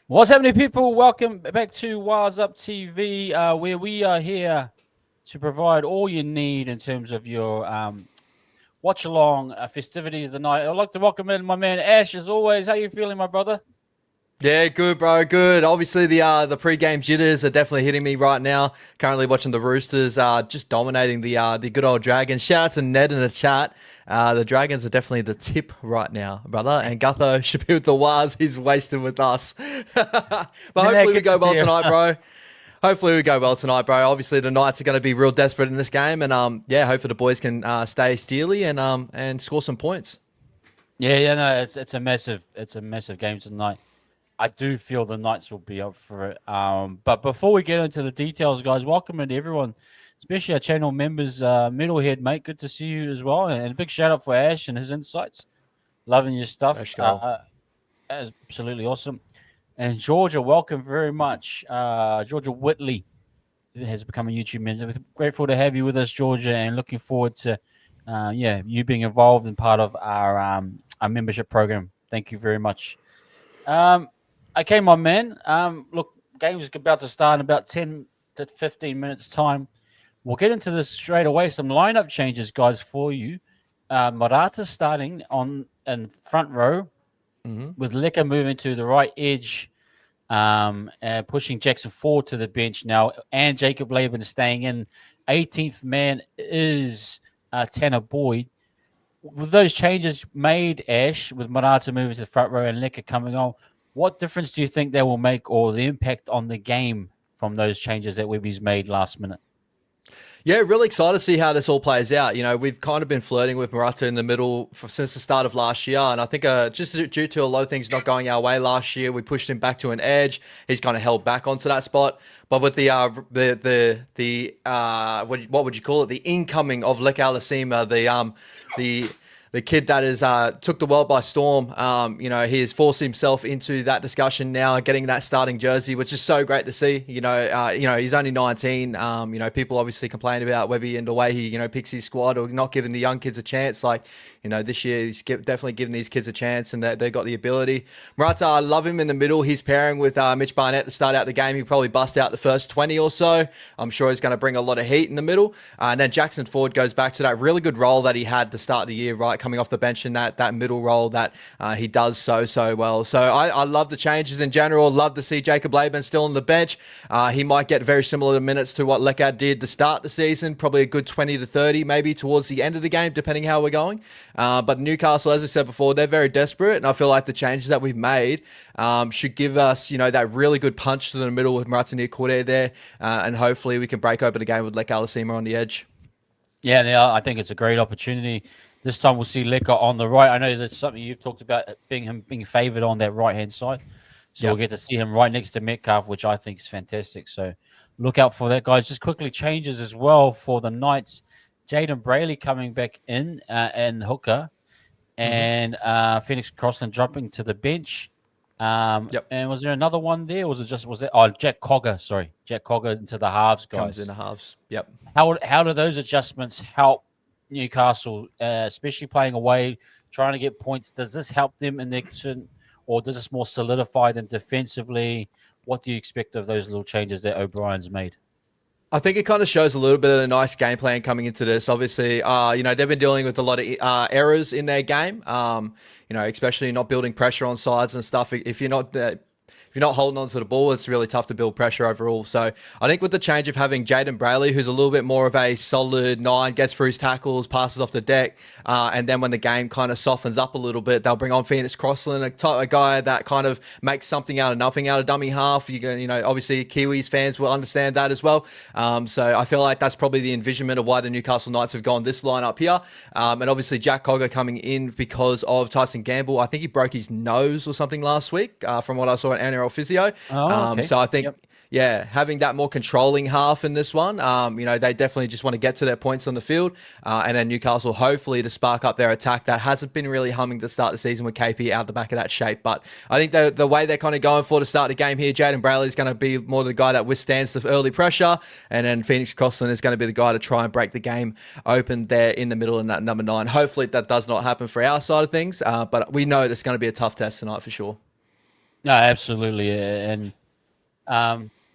What's happening, people? Welcome back to Wutv TV, where we are here to provide all you need in terms of your watch along festivities tonight. I'd like to welcome in my man Ash, as always. How you feeling, my brother? Yeah, good, bro. Good. Obviously, the pre-game jitters are definitely hitting me right now. Currently watching the Roosters just dominating the good old Dragons. Shout out to Ned in the chat. The Dragons are definitely the tip right now, brother. And Gutho should be with the Waz. He's wasted with us. But Yeah, hopefully we good to go see well you. tonight, bro. Hopefully we go well tonight, bro. Obviously the Knights are going to be real desperate in this game, and yeah, hopefully the boys can stay steely and score some points. Yeah, no, it's a massive game tonight. I do feel the Knights will be up for it. But before we get into the details, guys, welcome to everyone, especially our channel members, Middlehead, mate. Good to see you as well, and a big shout out for Ash and his insights. Loving your stuff. Let's go. Absolutely awesome. And Georgia, welcome very much. Georgia Whitley has become a YouTube member. We're grateful to have you with us, Georgia, and looking forward to, you being involved in part of our membership program. Thank you very much. Um, okay, my man. Look, game's about to start in about 10 to 15 minutes time. We'll get into this straight away. Some lineup changes, guys, for you. Morata starting on in front row with Lecker moving to the right edge, pushing Jackson forward to the bench now, and Jacob Laban staying in. 18th man is Tanner Boyd. With those changes made, Ash, with Morata moving to the front row and Lecker coming on, what difference do you think that will make, or the impact on the game from those changes that Webby's made last minute? Yeah, really excited to see how this all plays out. You know, we've kind of been flirting with Morata in the middle since the start of last year, and I think just due to a lot of things not going our way last year, we pushed him back to an edge. He's kind of held back onto that spot. But with what would you call it? The incoming of Lek Alasima, the kid that is took the world by storm. He has forced himself into that discussion now, getting that starting jersey, which is so great to see. He's only 19. People obviously complain about Webby and the way he picks his squad or not giving the young kids a chance. Like, this year he's definitely giving these kids a chance, and they got the ability. Morata, I love him in the middle. He's pairing with Mitch Barnett to start out the game. He'll probably bust out the first 20 or so. I'm sure he's going to bring a lot of heat in the middle. And then Jackson Ford goes back to that really good role that he had to start the year, right? Coming off the bench in that middle role that he does so well. So I love the changes in general. Love to see Jacob Laban still on the bench. He might get very similar minutes to what Lekad did to start the season. Probably a good 20 to 30 maybe towards the end of the game, depending how we're going. But Newcastle, as I said before, they're very desperate, and I feel like the changes that we've made should give us, that really good punch to the middle with Martin Corday there, and hopefully we can break open the game with Lek Alasima on the edge. Yeah, I think it's a great opportunity. This time we'll see Lecker on the right. I know that's something you've talked about, being favoured on that right-hand side. So We'll get to see him right next to Metcalf, which I think is fantastic. So look out for that, guys. Just quickly changes as well for the Knights. Jaden Brayley coming back in and hooker, and Phoenix Crossland dropping to the bench. And was there another one there? Or was it Jack Cogger? Sorry, Jack Cogger into the halves, guys. Comes in the halves. Yep. How do those adjustments help Newcastle, especially playing away, trying to get points? Does this help them in their turn, or does this more solidify them defensively? What do you expect of those little changes that O'Brien's made? I think it kind of shows a little bit of a nice game plan coming into this. Obviously, they've been dealing with a lot of errors in their game, especially not building pressure on sides and stuff. If you're not holding on to the ball, it's really tough to build pressure overall. So I think with the change of having Jaden Brayley, who's a little bit more of a solid 9, gets through his tackles, passes off the deck, and then when the game kind of softens up a little bit, they'll bring on Phoenix Crossland, a guy that kind of makes something out of nothing out of dummy half. Obviously Kiwis fans will understand that as well. So I feel like that's probably the envisionment of why the Newcastle Knights have gone this lineup here. And obviously Jack Cogger coming in because of Tyson Gamble. I think he broke his nose or something last week, from what I saw at physio. Okay. So I think, having that more controlling half in this one, they definitely just want to get to their points on the field. And then Newcastle, hopefully, to spark up their attack that hasn't been really humming to start the season with KP out the back of that shape. But I think the way they're kind of going for to start the game here, Jaden Brayley is going to be more the guy that withstands the early pressure. And then Phoenix Crossland is going to be the guy to try and break the game open there in the middle in that number 9. Hopefully that does not happen for our side of things. But we know it's going to be a tough test tonight for sure. No, absolutely, and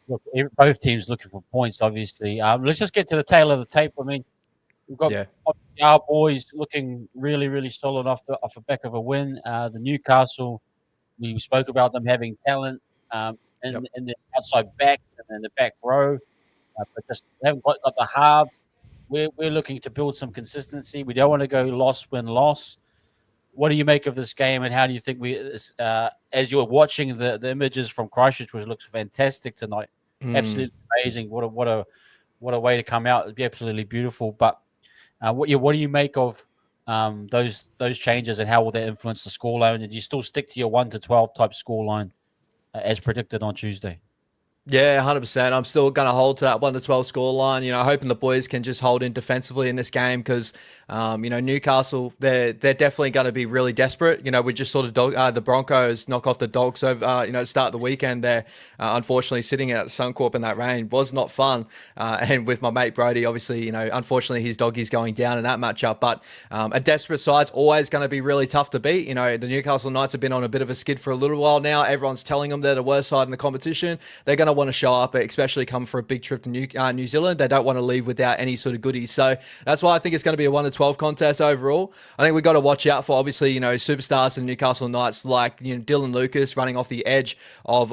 look, both teams looking for points. Obviously, let's just get to the tail of the tape. I mean, we've got Yeah. our boys looking really, really solid off the back of a win. The Newcastle, we spoke about them having talent Yep. in the outside backs and in the back row, but just haven't got the halves. We're looking to build some consistency. We don't want to go loss win loss. What do you make of this game, and how do you think as you're watching the images from Christchurch, which looks fantastic tonight, absolutely amazing. What a way to come out. It'd be absolutely beautiful. But what do you make of those changes, and how will that influence the scoreline? And do you still stick to your 1-12 type scoreline as predicted on Tuesday? Yeah, 100%. I'm still going to hold to that 1-12 score line. Hoping the boys can just hold in defensively in this game because, Newcastle, they're definitely going to be really desperate. We just saw the Broncos knock off the Dogs over, to start the weekend there. Unfortunately, sitting at Suncorp in that rain was not fun. And with my mate Brody, obviously, unfortunately, his doggy's going down in that matchup. But a desperate side's always going to be really tough to beat. The Newcastle Knights have been on a bit of a skid for a little while now. Everyone's telling them they're the worst side in the competition. They're going to want to show up, especially come for a big trip to New Zealand. They don't want to leave without any sort of goodies. So that's why I think it's going to be a 1-12 contest overall. I think we've got to watch out for, obviously, superstars in Newcastle Knights like Dylan Lucas running off the edge of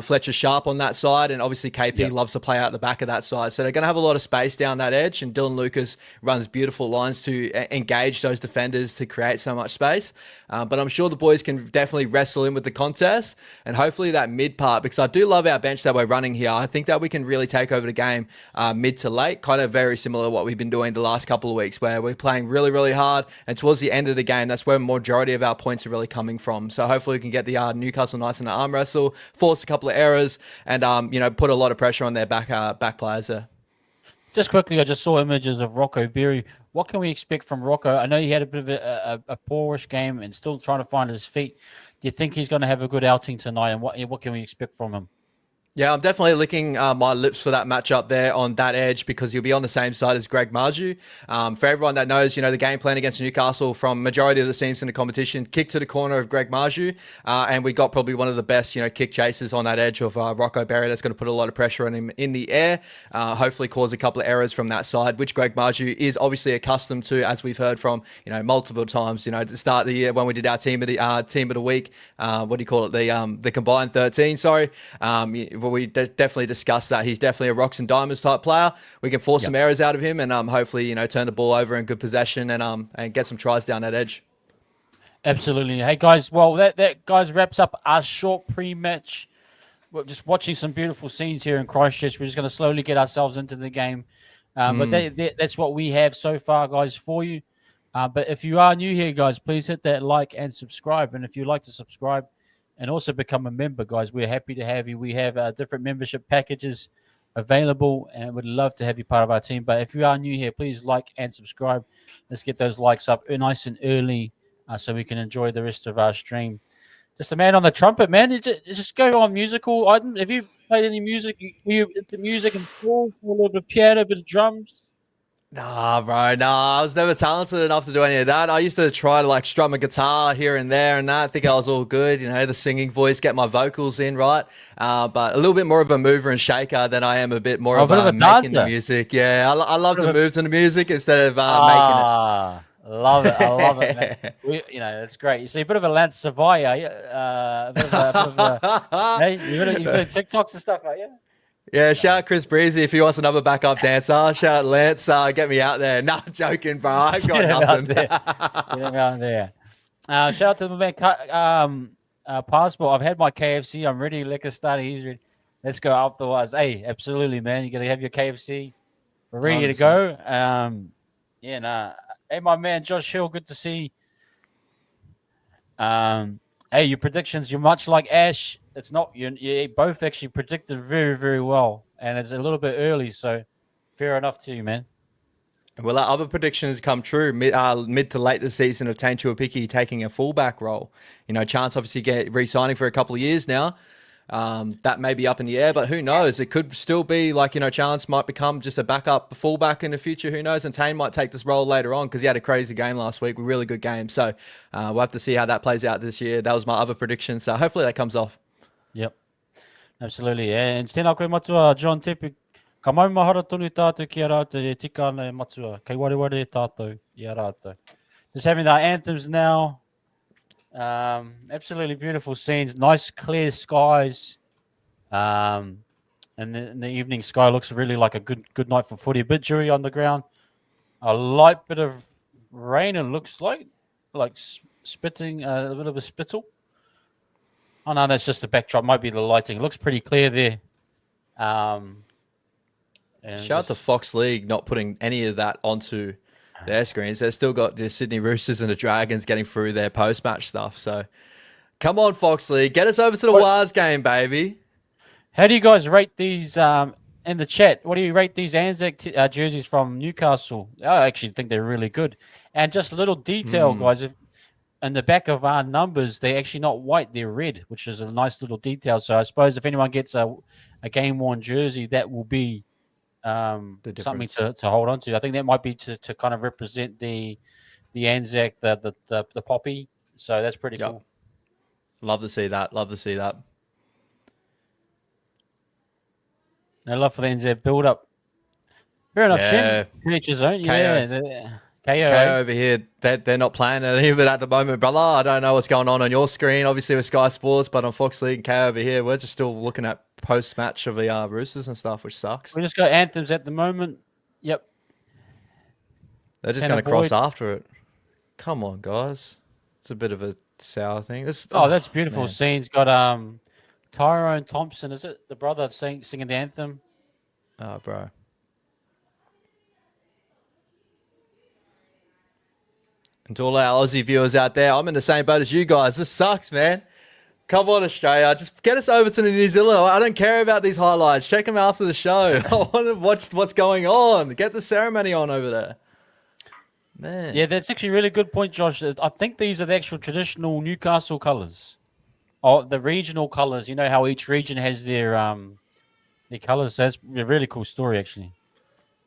Fletcher Sharp on that side. And obviously KP loves to play out the back of that side. So they're going to have a lot of space down that edge. And Dylan Lucas runs beautiful lines to engage those defenders to create so much space. But I'm sure the boys can definitely wrestle in with the contest and hopefully that mid part, because I do love our bench that we're running here. I think that we can really take over the game mid to late, kind of very similar to what we've been doing the last couple of weeks, where we're playing really, really hard. And towards the end of the game, that's where majority of our points are really coming from. So hopefully we can get the Newcastle Knights in an arm wrestle, force a couple of errors, and put a lot of pressure on their back players there. Just quickly, I just saw images of Rocco Berry. What can we expect from Rocco? I know he had a bit of a poorish game and still trying to find his feet. Do you think he's going to have a good outing tonight? And what can we expect from him? Yeah, I'm definitely licking my lips for that matchup there on that edge because he'll be on the same side as Greg Marju. For everyone that knows, the game plan against Newcastle from majority of the teams in the competition, kick to the corner of Greg Marju, and we got probably one of the best, kick chasers on that edge of Rocco Berry. That's going to put a lot of pressure on him in the air, hopefully cause a couple of errors from that side, which Greg Marju is obviously accustomed to, as we've heard from, multiple times, to start the year when we did our team of the week, what do you call it? The combined 13, sorry. We definitely discussed that. He's definitely a rocks and diamonds type player. We can force some errors out of him and hopefully, turn the ball over in good possession and get some tries down that edge. Absolutely. Hey, guys, well, that guys, wraps up our short pre-match. We're just watching some beautiful scenes here in Christchurch. We're just going to slowly get ourselves into the game. But that's what we have so far, guys, for you. But if you are new here, guys, please hit that like and subscribe. And if you'd like to subscribe and also become a member, guys, we're happy to have you. We have different membership packages available and would love to have you part of our team. But if you are new here, please like and subscribe. Let's get those likes up nice and early so we can enjoy the rest of our stream. Just a man on the trumpet, man. Just go on musical items. Have you played any music? Are you into music and school? A little bit of piano, a bit of drums? Nah, bro, nah. I was never talented enough to do any of that. I used to try to strum a guitar here and there and that. I think I was all good, the singing voice, get my vocals in right. But a little bit more of a mover and shaker than I am a bit more of a making the music. Yeah, I love to move to the music instead of making it. Love it. I love it, man. That's great. You see a bit of a Lance Savaya, hey, you've got TikToks and stuff like that. Yeah, shout out Chris Breezy if he wants another backup dancer. Shout out Lance, get me out there. Nah, joking, bro. I got nothing. Get him out there. Shout out to the man, Passport. I've had my KFC. I'm ready. Liquor starter. He's ready. Let's go afterwards. Hey, absolutely, man. You got to have your KFC. We're ready 100%. To go. Hey, my man, Josh Hill. Good to see. Hey, your predictions. You're much like Ash. It's not you both actually predicted very, very well, and it's a little bit early, so fair enough to you, man. Well, our other predictions come true. Mid to late this season of Tane Tuapiki taking a fullback role. Chance obviously get re-signing for a couple of years now. That may be up in the air, but who knows? It could still be Chance might become just a backup fullback in the future. Who knows? And Tane might take this role later on because he had a crazy game last week, a really good game. So we'll have to see how that plays out this year. That was my other prediction. So hopefully that comes off. Yep, absolutely. And tēnā koe matua, John Tepe. Ka maumahara tonu tātou ki a rātou e tika ana e matua. Kei wareware e tātou i a rātou. Just having our anthems now. Absolutely beautiful scenes. Nice clear skies. And the evening sky looks really like a good night for footy. A bit dewy on the ground. A light bit of rain. It looks like spitting, a bit of a spittle. Oh no, that's just the backdrop. Might be the lighting. It looks pretty clear there. And shout out to Fox League not putting any of that onto their screens. They've still got the Sydney Roosters and the Dragons getting through their post-match stuff. So come on, Fox League. Get us over to the Wars game, baby. How do you guys rate these in the chat? What do you rate these Anzac jerseys from Newcastle? I actually think they're really good. And just a little detail, guys. If in the back of our numbers, they're actually not white. They're red, which is a nice little detail. So I suppose if anyone gets a game-worn jersey, that will be something to hold on to. I think that might be to kind of represent the Anzac, the poppy. So that's pretty cool. Love to see that. Love to see that. No love for the Anzac build-up. Fair enough, yeah. Each his own. Yeah. KO over here, they're not playing any of it at the moment, brother. I don't know what's going on your screen, obviously with Sky Sports, but on Fox League and KO over here, we're just still looking at post-match of the Roosters and stuff, which sucks. We just got Anthems at the moment. Yep. They're just going to cross after it. Come on, guys. It's a bit of a sour thing. That's beautiful scenes. Got Tyrone Thompson, is it? The brother singing the anthem. Oh, bro. And to all our Aussie viewers out there, I'm in the same boat as you guys. This sucks, man. Come on, Australia. Just get us over to the New Zealand. I don't care about these highlights. Check them after the show. I want to watch what's going on. Get the ceremony on over there. Man. Yeah, that's actually a really good point, Josh. I think these are the actual traditional Newcastle colours. Oh, the regional colours. You know how each region has their colours. So that's a really cool story, actually.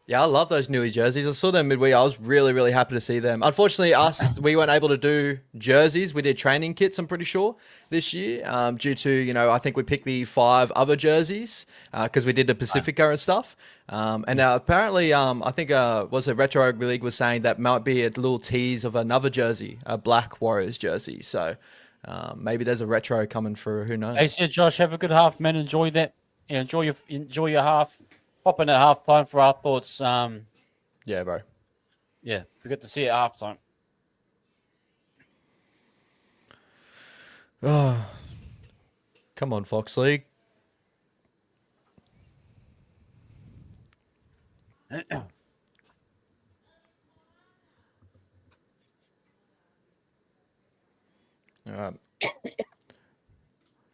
Yeah, I love those Newy jerseys. I saw them midweek. I was really, really happy to see them. Unfortunately, we weren't able to do jerseys. We did training kits, I'm pretty sure, this year, due to, I think we picked the 5 other jerseys because we did the Pacifica and stuff. And now apparently, I think Retro Rugby League was saying that might be a little tease of another jersey, a Black Warriors jersey. So maybe there's a retro coming through. Who knows? Hey, so Josh, have a good half, man. Enjoy that. Enjoy your half. Pop in at halftime for our thoughts. Yeah, bro. Yeah, we get to see it at halftime. Oh, come on, Fox League. All right.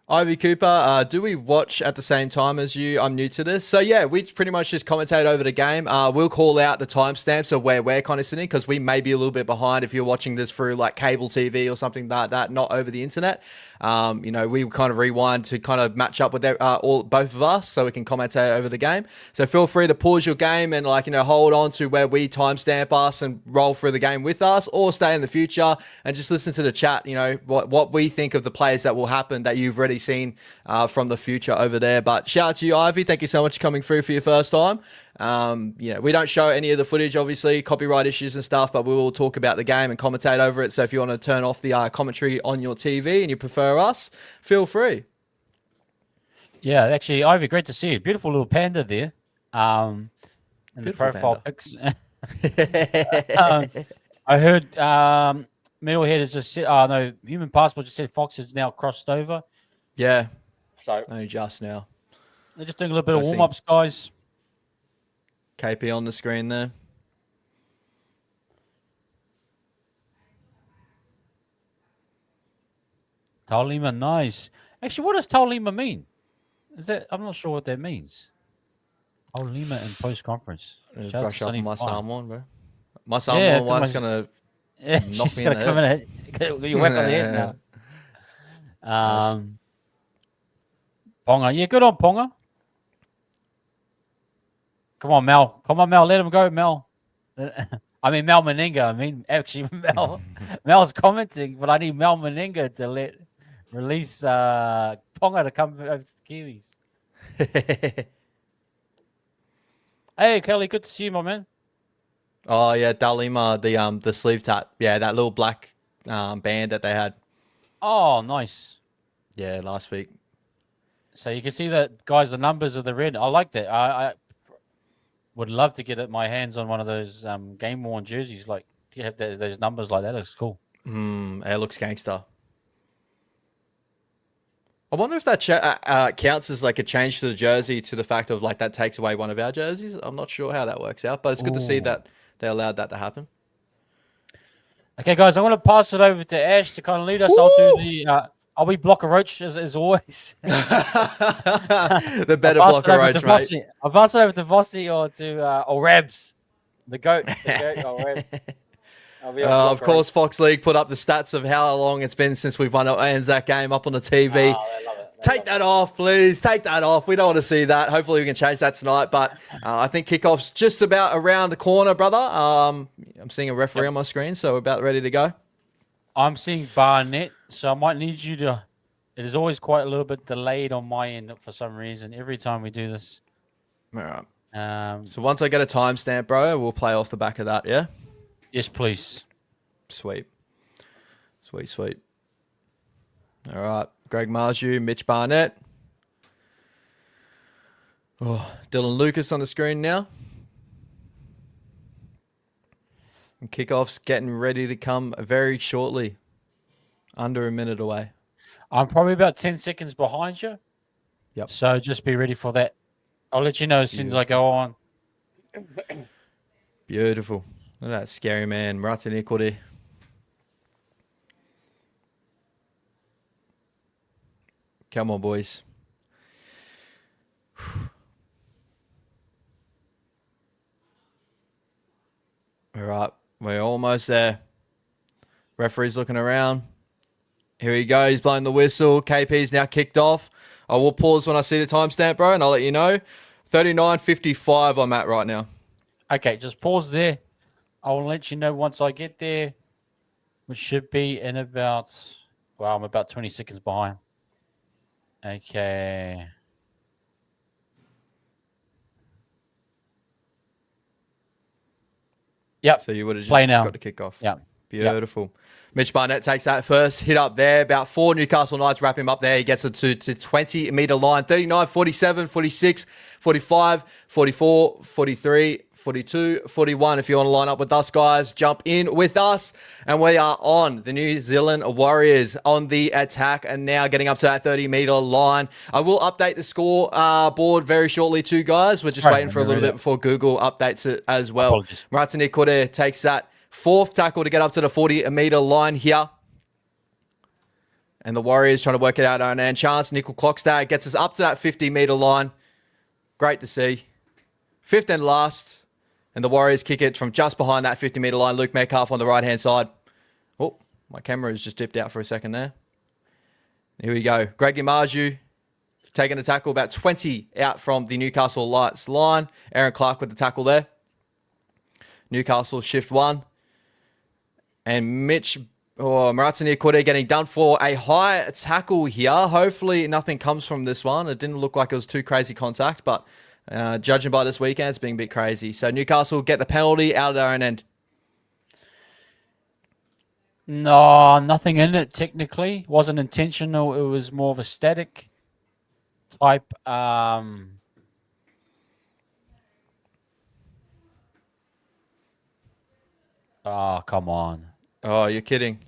Ivy Cooper, do we watch at the same time as you? I'm new to this. So, yeah, we pretty much just commentate over the game. We'll call out the timestamps of where we're kind of sitting because we may be a little bit behind if you're watching this through like cable TV or something like that, not over the internet. We kind of rewind to kind of match up with both of us so we can commentate over the game. So feel free to pause your game and hold on to where we timestamp us and roll through the game with us, or stay in the future and just listen to the chat, what we think of the plays that will happen that you've already seen from the future over there. But shout out to you, Ivy. Thank you so much for coming through for your first time. We don't show any of the footage, obviously, copyright issues and stuff, but we will talk about the game and commentate over it. So if you want to turn off the commentary on your TV and you prefer us, feel free. Yeah, actually, Ivy, great to see you. Beautiful little panda there. And the profile pics. I heard Metalhead has just said, Human Passport just said Fox is now crossed over. Yeah. So only just now. They're just doing a little bit of warm-ups, guys. KP on the screen there. Taulima, nice. Actually, what does Taulima mean? I'm not sure what that means. Taulima in post-conference. Brush up on my Samoan, bro. My Samoan wife's going to knock me in the head. You whack on the head now. Ponga. Yeah, good on Ponga. Come on, Mel. Let him go, Mel. I mean, Mel Meninga. Mel's commenting, but I need Mel Meninga to let Release Ponga to come over to the Kiwis. Hey, Kelly, good to see you, my man. Oh yeah, Dalima, the sleeve tat. Yeah, that little black band that they had. Oh, nice. Yeah, last week. So you can see that, guys, the numbers of the red. I like that. I would love to get my hands on one of those game worn jerseys. Like, you have those numbers like that. Looks cool. It looks gangster. I wonder if that counts as like a change to the jersey to the fact of like that takes away one of our jerseys. I'm not sure how that works out, but it's good to see that they allowed that to happen. Okay, guys, I'm going to pass it over to Ash to kind of lead us. I'll do the. I'll be block a roach as always. The better block a roach, mate. I'll pass it over to Vossi or Rabs, the goat. Of course, Fox League put up the stats of how long it's been since we've won an Anzac game up on the TV. Take that off, please. Take that off. We don't want to see that. Hopefully we can change that tonight. But I think kickoff's just about around the corner, brother. I'm seeing a referee on my screen, so we're about ready to go. I'm seeing Barnett, so I might need you to... It is always quite a little bit delayed on my end for some reason every time we do this. All right. So once I get a timestamp, bro, we'll play off the back of that, yeah? Yes, please. Sweet. Sweet. All right. Greg Marju, Mitch Barnett. Oh, Dylan Lucas on the screen now. And kickoff's getting ready to come very shortly. Under a minute away. I'm probably about 10 seconds behind you. Yep. So just be ready for that. I'll let you know as soon as I go on. Beautiful. Look at that scary man. Maratini Kore. Come on, boys. All right. We're almost there. Referee's looking around. Here he goes. He's blowing the whistle. KP's now kicked off. I will pause when I see the timestamp, bro, and I'll let you know. 39:55 I'm at right now. Okay, just pause there. I will let you know once I get there, which should be in about... Well, I'm about 20 seconds behind. Okay. Yep. So you would have just got to kick off. Yeah. Beautiful. Yep. Mitch Barnett takes that first hit up there. About 4 Newcastle Knights wrap him up there. He gets it to 20-meter line. 39, 47, 46, 45, 44, 43, 42, 41. If you want to line up with us, guys, jump in with us. And we are on. The New Zealand Warriors on the attack and now getting up to that 30-meter line. I will update the score board very shortly too, guys. We're just waiting for a little bit before Google updates it as well. Maratini Kore takes that fourth tackle to get up to the 40-meter line here. And the Warriors trying to work it out on end. Chance, Nickel Clockstad gets us up to that 50-meter line. Great to see. Fifth and last. And the Warriors kick it from just behind that 50-meter line. Luke Metcalf on the right-hand side. Oh, my camera has just dipped out for a second there. Here we go. Greg Imaju taking a tackle about 20 out from the Newcastle Knights line. Aaron Clark with the tackle there. Newcastle shift one. And Maratini Kore getting done for a high tackle here. Hopefully nothing comes from this one. It didn't look like it was too crazy contact, but judging by this weekend, it's being a bit crazy. So Newcastle get the penalty out of their own end. No, nothing in it technically. Wasn't intentional. It was more of a static type. Oh, come on. Oh, you're kidding.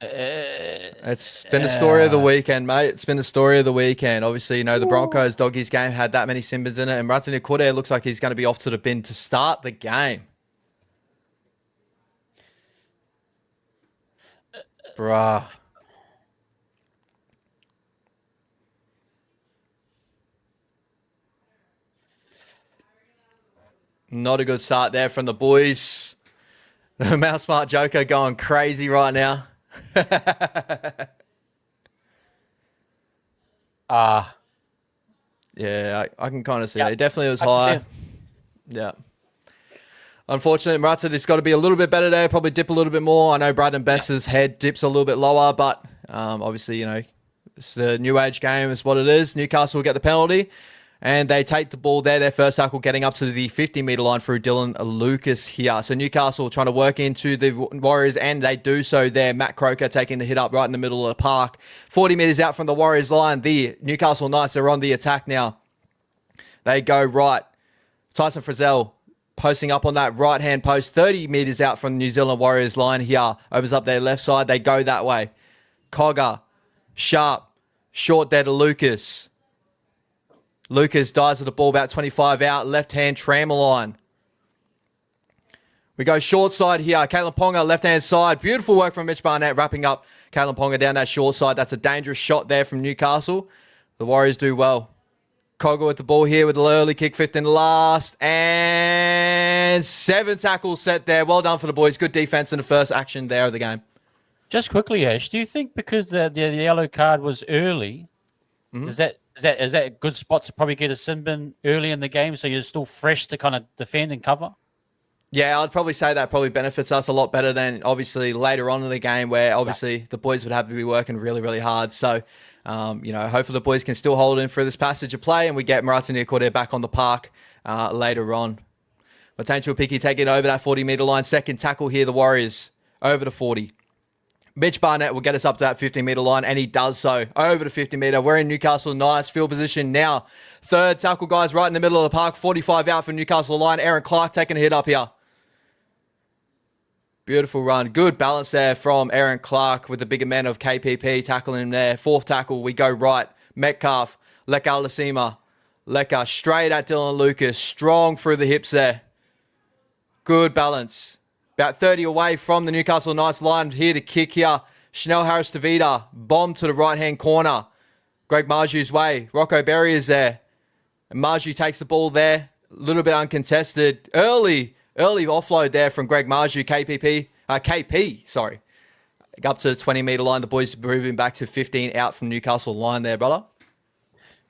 It's been the story of the weekend, mate. It's been the story of the weekend. Obviously, you know, the Broncos Doggies game had that many Simbas in it, and Maratini Kore looks like he's going to be off to the bin to start the game. Bruh. Not a good start there from the boys. The Mouse Smart Joker going crazy right now. Yeah, I can kind of see it. It definitely was high. Yeah. Unfortunately, Maratini's got to be a little bit better there. Probably dip a little bit more. I know Braden Bess's head dips a little bit lower, but Obviously, you know, it's the new age game is what it is. Newcastle will get the penalty. And they take the ball there. Their first tackle getting up to the 50-metre line through Dylan Lucas here. So Newcastle trying to work into the Warriors, and they do so there. Matt Croker taking the hit up right in the middle of the park. 40 metres out from the Warriors line. The Newcastle Knights are on the attack now. They go right. Tyson Frizzell posting up on that right-hand post. 30 metres out from the New Zealand Warriors line here. Opens up their left side. They go that way. Cogger. Sharp. Short there to Lucas. Lucas dies with the ball about 25 out. Left-hand Trameline. We go short side here. Caitlin Ponga, left-hand side. Beautiful work from Mitch Barnett, wrapping up Caitlin Ponga down that short side. That's a dangerous shot there from Newcastle. The Warriors do well. Cogger with the ball here with the early kick, fifth and last. And 7 tackles set there. Well done for the boys. Good defense in the first action there of the game. Just quickly, Ash, do you think because the yellow card was early, is that a good spot to probably get a sin bin early in the game so you're still fresh to kind of defend and cover? Yeah, I'd probably say that probably benefits us a lot better than obviously later on in the game where obviously the boys would have to be working really, really hard. So, you know, hopefully the boys can still hold in for this passage of play and we get Marata Niakorte back on the park later on. Potential Picky taking over that 40-metre line. Second tackle here, the Warriors over to 40. Mitch Barnett will get us up to that 50-metre line, and he does so. Over to 50-metre. We're in Newcastle. Nice field position now. Third tackle, guys, right in the middle of the park. 45 out for Newcastle line. Aaron Clark taking a hit up here. Beautiful run. Good balance there from Aaron Clark with the bigger men of KPP tackling him there. Fourth tackle, we go right. Metcalf, Leka Alasima. Leka straight at Dylan Lucas. Strong through the hips there. Good balance. About 30 away from the Newcastle Knights line. Here to kick here. Chanel Harris-Tavita. Bomb to the right-hand corner. Greg Marju's way. Rocco Berry is there. And Marju takes the ball there. A little bit uncontested. Early offload there from Greg Marju. KP, sorry. Up to the 20-metre line. The boys moving back to 15 out from Newcastle line there, brother.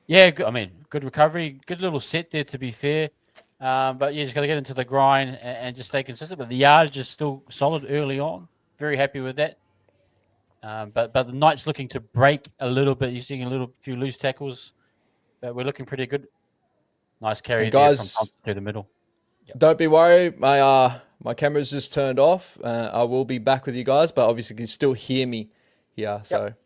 Yeah, I mean, good recovery. Good little set there, to be fair. But you just got to get into the grind and just stay consistent. But the yardage is still solid early on. Very happy with that. But the Knights looking to break a little bit. You're seeing a few loose tackles. But we're looking pretty good. Nice carry there from Thompson to the middle. Yep. Don't be worried. My camera's just turned off. I will be back with you guys, but obviously you can still hear me here. So. Yep.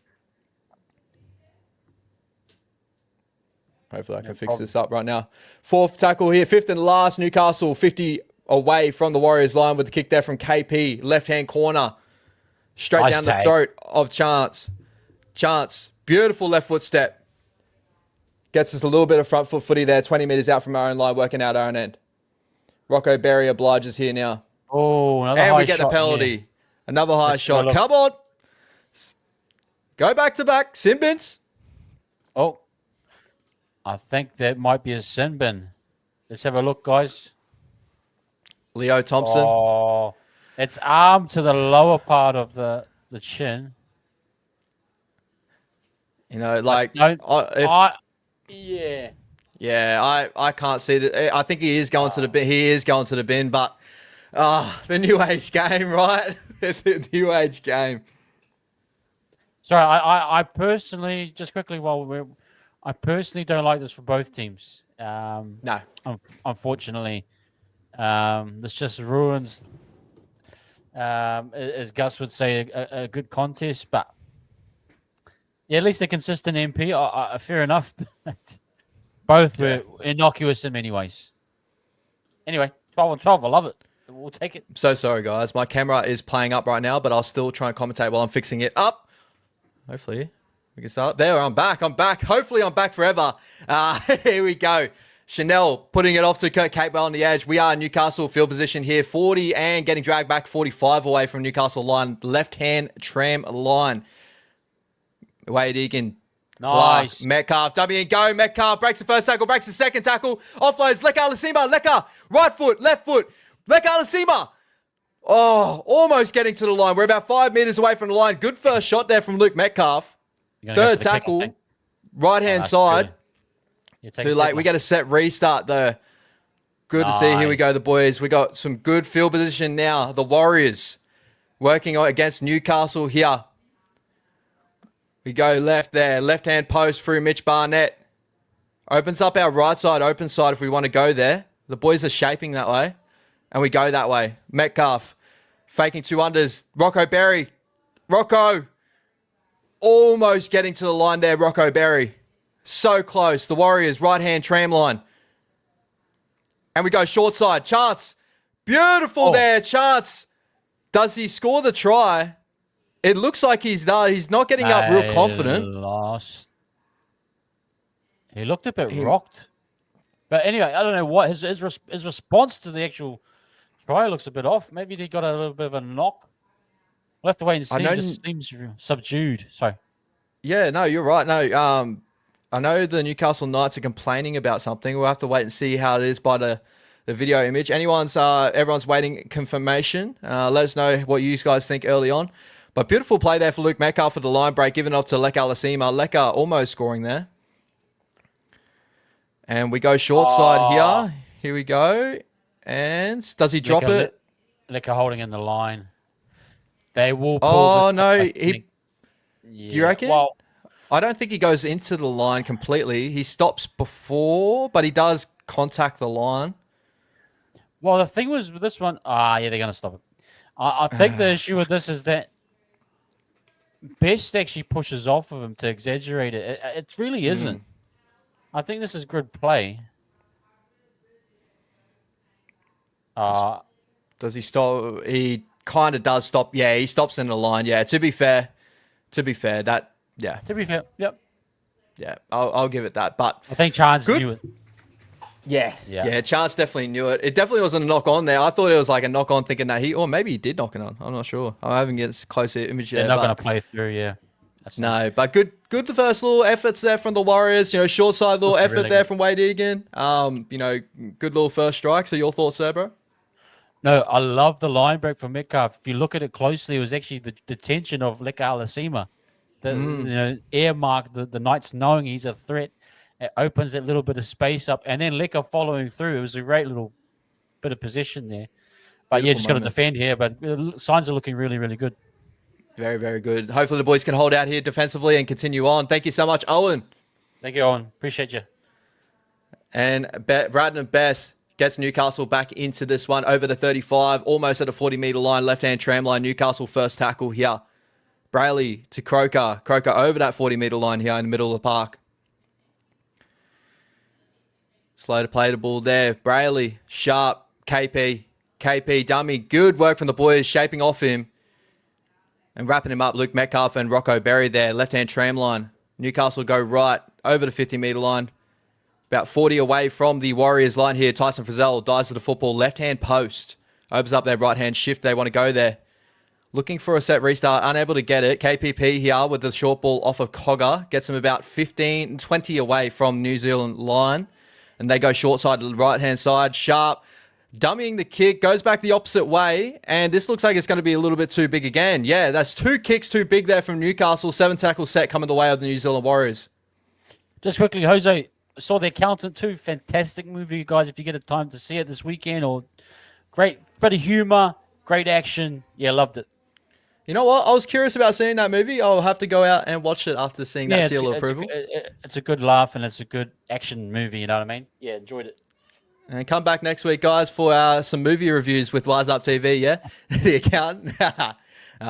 Hopefully I can fix this up right now. Fourth tackle here. Fifth and last. Newcastle 50 away from the Warriors line with the kick there from KP. Left-hand corner. Straight down the throat of Chance. Chance. Beautiful left foot step. Gets us a little bit of front foot footy there. 20 metres out from our own line. Working out our own end. Rocco Berry obliges here now. Oh, another high shot. And we get the penalty. Yeah. Another high shot. Come on. Go back to back. Sin bins. Oh. I think that might be a sin bin. Let's have a look, guys. Leo Thompson. Oh, it's arm to the lower part of the chin. You know, like... Yeah. Yeah, I can't see it. I think he is going to the bin. He is going to the bin, but... the new age game, right? The new age game. Sorry, I personally, just quickly I personally don't like this for both teams. No. Unfortunately. This just ruins, as Gus would say, a good contest. But, yeah, at least a consistent MP. Fair enough. Both were innocuous in many ways. Anyway, 12 on 12. I love it. We'll take it. I'm so sorry, guys. My camera is playing up right now, but I'll still try and commentate while I'm fixing it up. Hopefully... we can start. There, I'm back. Hopefully I'm back forever. Here we go. Chanel putting it off to Kurt Capewell on the edge. We are Newcastle field position here. 40 and getting dragged back 45 away from Newcastle line. Left-hand tram line. Wade Egan. Nice. Clark, Metcalf. W and go. Metcalf breaks the first tackle. Breaks the second tackle. Offloads. Leka Alasima. Leka. Right foot. Left foot. Leka Alasima. Oh, almost getting to the line. We're about 5 metres away from the line. Good first shot there from Luke Metcalf. Third tackle, right-hand side. Too late. We got a set restart, though. Good to see. Here we go, the boys. We got some good field position now. The Warriors working against Newcastle here. We go left there. Left-hand post through Mitch Barnett. Opens up our right side, open side if we want to go there. The boys are shaping that way. And we go that way. Metcalf faking 2 unders. Rocco Berry. Rocco almost getting to the line there. Rocco Berry. So close. The Warriors right-hand tram line. And we go short side. Chance. Beautiful there. Chance. Does he score the try? It looks like he's not getting up real confident. Lost. He looked a bit rocked. But anyway, I don't know what his response to the actual try looks a bit off. Maybe he got a little bit of a knock. We'll have to wait and see. He just seems subdued. Sorry. Yeah, no, you're right. No, I know the Newcastle Knights are complaining about something. We'll have to wait and see how it is by the video image. Everyone's waiting confirmation. Let us know what you guys think early on. But beautiful play there for Luke Metcalf for the line break, giving off to Leka Alasima. Leka almost scoring there. And we go short side here. Here we go. And does he drop it? Leka holding in the line. They will pull Oh, this no. Yeah. You reckon? Well, I don't think he goes into the line completely. He stops before, but he does contact the line. Well, the thing was with this one, yeah, they're going to stop it. I think the issue with this is that Best actually pushes off of him to exaggerate it. It really isn't. I think this is good play. Does he stop? He kind of does stop. Yeah, he stops in the line. Yeah, to be fair, that, yeah. To be fair, yep. Yeah, I'll give it that. But I think Chance knew it. Yeah, Chance definitely knew it. It definitely wasn't a knock on there. I thought it was like a knock on, thinking that or maybe he did knock it on. I'm not sure. I haven't get a closer image yet. They're not going to play through, yeah. No, but good the first little efforts there from the Warriors. Short side little effort really there from Wade Egan. Good little first strike. So your thoughts there, bro? No, I love the line break from Metcalf. If you look at it closely, it was actually the detention of Leka Alasima. Earmark the Knights knowing he's a threat. It opens that little bit of space up, and then Leka following through. It was a great little bit of position there. But beautiful just got to defend here. But signs are looking really, really good. Very, very good. Hopefully the boys can hold out here defensively and continue on. Thank you so much, Owen. Thank you, Owen. Appreciate you. And Braden Bess gets Newcastle back into this one over the 35, almost at a 40-metre line, left-hand tram line. Newcastle first tackle here. Brayley to Croker. Croker over that 40-metre line here in the middle of the park. Slow to play the ball there. Brayley, sharp, KP dummy. Good work from the boys, shaping off him. And wrapping him up, Luke Metcalf and Rocco Berry there. Left-hand tram line. Newcastle go right over the 50-metre line. About 40 away from the Warriors line here. Tyson Frizzell dives to the football. Left-hand post. Opens up their right-hand shift. They want to go there. Looking for a set restart. Unable to get it. KPP here with the short ball off of Cogger. Gets them about 15, 20 away from New Zealand line. And they go short side to the right-hand side. Sharp. Dummying the kick, goes back the opposite way, and this looks like it's going to be a little bit too big again. Yeah, that's 2 kicks too big there from Newcastle. 7 tackle set coming the way of the New Zealand Warriors. Just quickly, Jose, saw The Accountant too. Fantastic movie, you guys, if you get a time to see it this weekend. Or great bit of humor, great action. Yeah, loved it. You know what? I was curious about seeing that movie. I'll have to go out and watch it after seeing that seal of approval. It's a good laugh, and it's a good action movie, you know what I mean? Yeah, enjoyed it. And come back next week, guys, for some movie reviews with Wise Up TV, yeah? The Accountant.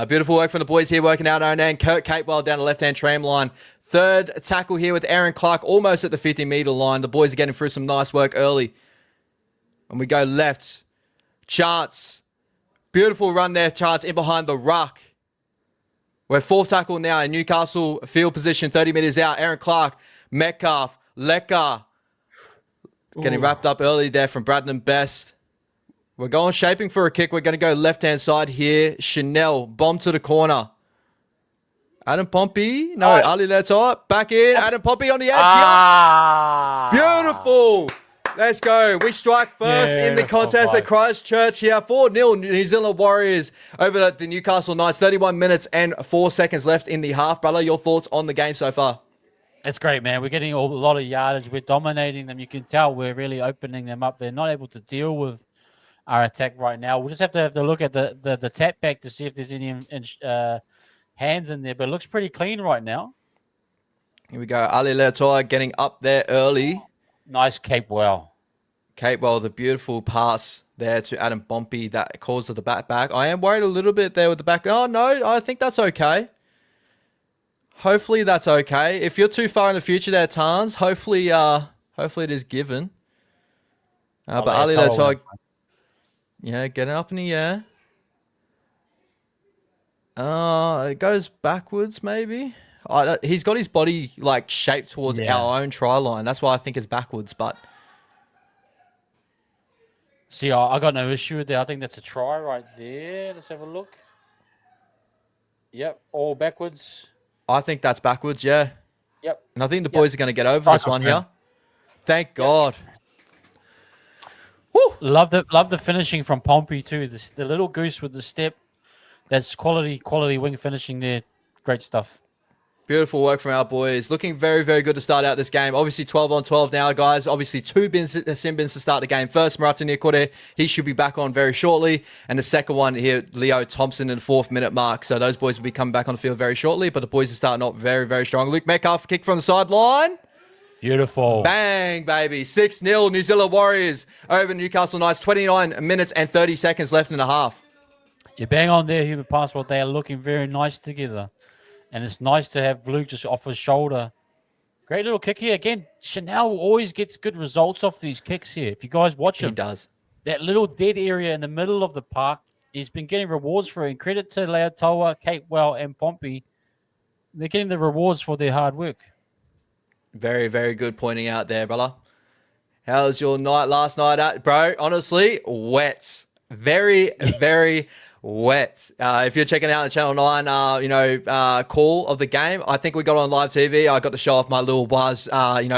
Beautiful work from the boys here working out on end. Kurt Capewell down the left-hand tram line. Third tackle here with Aaron Clark almost at the 50-metre line. The boys are getting through some nice work early. And we go left. Chance. Beautiful run there, Chance, in behind the ruck. We're 4th tackle now in Newcastle field position, 30 metres out. Aaron Clark, Metcalf, Leka. Getting wrapped up early there from Braden Best. We're going shaping for a kick. We're going to go left-hand side here. Chanel, bomb to the corner. Adam Pompey. No, Ali Letot. Back in. Adam Pompey on the edge here. Beautiful. Let's go. We strike first in the contest at Christchurch here. 4-0 New Zealand Warriors over the Newcastle Knights. 31 minutes and 4 seconds left in the half. Brother, your thoughts on the game so far? It's great, man. We're getting a lot of yardage. We're dominating them. You can tell we're really opening them up. They're not able to deal with our attack right now. We'll just have to look at the tap back to see if there's any hands in there. But it looks pretty clean right now. Here we go. Ali Leotoa getting up there early. Nice Cape well. Capewell, the beautiful pass there to Adam Pompey that caused the back. I am worried a little bit there with the back. Oh, no, I think that's okay. Hopefully that's okay. If you're too far in the future there, Tans, hopefully it is given. But Ali Leotoa, yeah, getting up in the air. It goes backwards maybe. He's got his body like shaped towards our own try line. That's why I think it's backwards, but... See, I got no issue with that. I think that's a try right there. Let's have a look. Yep, all backwards. I think that's backwards, yeah. Yep. And I think the boys are going to get over this one here. Thank God. Woo! Love the finishing from Pompey too. The little goose with the step. That's quality wing finishing there. Great stuff. Beautiful work from our boys. Looking very, very good to start out this game. Obviously, 12 on 12 now, guys. Obviously, 2 sim bins to start the game. First, Marata Niakore. He should be back on very shortly. And the second one here, Leo Thompson in the 4th minute mark. So those boys will be coming back on the field very shortly. But the boys are starting off very, very strong. Luke Metcalf, kick from the sideline. Beautiful. Bang, baby. 6-0 New Zealand Warriors over Newcastle Knights. 29 minutes and 30 seconds left in the half. You're bang on there, Hubert Passport. They are looking very nice together. And it's nice to have Luke just off his shoulder. Great little kick here. Again, Chanel always gets good results off these kicks here. If you guys watch him. He does. That little dead area in the middle of the park, he's been getting rewards for it. And credit to Leotoa, Capewell, and Pompey. They're getting the rewards for their hard work. Very, very good pointing out there, brother. How's your night last night at, bro? Honestly, wet. Very, very wet. If you're checking out the Channel 9, call of the game, I think we got on live TV. I got to show off my little Waz,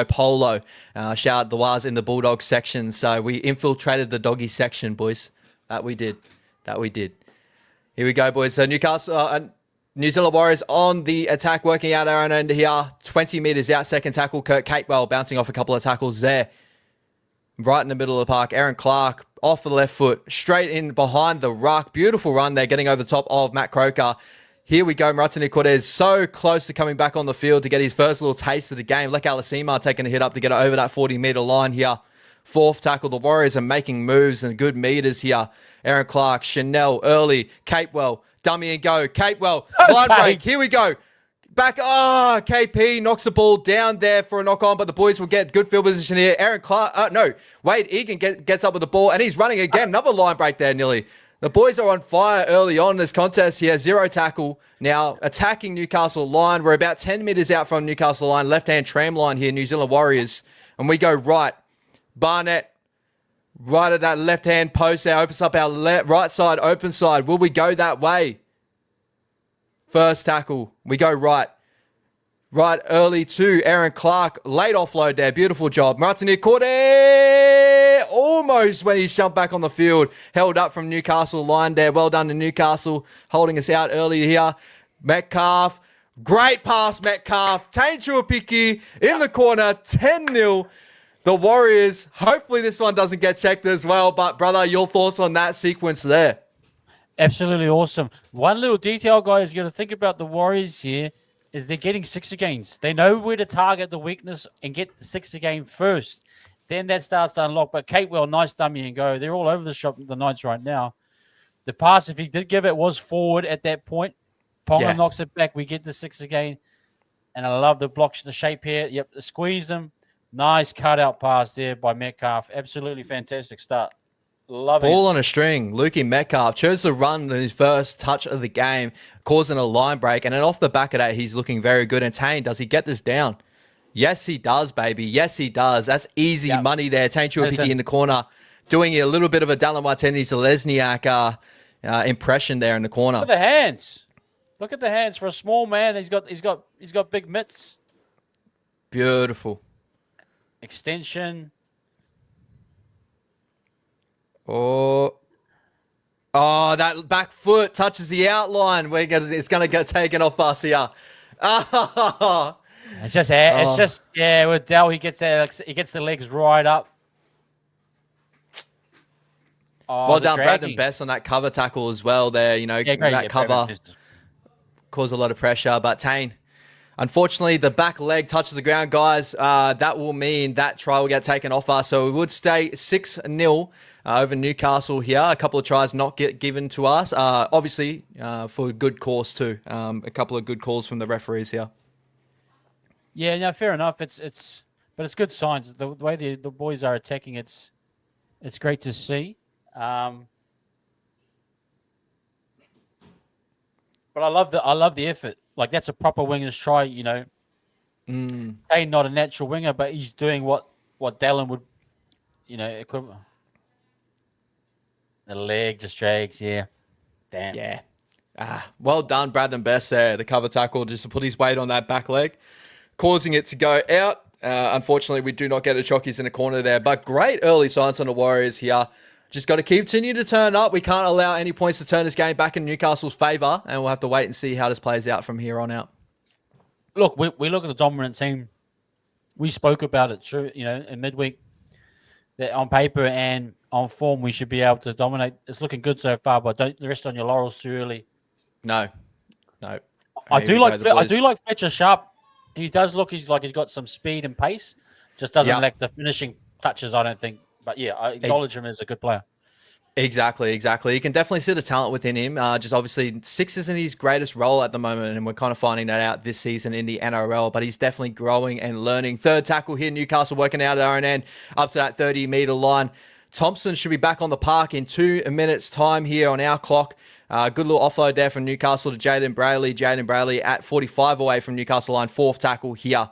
polo. Shout out the Waz in the Bulldog section. So we infiltrated the doggy section, boys. That we did. Here we go, boys. So Newcastle... New Zealand Warriors on the attack, working out our own end here. 20 metres out, second tackle. Kurt Capewell bouncing off a couple of tackles there. Right in the middle of the park. Aaron Clark off the left foot, straight in behind the ruck. Beautiful run there, getting over the top of Matt Croker. Here we go. Maratini Cortez so close to coming back on the field to get his first little taste of the game. Lek Alasima taking a hit up to get it over that 40-metre line here. 4th tackle. The Warriors are making moves and good meters here. Aaron Clark, Chanel, early. Capewell, dummy and go. Capewell, line break. Here we go. Back. KP knocks the ball down there for a knock on, but the boys will get good field position here. Aaron Clark, Wade Egan gets up with the ball and he's running again. Another line break there, nearly. The boys are on fire early on in this contest here. 0 tackle now, attacking Newcastle line. We're about 10 metres out from Newcastle line. Left-hand tram line here, New Zealand Warriors. And we go right. Barnett, right at that left-hand post there. Opens up our right side, open side. Will we go that way? First tackle. We go right. Right early to Aaron Clark. Late offload there. Beautiful job. Martini Corte almost when he jumped back on the field. Held up from Newcastle line there. Well done to Newcastle. Holding us out early here. Metcalf. Great pass, Metcalf. Tane Chuapiki in the corner. 10-0. The Warriors. Hopefully this one doesn't get checked as well. But, brother, your thoughts on that sequence there? Absolutely awesome. One little detail, guys, you got to think about the Warriors here is they're getting 6 games. They know where to target the weakness and get the 6 game first. Then that starts to unlock. But Capewell, nice dummy and go. They're all over the shop, the Knights right now. The pass, if he did give it, was forward at that point. Ponga knocks it back. We get the 6 again. And I love the blocks, the shape here. Yep, squeeze them. Nice cutout pass there by Metcalf. Absolutely fantastic start. Love it. Ball on a string. Lukey Metcalf chose to run in his first touch of the game, causing a line break. And then off the back of that, he's looking very good. And Tane, does he get this down? Yes, he does, baby. Yes, he does. That's easy money there. Tane Chuapiki in the corner, doing a little bit of a Dallin Martini-Zelezniak impression there in the corner. Look at the hands. Look at the hands for a small man. He's got big mitts. Beautiful. Extension. Oh, that back foot touches the outline. It's going to get taken off us here. It's just with Dell, he gets the legs right up. Well done, Brandon Best on that cover tackle as well there. That cover caused a lot of pressure. But Tane, Unfortunately, the back leg touches the ground, guys. That will mean that try will get taken off us. So we would stay 6-0 over Newcastle here. A couple of tries not get given to us. Obviously, for a good cause too. A couple of good calls from the referees here. Yeah, no, fair enough. But it's good signs. The way the boys are attacking, it's great to see. But I love the effort. Like, that's a proper winger's try, you know. Kane, not a natural winger, but he's doing what Dallin would, you know, equivalent. The leg just drags, yeah. Damn. Yeah. Well done, Brandon Best there. The cover tackle just to put his weight on that back leg, causing it to go out. Unfortunately, we do not get a chockies in the corner there, but great early signs on the Warriors here. Just got to continue to turn up. We can't allow any points to turn this game back in Newcastle's favour, and we'll have to wait and see how this plays out from here on out. Look, we look at the dominant team. We spoke about it, you know, in midweek, that on paper and on form we should be able to dominate. It's looking good so far, but don't rest on your laurels too early. No. I do like Fletcher Sharp. He does look. He's got some speed and pace. Just doesn't lack the finishing touches, I don't think. But yeah, I acknowledge him as a good player. Exactly. You can definitely see the talent within him. Just obviously 6 isn't his greatest role at the moment, and we're kind of finding that out this season in the NRL, but he's definitely growing and learning. Third tackle here, Newcastle working out at our own end, up to that 30-metre line. Thompson should be back on the park in 2 minutes' time here on our clock. Good little offload there from Newcastle to Jaden Brayley. Jaden Brayley at 45 away from Newcastle line. 4th tackle here.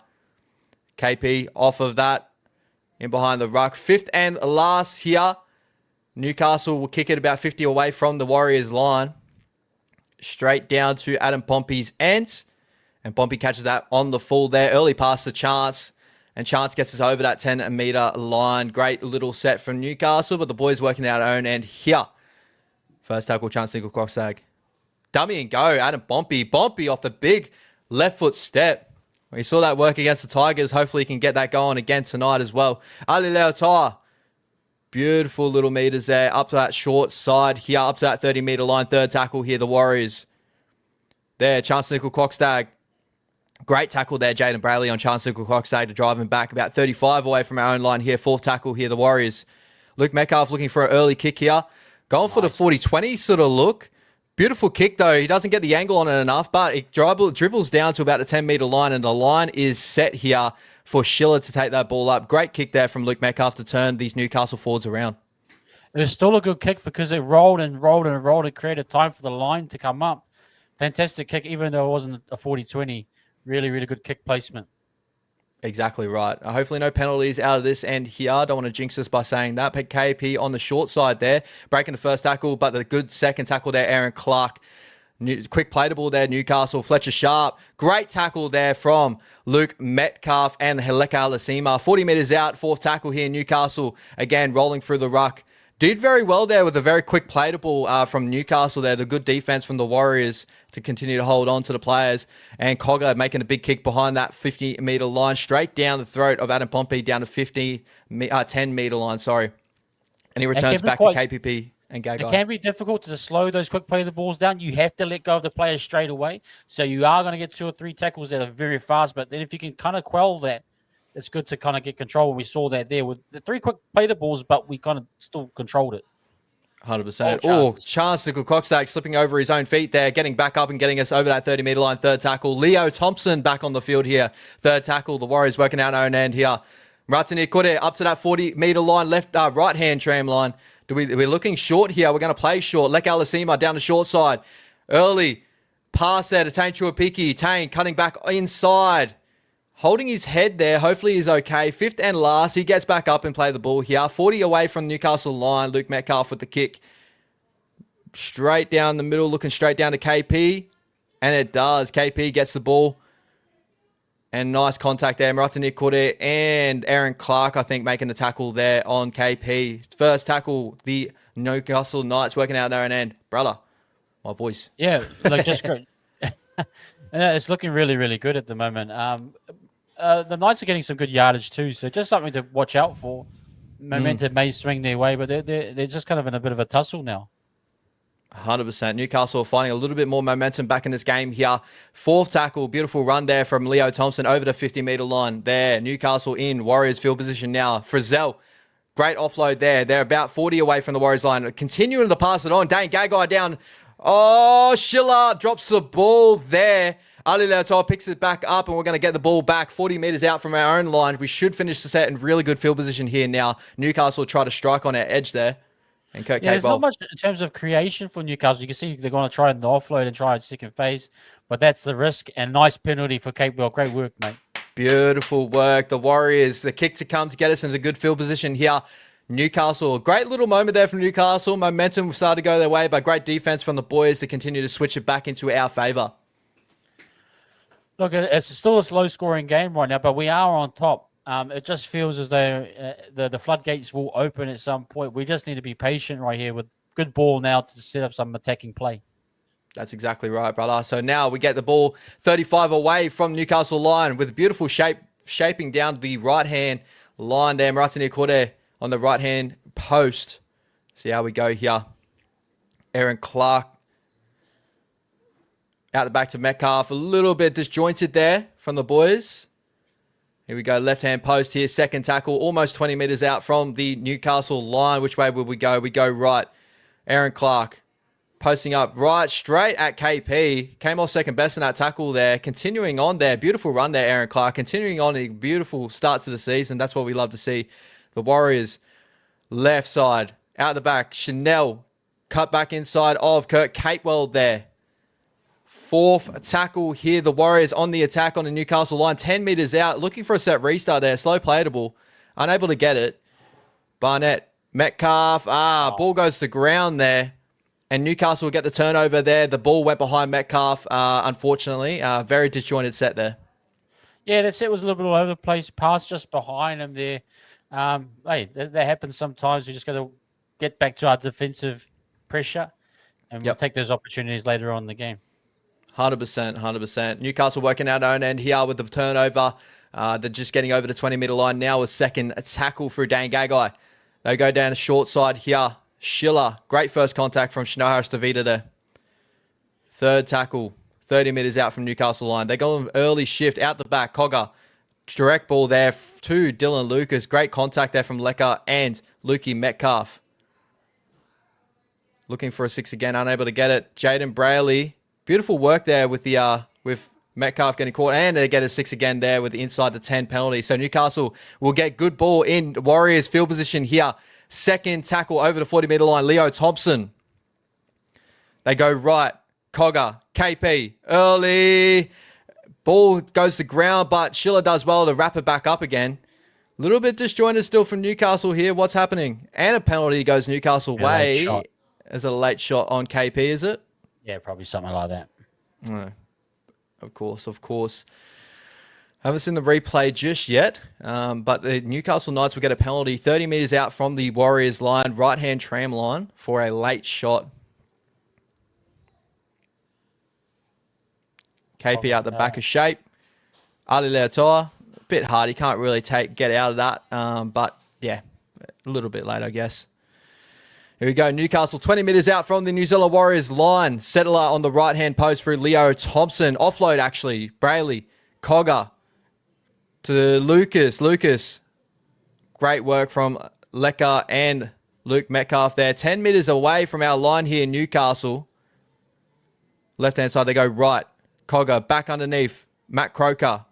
KP off of that. In behind the ruck. 5th and last here. Newcastle will kick it about 50 away from the Warriors line. Straight down to Adam Pompey's ends. And Pompey catches that on the full there. Early pass to Chance. And Chance gets us over that 10-metre line. Great little set from Newcastle. But the boys working out our own end here. First tackle, Chance Nickel Croxtag. Dummy and go. Adam Pompey. Pompey off the big left foot step. We saw that work against the Tigers. Hopefully he can get that going again tonight as well. Ali Leotar. Beautiful little meters there. Up to that short side here. Up to that 30-metre line. 3rd tackle here. The Warriors. There. Chance Nickel Croxtag. Great tackle there. Jaden Brayley on Chance Nickel Croxtag to drive him back about 35 away from our own line here. 4th tackle here. The Warriors. Luke Metcalf looking for an early kick here. Going for the 40-20 sort of look. Beautiful kick, though. He doesn't get the angle on it enough, but it dribbles down to about the 10-metre line, and the line is set here for Schiller to take that ball up. Great kick there from Luke Metcalf to turn these Newcastle forwards around. It was still a good kick because it rolled and rolled and rolled. It created time for the line to come up. Fantastic kick, even though it wasn't a 40-20. Really, really good kick placement. Exactly right. Hopefully no penalties out of this end here. Don't want to jinx us by saying that. But KP on the short side there, breaking the first tackle, but the good second tackle there, Aaron Clark. Quick play to ball there, Newcastle. Fletcher Sharp. Great tackle there from Luke Metcalf and Heleka Alasima. 40 metres out, 4th tackle here, Newcastle. Again, rolling through the ruck. Did very well there with a very quick play to ball from Newcastle there. The good defense from the Warriors to continue to hold on to the players. And Cogger making a big kick behind that 50-metre line, straight down the throat of Adam Pompey, down to 10-metre line, sorry. And he returns back to KPP and Gagai. It can be difficult to slow those quick play the balls down. You have to let go of the players straight away. So you are going to get 2 or 3 tackles that are very fast. But then if you can kind of quell that, it's good to kind of get control. And we saw that there with the 3 quick play the balls, but we kind of still controlled it. 100%. Oh, Chance Nickel Croxtag slipping over his own feet there, getting back up and getting us over that 30-metre line. 3rd tackle. Leo Thompson back on the field here. 3rd tackle. The Warriors working out our own end here. Ratani Kure up to that 40-metre line, right-hand tram line. We're looking short here. We're going to play short. Lek Alasima down the short side. Early pass there to Tane Chuapiki. Tane cutting back inside. Holding his head there. Hopefully he's okay. 5th and last. He gets back up and play the ball here. 40 away from Newcastle line. Luke Metcalf with the kick. Straight down the middle. Looking straight down to KP. And it does. KP gets the ball. And nice contact there. Maratani Kore and Aaron Clark, I think, making the tackle there on KP. First tackle, the Newcastle Knights working out there and end. Brother, my voice. Yeah, like just great. It's looking really, really good at the moment. The Knights are getting some good yardage too, so just something to watch out for. Momentum may swing their way, but they're just kind of in a bit of a tussle now. 100%. Newcastle are finding a little bit more momentum back in this game here. Fourth tackle, beautiful run there from Leo Thompson over the 50-meter line. There, Newcastle in Warriors field position now. Frizzell, great offload there. They're about 40 away from the Warriors line. Continuing to pass it on. Dane Gagai down. Oh, Schiller drops the ball there. Ali Leotor picks it back up, and we're going to get the ball back 40 meters out from our own line. We should finish the set in really good field position here now. Newcastle try to strike on our edge there. And there's not much in terms of creation for Newcastle. You can see they're going to try the offload and try at second phase, but that's the risk. And nice penalty for Cape Well. Great work, mate. Beautiful work. The Warriors, the kick to come to get us into good field position here. Newcastle, great little moment there from Newcastle. Momentum started to go their way, but great defense from the boys to continue to switch it back into our favor. Look, it's still a slow-scoring game right now, but we are on top. It just feels as though the floodgates will open at some point. We just need to be patient right here with good ball now to set up some attacking play. That's exactly right, brother. So now we get the ball 35 away from Newcastle line with beautiful shaping down the right-hand line there. Maratini Kore on the right-hand post. See how we go here. Aaron Clark out the back to Metcalf. A little bit disjointed there from the boys. Here we go, left-hand post here, second tackle, almost 20 meters out from the Newcastle line. Which way will we go? We go right. Aaron Clark posting up right, straight at KP. Came off second best in that tackle there. Continuing on there, beautiful run there, Aaron Clark. Continuing on a beautiful start to the season. That's what we love to see. The Warriors, left side, out the back. Chanel cut back inside of Kurt Capewell there. Fourth tackle here. The Warriors on the attack on the Newcastle line. 10 meters out. Looking for a set restart there. Slow playable. Unable to get it. Barnett. Metcalf. Ball goes to ground there. And Newcastle will get the turnover there. The ball went behind Metcalf, unfortunately. Very disjointed set there. Yeah, that set was a little bit all over the place. Pass just behind him there. Hey, that happens sometimes. We just got to get back to our defensive pressure. And we'll take those opportunities later on in the game. 100%. Newcastle working out our own end here with the turnover. They're just getting over the 20-meter line now. A second tackle through Dane Gagai. They go down the short side here. Schiller, great first contact from Chanel Harris-Davida there. Third tackle, 30 meters out from Newcastle line. They go an early shift out the back. Cogger, direct ball there to Dylan Lucas. Great contact there from Lecker and Lukey Metcalf. Looking for a 6 again, unable to get it. Jaden Brayley. Beautiful work there with the with Metcalf getting caught, and they get a 6 again there with the inside the 10 penalty. So Newcastle will get good ball in Warriors field position here. Second tackle over the 40-meter line. Leo Thompson. They go right. Cogger, KP, early. Ball goes to ground, but Schiller does well to wrap it back up again. A little bit disjointed still from Newcastle here. What's happening? And a penalty goes Newcastle way. As a late shot on KP, is it? Yeah, probably something like that. No. Of course. Haven't seen the replay just yet, but the Newcastle Knights will get a penalty 30 meters out from the Warriors line, right-hand tram line, for a late shot. KP out the back of shape. Ali Leotoa, a bit hard. He can't really get out of that, but yeah, a little bit late, I guess. Here we go. Newcastle 20 meters out from the New Zealand Warriors line. Settler on the right-hand post through Leo Thompson. Offload, actually. Brayley. Cogger. To Lucas. Great work from Lecker and Luke Metcalf there. 10 meters away from our line here in Newcastle. Left-hand side, they go right. Cogger back underneath. Matt Croker.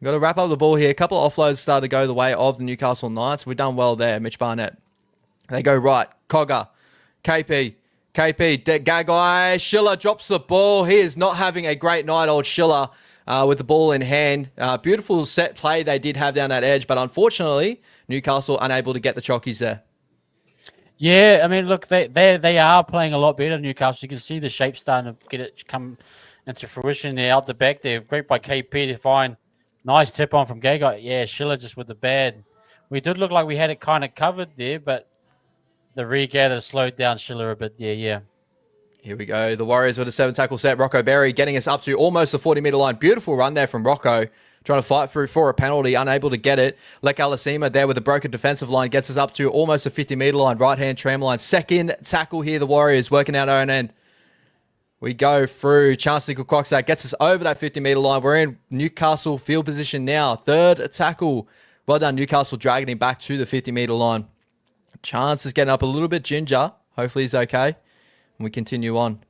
We've got to wrap up the ball here. A couple of offloads started to go the way of the Newcastle Knights. We've done well there, Mitch Barnett. They go right. Cogger. KP. Gagai. Schiller drops the ball. He is not having a great night, old Schiller, with the ball in hand. Beautiful set play they did have down that edge, but unfortunately, Newcastle unable to get the chockies there. Yeah, I mean, look, they are playing a lot better, Newcastle. You can see the shape starting to come into fruition there out the back there. Great by KP to find nice tip on from Gagai. Yeah, Schiller just with the bad. We did look like we had it kind of covered there, but the regather slowed down Schiller a bit. Yeah. Here we go. The Warriors with a 7 tackle set. Rocco Berry getting us up to almost the 40-meter line. Beautiful run there from Rocco. trying to fight through for a penalty, unable to get it. Lek Alasima there with a broken defensive line gets us up to almost a 50-meter line, right-hand tram line. Second tackle here, the Warriors working out our own end. We go through. Chance Nickel Crockstack gets us over that 50-meter line. We're in Newcastle field position now. Third tackle. Well done, Newcastle, dragging him back to the 50-meter line. Chance is getting up a little bit ginger. Hopefully he's okay. And we continue on.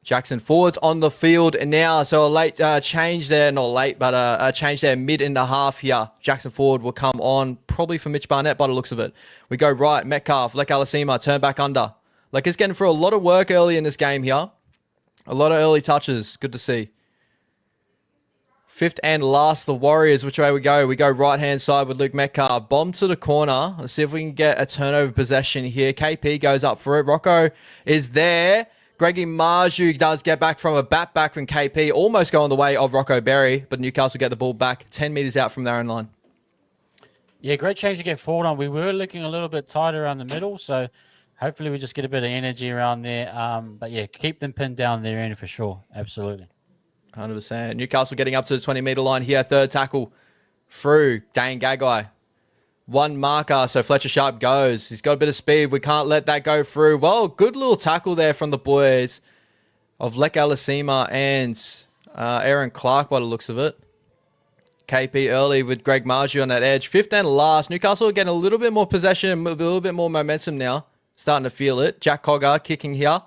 Jackson Ford's on the field now. So a late change there. Not late, but a change there mid in the half here. Jackson Ford will come on probably for Mitch Barnett by the looks of it. We go right. Metcalf, Lek Alasima, turn back under. Like, he's getting through a lot of work early in this game here. A lot of early touches. Good to see. Fifth and last, the Warriors. Which way we go? We go right-hand side with Luke Metcalf. Bomb to the corner. Let's see if we can get a turnover possession here. KP goes up for it. Rocco is there. Greggy Marju does get back from a bat back from KP. Almost going the way of Rocco Berry. But Newcastle get the ball back 10 metres out from their own line. Yeah, great change to get forward on. We were looking a little bit tight around the middle, so hopefully we just get a bit of energy around there. But yeah, keep them pinned down there in for sure. Absolutely. 100%. Newcastle getting up to the 20-meter line here. Third tackle through Dane Gagai. One marker, so Fletcher Sharp goes. He's got a bit of speed. We can't let that go through. Well, good little tackle there from the boys of Lek Alasima and Aaron Clark by the looks of it. KP early with Greg Marju on that edge. Fifth and last. Newcastle getting a little bit more possession, a little bit more momentum now. Starting to feel it. Jack Cogger kicking here.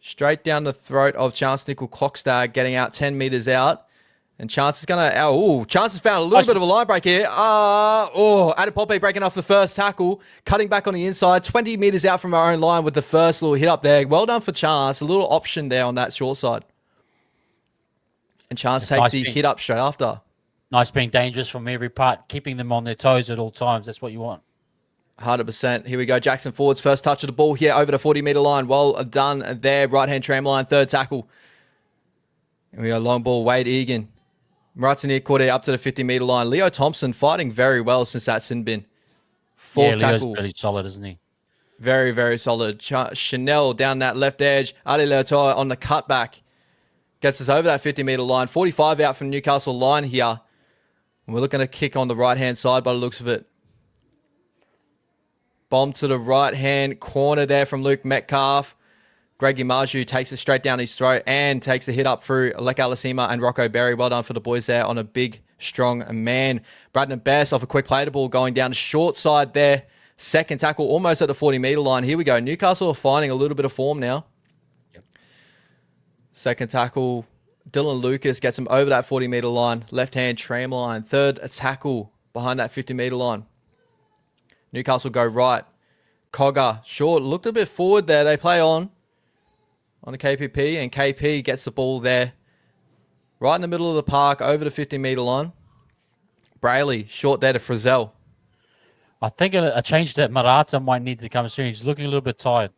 Straight down the throat of Chance Nickel Clockstag, getting out 10 meters out. And Chance is going to... Chance has found a little bit of a line break here. Adam Poppe breaking off the first tackle. Cutting back on the inside. 20 meters out from our own line with the first little hit up there. Well done for Chance. A little option there on that short side. And Chance takes the hit up straight after. Nice being dangerous from every part. Keeping them on their toes at all times. That's what you want. 100%. Here we go. Jackson Ford's first touch of the ball here over the 40-meter line. Well done there. Right-hand tram line. Third tackle. And we go long ball. Wade Egan. Maratini Corday up to the 50-meter line. Leo Thompson fighting very well since that sin bin. Fourth tackle. Leo's really solid, isn't he? Very, very solid. Chanel down that left edge. Ali Leotoy on the cutback. Gets us over that 50-meter line. 45 out from Newcastle line here. And we're looking to kick on the right-hand side by the looks of it. Bomb to the right-hand corner there from Luke Metcalf. Greggy Marju takes it straight down his throat and takes the hit up through Lek Alasima and Rocco Berry. Well done for the boys there on a big, strong man. Braden Bess off a quick play to ball going down the short side there. Second tackle almost at the 40-meter line. Here we go. Newcastle are finding a little bit of form now. Yep. Second tackle. Dylan Lucas gets him over that 40-meter line. Left-hand tram line. Third tackle behind that 50-meter line. Newcastle go right. Cogger, short, looked a bit forward there. They play on the KPP, and KP gets the ball there. Right in the middle of the park, over the 50-meter line. Brayley, short there to Frizzell. I think a change that Marata might need to come soon. He's looking a little bit tired.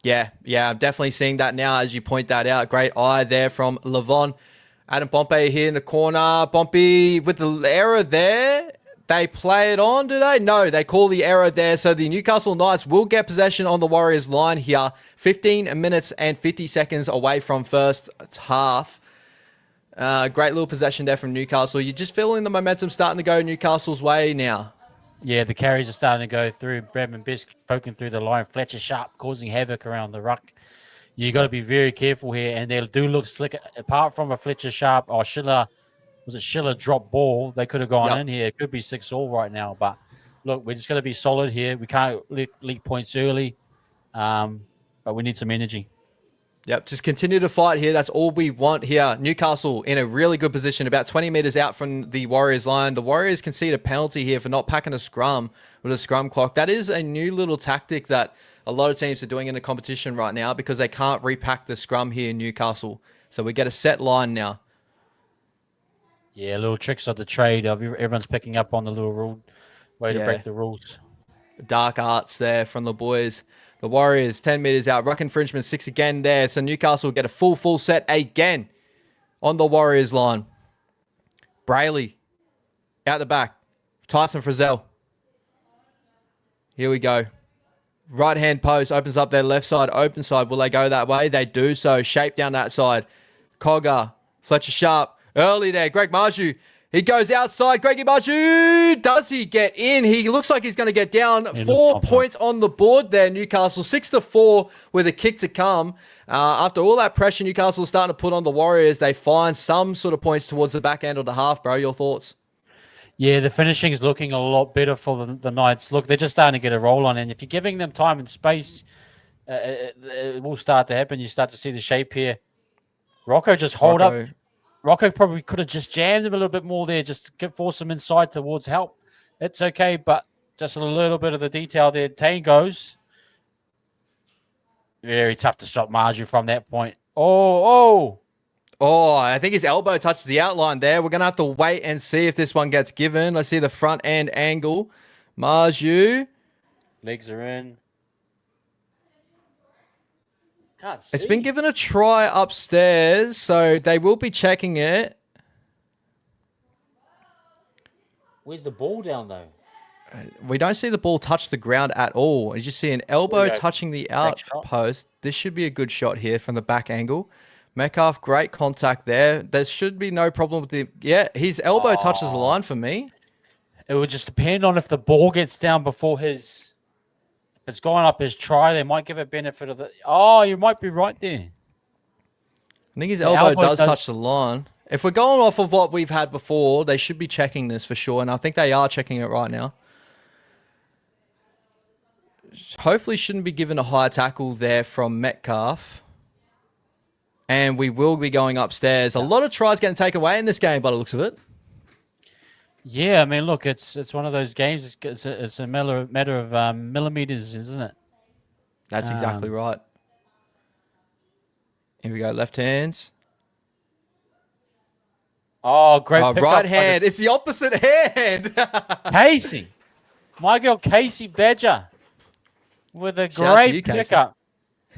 Yeah, I'm definitely seeing that now as you point that out. Great eye there from Levon. Adam Pompey here in the corner. Pompey with the error there. They play it on, do they? No, they call the error there. So the Newcastle Knights will get possession on the Warriors line here. 15 minutes and 50 seconds away from first half. Great little possession there from Newcastle. You're just feeling the momentum starting to go Newcastle's way now. Yeah, the carries are starting to go through. Bradman Bisk poking through the line. Fletcher Sharp causing havoc around the ruck. You got to be very careful here. And they do look slick. Apart from a Fletcher Sharp or Schiller... Was it Schiller drop ball? They could have gone in here. It could be 6-all right now. But look, we're just going to be solid here. We can't leak points early, but we need some energy. Yep, just continue to fight here. That's all we want here. Newcastle in a really good position, about 20 meters out from the Warriors line. The Warriors concede a penalty here for not packing a scrum with a scrum clock. That is a new little tactic that a lot of teams are doing in the competition right now because they can't repack the scrum here in Newcastle. So we get a set line now. Yeah, little tricks of the trade. Everyone's picking up on the little rule way to break the rules. Dark arts there from the boys. The Warriors 10 meters out. Ruck infringement 6 again there. So Newcastle get a full set again on the Warriors line. Brayley out the back. Tyson Frizzell. Here we go. Right hand post opens up their left side. Open side. Will they go that way? They do so. Shape down that side. Cogger. Fletcher Sharp. Early there, Greg Marju. He goes outside. Greggy Marju, does he get in? He looks like he's going to get down. 4 points on the board there, Newcastle. 6-4 with a kick to come. After all that pressure Newcastle is starting to put on the Warriors, they find some sort of points towards the back end of the half, bro. Your thoughts? Yeah, the finishing is looking a lot better for the Knights. Look, they're just starting to get a roll on, and if you're giving them time and space, it will start to happen. You start to see the shape here. Rocco just hold up. Rocco probably could have just jammed him a little bit more there, just to force him inside towards help. It's okay, but just a little bit of the detail there. Tane goes. Very tough to stop Marju from that point. Oh, I think his elbow touches the outline there. We're going to have to wait and see if this one gets given. Let's see the front end angle. Marju. Legs are in. Can't see. It's been given a try upstairs, so they will be checking it. Where's the ball down, though? We don't see the ball touch the ground at all. You just see an elbow touching the outpost. This should be a good shot here from the back angle. Metcalf, great contact there. There should be no problem with the... Yeah, his elbow touches the line for me. It would just depend on if the ball gets down before his... If it's going up his try, they might give a benefit of the... Oh, you might be right there. I think his elbow does touch the line. If we're going off of what we've had before, they should be checking this for sure, and I think they are checking it right now. Hopefully shouldn't be given a high tackle there from Metcalf. And we will be going upstairs. A lot of tries getting taken away in this game by the looks of it. Yeah, I mean, look, it's one of those games. It's a matter of millimeters, isn't it? That's exactly right. Here we go, left hands. Oh, great pickup. Right hand. It's the opposite hand. Casey. My girl, Casey Badger. With a great pickup.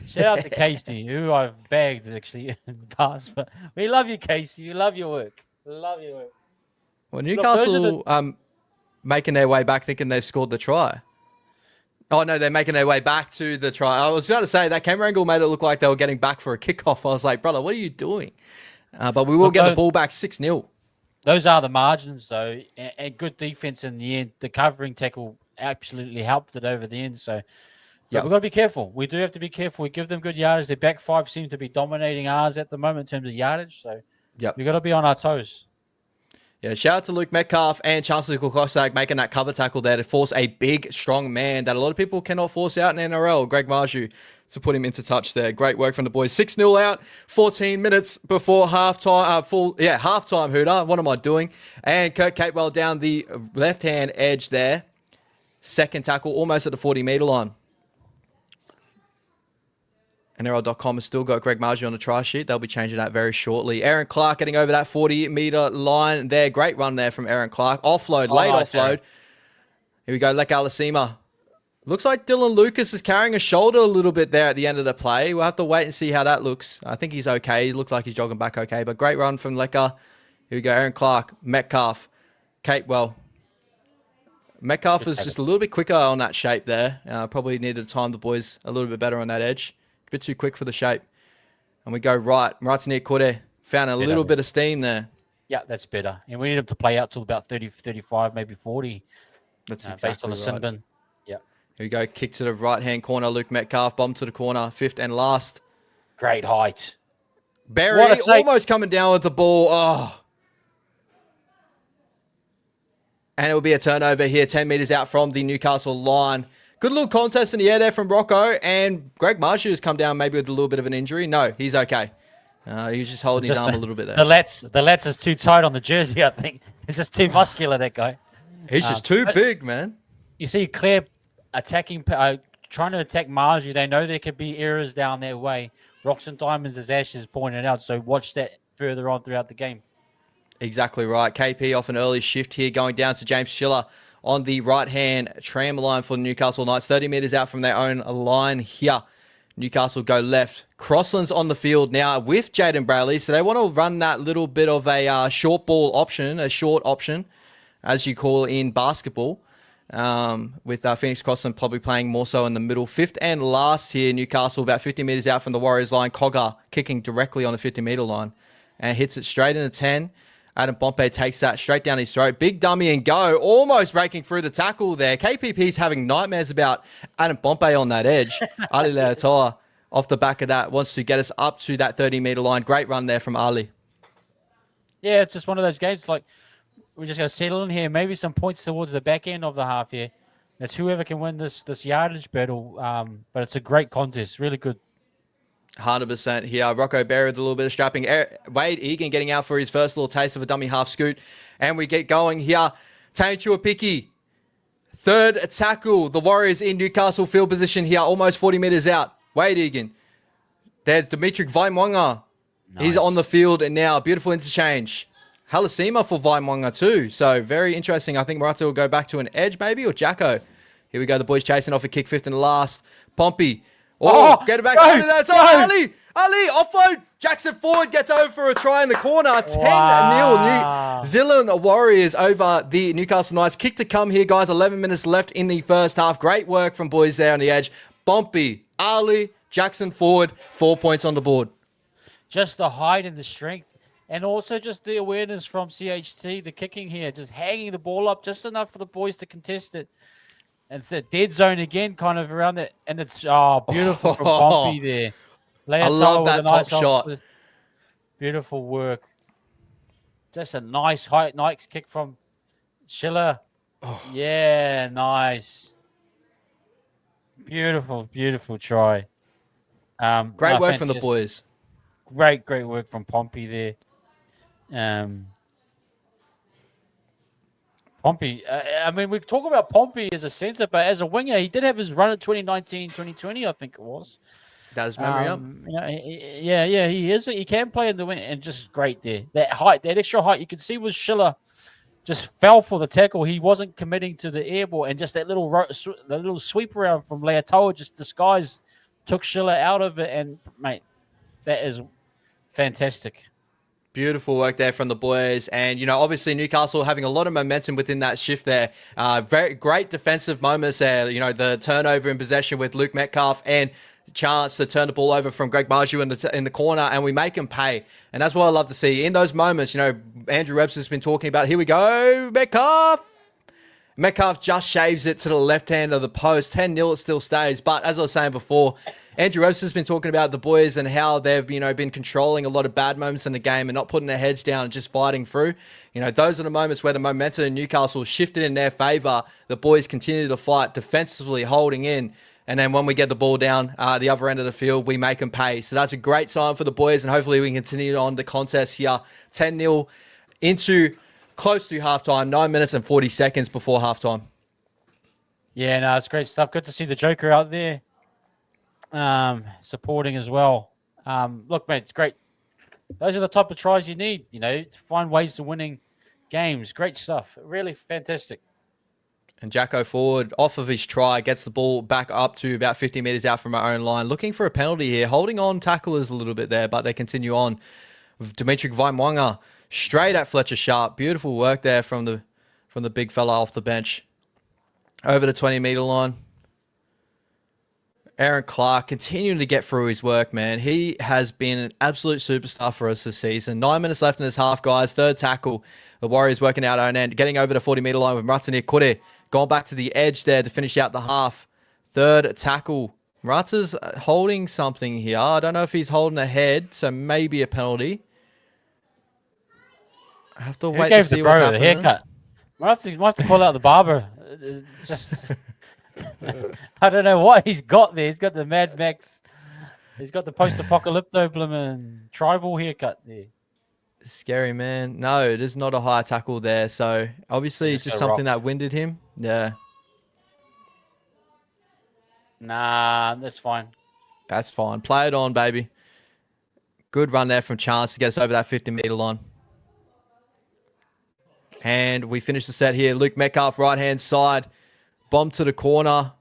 Shout out to Casey, who I've bagged actually in the past. But we love you, Casey. We love your work. We love your work. Well, Newcastle making their way back thinking they've scored the try. Oh, no, they're making their way back to the try. I was about to say that camera angle made it look like they were getting back for a kickoff. I was like, brother, what are you doing? But we will get the ball back 6-0. Those are the margins, though, and good defense in the end. The covering tackle absolutely helped it over the end. So we've got to be careful. We do have to be careful. We give them good yardage. Their back five seem to be dominating ours at the moment in terms of yardage. So we've got to be on our toes. Yeah, shout out to Luke Metcalf and Chancellor Kukosak making that cover tackle there to force a big, strong man that a lot of people cannot force out in NRL, Greg Marju, to put him into touch there. Great work from the boys. 6-0 out, 14 minutes before halftime. Halftime, Hooter. What am I doing? And Kurt Capewell down the left-hand edge there. Second tackle, almost at the 40-metre line. NRL.com has still got Greg Marju on the try sheet. They'll be changing that very shortly. Aaron Clark getting over that 40-metre line there. Great run there from Aaron Clark. Offload, late offload. Here we go, Lek Alasima. Looks like Dylan Lucas is carrying a shoulder a little bit there at the end of the play. We'll have to wait and see how that looks. I think he's okay. He looks like he's jogging back okay, but great run from Lekka. Here we go, Aaron Clark, Metcalf, Capewell. Metcalf is just a little bit quicker on that shape there. Probably needed to time the boys a little bit better on that edge. A bit too quick for the shape. And we go right to near Kore. Found a little bit of steam there. Yeah, that's better. And we need him to play out till about 30, 35, maybe 40. That's exactly based on the Cinnabon. Yeah. Here we go. Kick to the right-hand corner. Luke Metcalf. Bomb to the corner. Fifth and last. Great height. Barry almost coming down with the ball. Oh. And it will be a turnover here. 10 metres out from the Newcastle line. Good little contest in the air there from Rocco. And Greg Marshall has come down maybe with a little bit of an injury. No, he's okay. He's just holding his arm a little bit there. The lats is too tight on the jersey, I think. He's just too muscular, that guy. He's just too big, man. You see Claire attacking, trying to attack Marju. They know there could be errors down their way. Rocks and diamonds, as Ash has pointed out. So watch that further on throughout the game. Exactly right. KP off an early shift here, going down to James Schiller on the right-hand tram line for Newcastle Knights. 30 metres out from their own line here. Newcastle go left. Crossland's on the field now with Jaden Bradley. So they want to run that little bit of a short ball option, a short option, as you call in basketball. With Phoenix Crossland probably playing more so in the middle. Fifth and last here, Newcastle about 50 metres out from the Warriors line. Cogger kicking directly on the 50-metre line. and hits it straight into 10. Adam Pompey takes that straight down his throat. Big dummy and go. Almost breaking through the tackle there. KPP's having nightmares about Adam Pompey on that edge. Ali Leotoa off the back of that wants to get us up to that 30-meter line. Great run there from Ali. Yeah, it's just one of those games like we're just going to settle in here. Maybe some points towards the back end of the half here. It's whoever can win this yardage battle. But it's a great contest. Really good. 100% here. Rocco Berry with a little bit of strapping. Wade Egan getting out for his first little taste of a dummy half scoot. And we get going here. Tane Tuapiki. Third tackle. The Warriors in Newcastle field position here. Almost 40 meters out. Wade Egan. There's Dimitri Vaimwanga. Nice. He's on the field and now. Beautiful interchange. Halasima for Vaimwanga too. So very interesting. I think Morata will go back to an edge maybe or Jacko. Here we go. The boys chasing off a kick fifth and last. Pompey. Oh, get it back. That's Ali offload. Jackson Ford gets over for a try in the corner. 10-0. New Zealand Warriors over the Newcastle Knights. Kick to come here, guys. 11 minutes left in the first half. Great work from boys there on the edge. Pompey, Ali, Jackson Ford. 4 points on the board. Just the height and the strength. And also just the awareness from CHT, the kicking here. Just hanging the ball up just enough for the boys to contest it. And it's a dead zone again, kind of around it. And it's beautiful from Pompey there. I love that top shot. Beautiful work. Just a nice kick from Schiller. Oh. Yeah, nice. Beautiful, beautiful try. Great work from the boys. Great work from Pompey there. Pompey, I mean, we talk about Pompey as a centre, but as a winger, he did have his run at 2019, 2020, I think it was. That is memory up. You know, he is. He can play in the wing, and just great there. That height, that extra height, you could see was Schiller just fell for the tackle. He wasn't committing to the air ball, and just that little sweep around from Leotoa just disguised, took Schiller out of it, and mate, that is fantastic. Beautiful work there from the boys. And, you know, obviously Newcastle having a lot of momentum within that shift there. Very great defensive moments there. You know, the turnover in possession with Luke Metcalf and chance to turn the ball over from Greg Marju in the corner, and we make him pay. And that's what I love to see. In those moments, you know, Andrew Webster's been talking about, here we go, Metcalf just shaves it to the left hand of the post. 10-0, it still stays. But as I was saying before, Andrew Webster's been talking about the boys and how they've, you know, been controlling a lot of bad moments in the game and not putting their heads down and just fighting through. You know, those are the moments where the momentum in Newcastle shifted in their favour. The boys continue to fight defensively, holding in. And then when we get the ball down the other end of the field, we make them pay. So that's a great sign for the boys, and hopefully we can continue on the contest here. 10-0 into close to halftime, 9 minutes and 40 seconds before halftime. Yeah, no, it's great stuff. Good to see the Joker out there supporting as well. Look, mate, it's great. Those are the type of tries you need, you know, to find ways to winning games. Great stuff. Really fantastic. And Jacko Ford, off of his try, gets the ball back up to about 50 metres out from our own line. Looking for a penalty here. Holding on tacklers a little bit there, but they continue on. Dimitri Vaimwanga straight at Fletcher Sharp. Beautiful work there from the big fella off the bench. Over the 20-metre line. Aaron Clark continuing to get through his work, man. He has been an absolute superstar for us this season. 9 minutes left in this half, guys. Third tackle. The Warriors working out own end. Getting over the 40-metre line with Mratani Kure. Going back to the edge there to finish out the half. Third tackle. Rata's holding something here. I don't know if he's holding a head, so maybe a penalty. I have to wait to see what's happening. Who gave the haircut? Might have to call out the barber. It's just... I don't know what he's got there. He's got the Mad Max. He's got the post-apocalypto blooming tribal haircut there. Scary, man. No, it is not a high tackle there. So obviously just something that winded him. Yeah. Nah, that's fine. That's fine. Play it on, baby. Good run there from Chance to get us over that 50-metre line. And we finish the set here. Luke Metcalf, right-hand side. Bomb to the corner.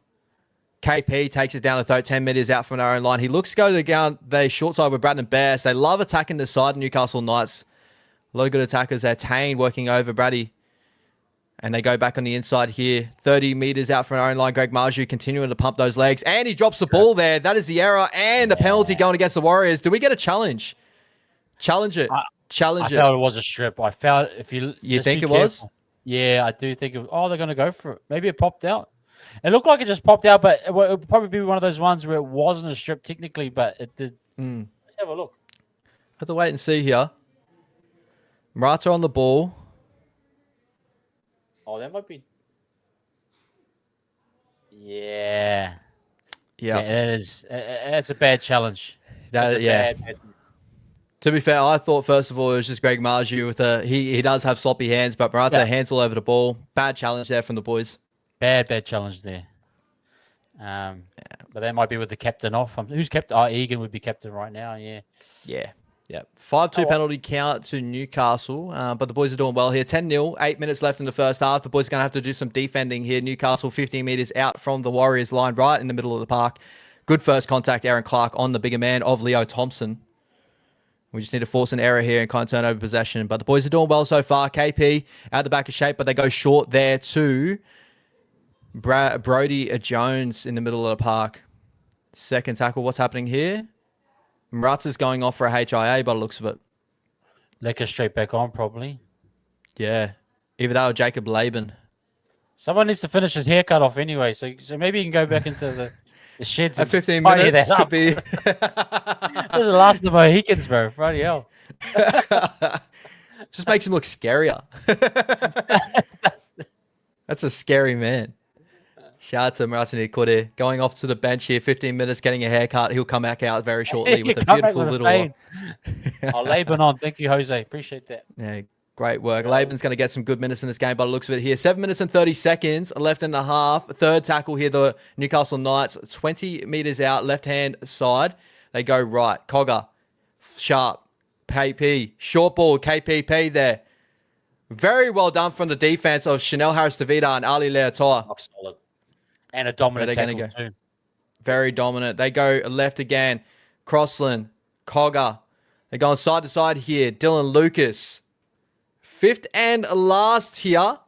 KP takes it down the throat, 10 metres out from our own line. He looks to go to the short side with Braden Bass. They love attacking the side of Newcastle Knights. A lot of good attackers there. Tane working over Brady. And they go back on the inside here. 30 metres out from our own line. Greg Marju continuing to pump those legs. And he drops the ball there. That is the error. And the penalty going against the Warriors. Do we get a challenge? Challenge it. challenge I felt it was a strip. I felt if you just think be it was? careful. Yeah, I do think it was. Oh, they're going to go for it. Maybe it popped out. It looked like it just popped out, but it would probably be one of those ones where it wasn't a strip technically, but it did. Let's have a look. Have to wait and see here. Murata on the ball. Oh, that might be. Yeah. Yeah. That is. That's a bad challenge. Bad. To be fair, I thought first of all it was just Greg Marju with he does have sloppy hands, but Murata hands all over the ball. Bad challenge there from the boys. Bad challenge there. But that might be with the captain off. Who's captain? Oh, Egan would be captain right now. Yeah. 5-2 penalty count to Newcastle, but the boys are doing well here. 10-0, 8 minutes left in the first half. The boys are going to have to do some defending here. Newcastle 15 metres out from the Warriors line, right in the middle of the park. Good first contact, Aaron Clark on the bigger man of Leo Thompson. We just need to force an error here and kind of turn over possession. But the boys are doing well so far. KP out the back of shape, but they go short there to Brody Jones in the middle of the park. Second tackle. What's happening here? Murata's going off for a HIA by the looks of it. Lecker straight back on, probably. Yeah. Either that or Jacob Laban. Someone needs to finish his haircut off anyway, so maybe you can go back into the sheds. At 15 minutes could be. This is the last of the Mohicans, bro. Bloody hell. Just makes him look scarier. That's a scary man. Shout out to Martin Kore going off to the bench here. 15 minutes, getting a haircut. He'll come back out very shortly with a beautiful little. Oh, Laban on. Thank you, Jose. Appreciate that. Yeah, great work. Laban's going to get some good minutes in this game by the looks of it here. 7 minutes and 30 seconds left in the half. Third tackle here, the Newcastle Knights. 20 meters out, left-hand side. They go right. Cogger, sharp, KP, short ball, KPP there. Very well done from the defense of Chanel Harris-Davida and Ali Leotoa. Rock solid. And a dominant tackle too. Very dominant. They go left again. Crossland, Cogger. They're going side to side here. Dylan Lucas. Fifth and last here.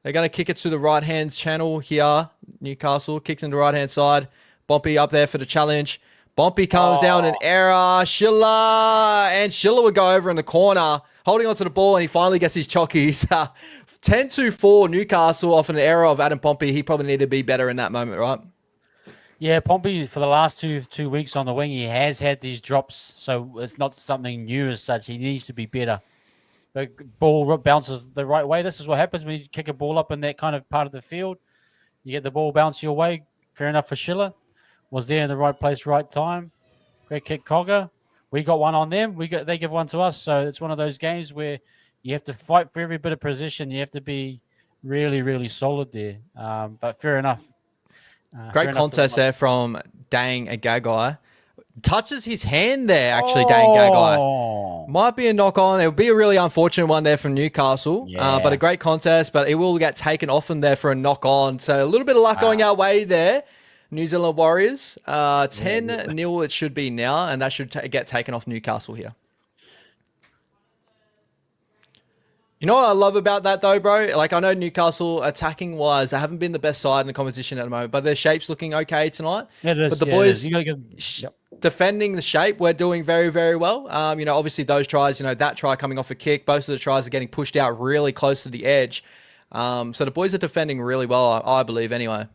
They're going to kick it to the right-hand channel here. Newcastle kicks into the right-hand side. Bompy up there for the challenge. Bompy comes down an error. Schiller. And Schiller would go over in the corner, holding onto the ball, and he finally gets his chockies. 10-4 Newcastle off an error of Adam Pompey. He probably needed to be better in that moment, right? Yeah, Pompey, for the last two weeks on the wing, he has had these drops, so it's not something new as such. He needs to be better. The ball bounces the right way. This is what happens when you kick a ball up in that kind of part of the field. You get the ball bounce your way. Fair enough for Schiller. Was there in the right place, right time. Great kick, Cogger. We got one on them. They give one to us, so it's one of those games where you have to fight for every bit of position. You have to be really, really solid there. But fair enough. Great contest there from Dang Gagai. Touches his hand there, actually, Dang Gagai. Might be a knock on. It would be a really unfortunate one there from Newcastle. But a great contest, but it will get taken off him there for a knock on. So a little bit of luck going our way there. New Zealand Warriors. 10-0 it should be now, and that should get taken off Newcastle here. You know what I love about that though, bro? Like, I know Newcastle attacking wise, they haven't been the best side in the competition at the moment, but their shape's looking okay tonight. Yeah, but the boys defending the shape, we're doing very, very well. Obviously those tries, that try coming off a kick, both of the tries are getting pushed out really close to the edge. So the boys are defending really well, I believe, anyway.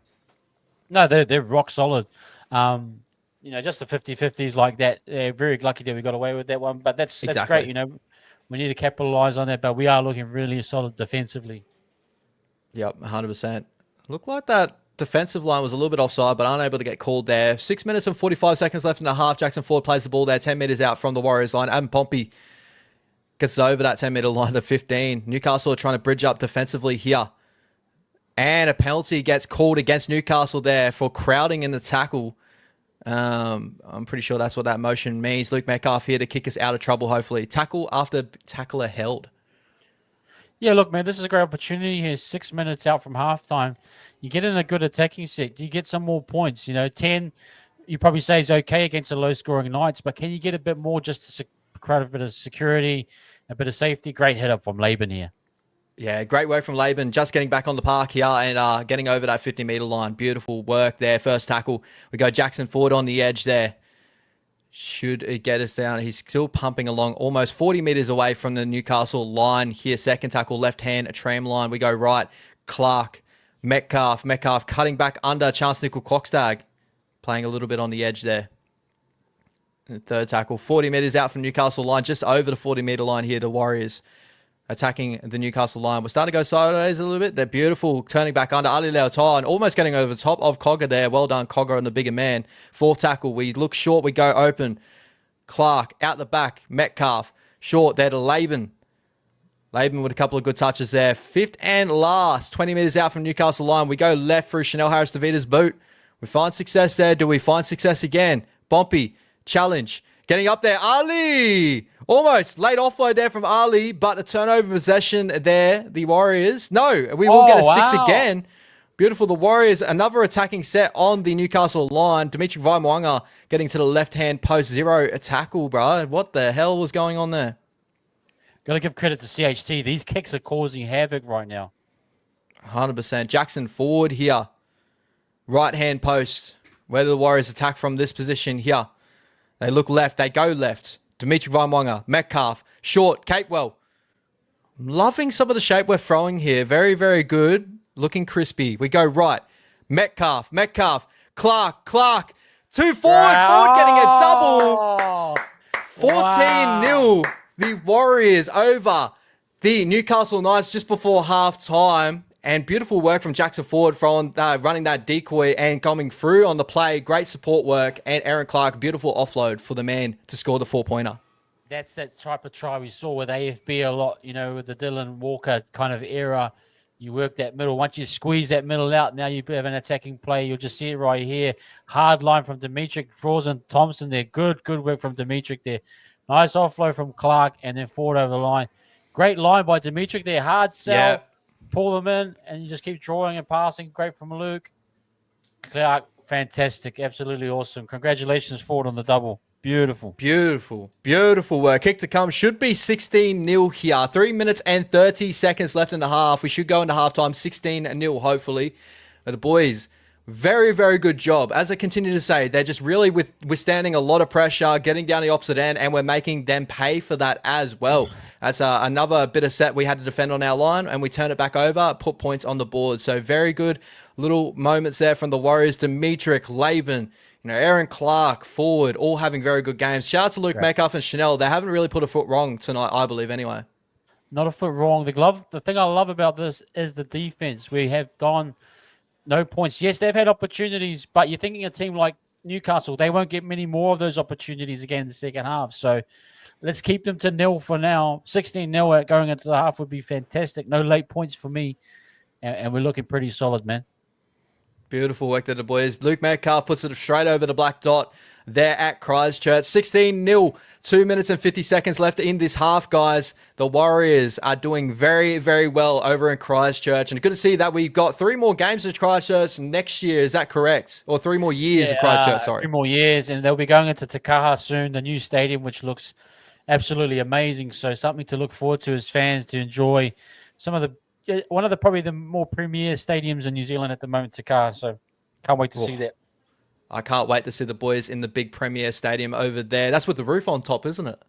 No, they're rock solid. Just the 50-50s like that. They're very lucky that we got away with that one, but that's great. We need to capitalize on that, but we are looking really solid defensively. Yep, 100%. Looked like that defensive line was a little bit offside, but unable to get called there. 6 minutes and 45 seconds left in the half. Jackson Ford plays the ball there, 10 meters out from the Warriors line. Adam Pompey gets over that 10-meter line to 15. Newcastle are trying to bridge up defensively here. And a penalty gets called against Newcastle there for crowding in the tackle. I'm pretty sure that's what that motion means. Luke Metcalf here to kick us out of trouble, hopefully. Tackle after tackler held. Yeah, look, man, this is a great opportunity here. 6 minutes out from halftime. You get in a good attacking set. You get some more points. 10, you probably say is okay against the low-scoring Knights, but can you get a bit more just to create a bit of security, a bit of safety? Great head-up from Laban here. Yeah, great work from Laban, just getting back on the park here and getting over that 50-meter line. Beautiful work there. First tackle. We go Jackson Ford on the edge there. Should it get us down? He's still pumping along almost 40 meters away from the Newcastle line here. Second tackle, left hand, a tram line. We go right. Clark, Metcalf cutting back under Chance Nickel Clockstag. Playing a little bit on the edge there. And third tackle, 40 meters out from Newcastle line, just over the 40-meter line here, the Warriors attacking the Newcastle line. We're starting to go sideways a little bit. They're beautiful, turning back under Ali Leotar and almost getting over the top of Cogger there. Well done, Cogger, and the bigger man. Fourth tackle, we look short, we go open. Clark out the back, Metcalf short there to Laban. Laban with a couple of good touches there. Fifth and last, 20 meters out from Newcastle line. We go left through Chanel Harris-Davita's boot. We find success there. Do we find success again? Bompy, challenge. Getting up there, Ali! Almost late offload there from Ali, but a turnover possession there. The Warriors. No, we will get a 6 again. Beautiful. The Warriors, another attacking set on the Newcastle line. Dimitri Vaimwanga getting to the left-hand post. 0 a tackle, bro. What the hell was going on there? Got to give credit to CHT. These kicks are causing havoc right now. 100%. Jackson forward here. Right-hand post. Where do the Warriors attack from this position here? They look left. They go left. Dimitri Vaimwanga, Metcalf, short, Capewell. I'm loving some of the shape we're throwing here. Very, very good. Looking crispy. We go right. Metcalf, Clark. 2 forward getting a double. 14-0. The Warriors over the Newcastle Knights just before half-time. And beautiful work from Jackson Ford from running that decoy and coming through on the play. Great support work. And Aaron Clark, beautiful offload for the man to score the 4-pointer. That's that type of try we saw with AFB a lot, with the Dylan Walker kind of era. You work that middle. Once you squeeze that middle out, now you have an attacking play. You'll just see it right here. Hard line from Dimitri. Draws and Thompson there. Good work from Dimitri there. Nice offload from Clark and then forward over the line. Great line by Dimitri there. Hard sell. Yeah. Pull them in, and you just keep drawing and passing. Great from Luke. Clark, fantastic. Absolutely awesome. Congratulations, Ford, on the double. Beautiful. Beautiful work. Kick to come. Should be 16-0 here. 3 minutes and 30 seconds left in the half. We should go into halftime 16-0, hopefully. But the boys, very, very good job. As I continue to say, they're just really withstanding a lot of pressure, getting down the opposite end, and we're making them pay for that as well. That's another bit of set we had to defend on our line, and we turn it back over, put points on the board. So very good little moments there from the Warriors. Dimitri, Laban, Aaron Clark, forward, all having very good games. Shout out to Luke Metcalf and Chanel. They haven't really put a foot wrong tonight, I believe, anyway. Not a foot wrong. The thing I love about this is the defense. We have done no points. Yes, they've had opportunities, but you're thinking a team like Newcastle, they won't get many more of those opportunities again in the second half. So let's keep them to 0 for now. 16-0 going into the half would be fantastic. No late points for me, and we're looking pretty solid, man. Beautiful work there, the boys. Luke Metcalf puts it straight over the black dot there at Christchurch. 16-0. 2 minutes and 50 seconds left in this half, guys. The Warriors are doing very, very well over in Christchurch. And good to see that we've got 3 more games at Christchurch next year. Is that correct? Or 3 more years at Christchurch, sorry. 3 more years. And they'll be going into Takaha soon, the new stadium, which looks absolutely amazing. So something to look forward to as fans, to enjoy one of the probably the more premier stadiums in New Zealand at the moment, Takaha. So can't wait to see that. I can't wait to see the boys in the big premier stadium over there. That's with the roof on top, isn't it?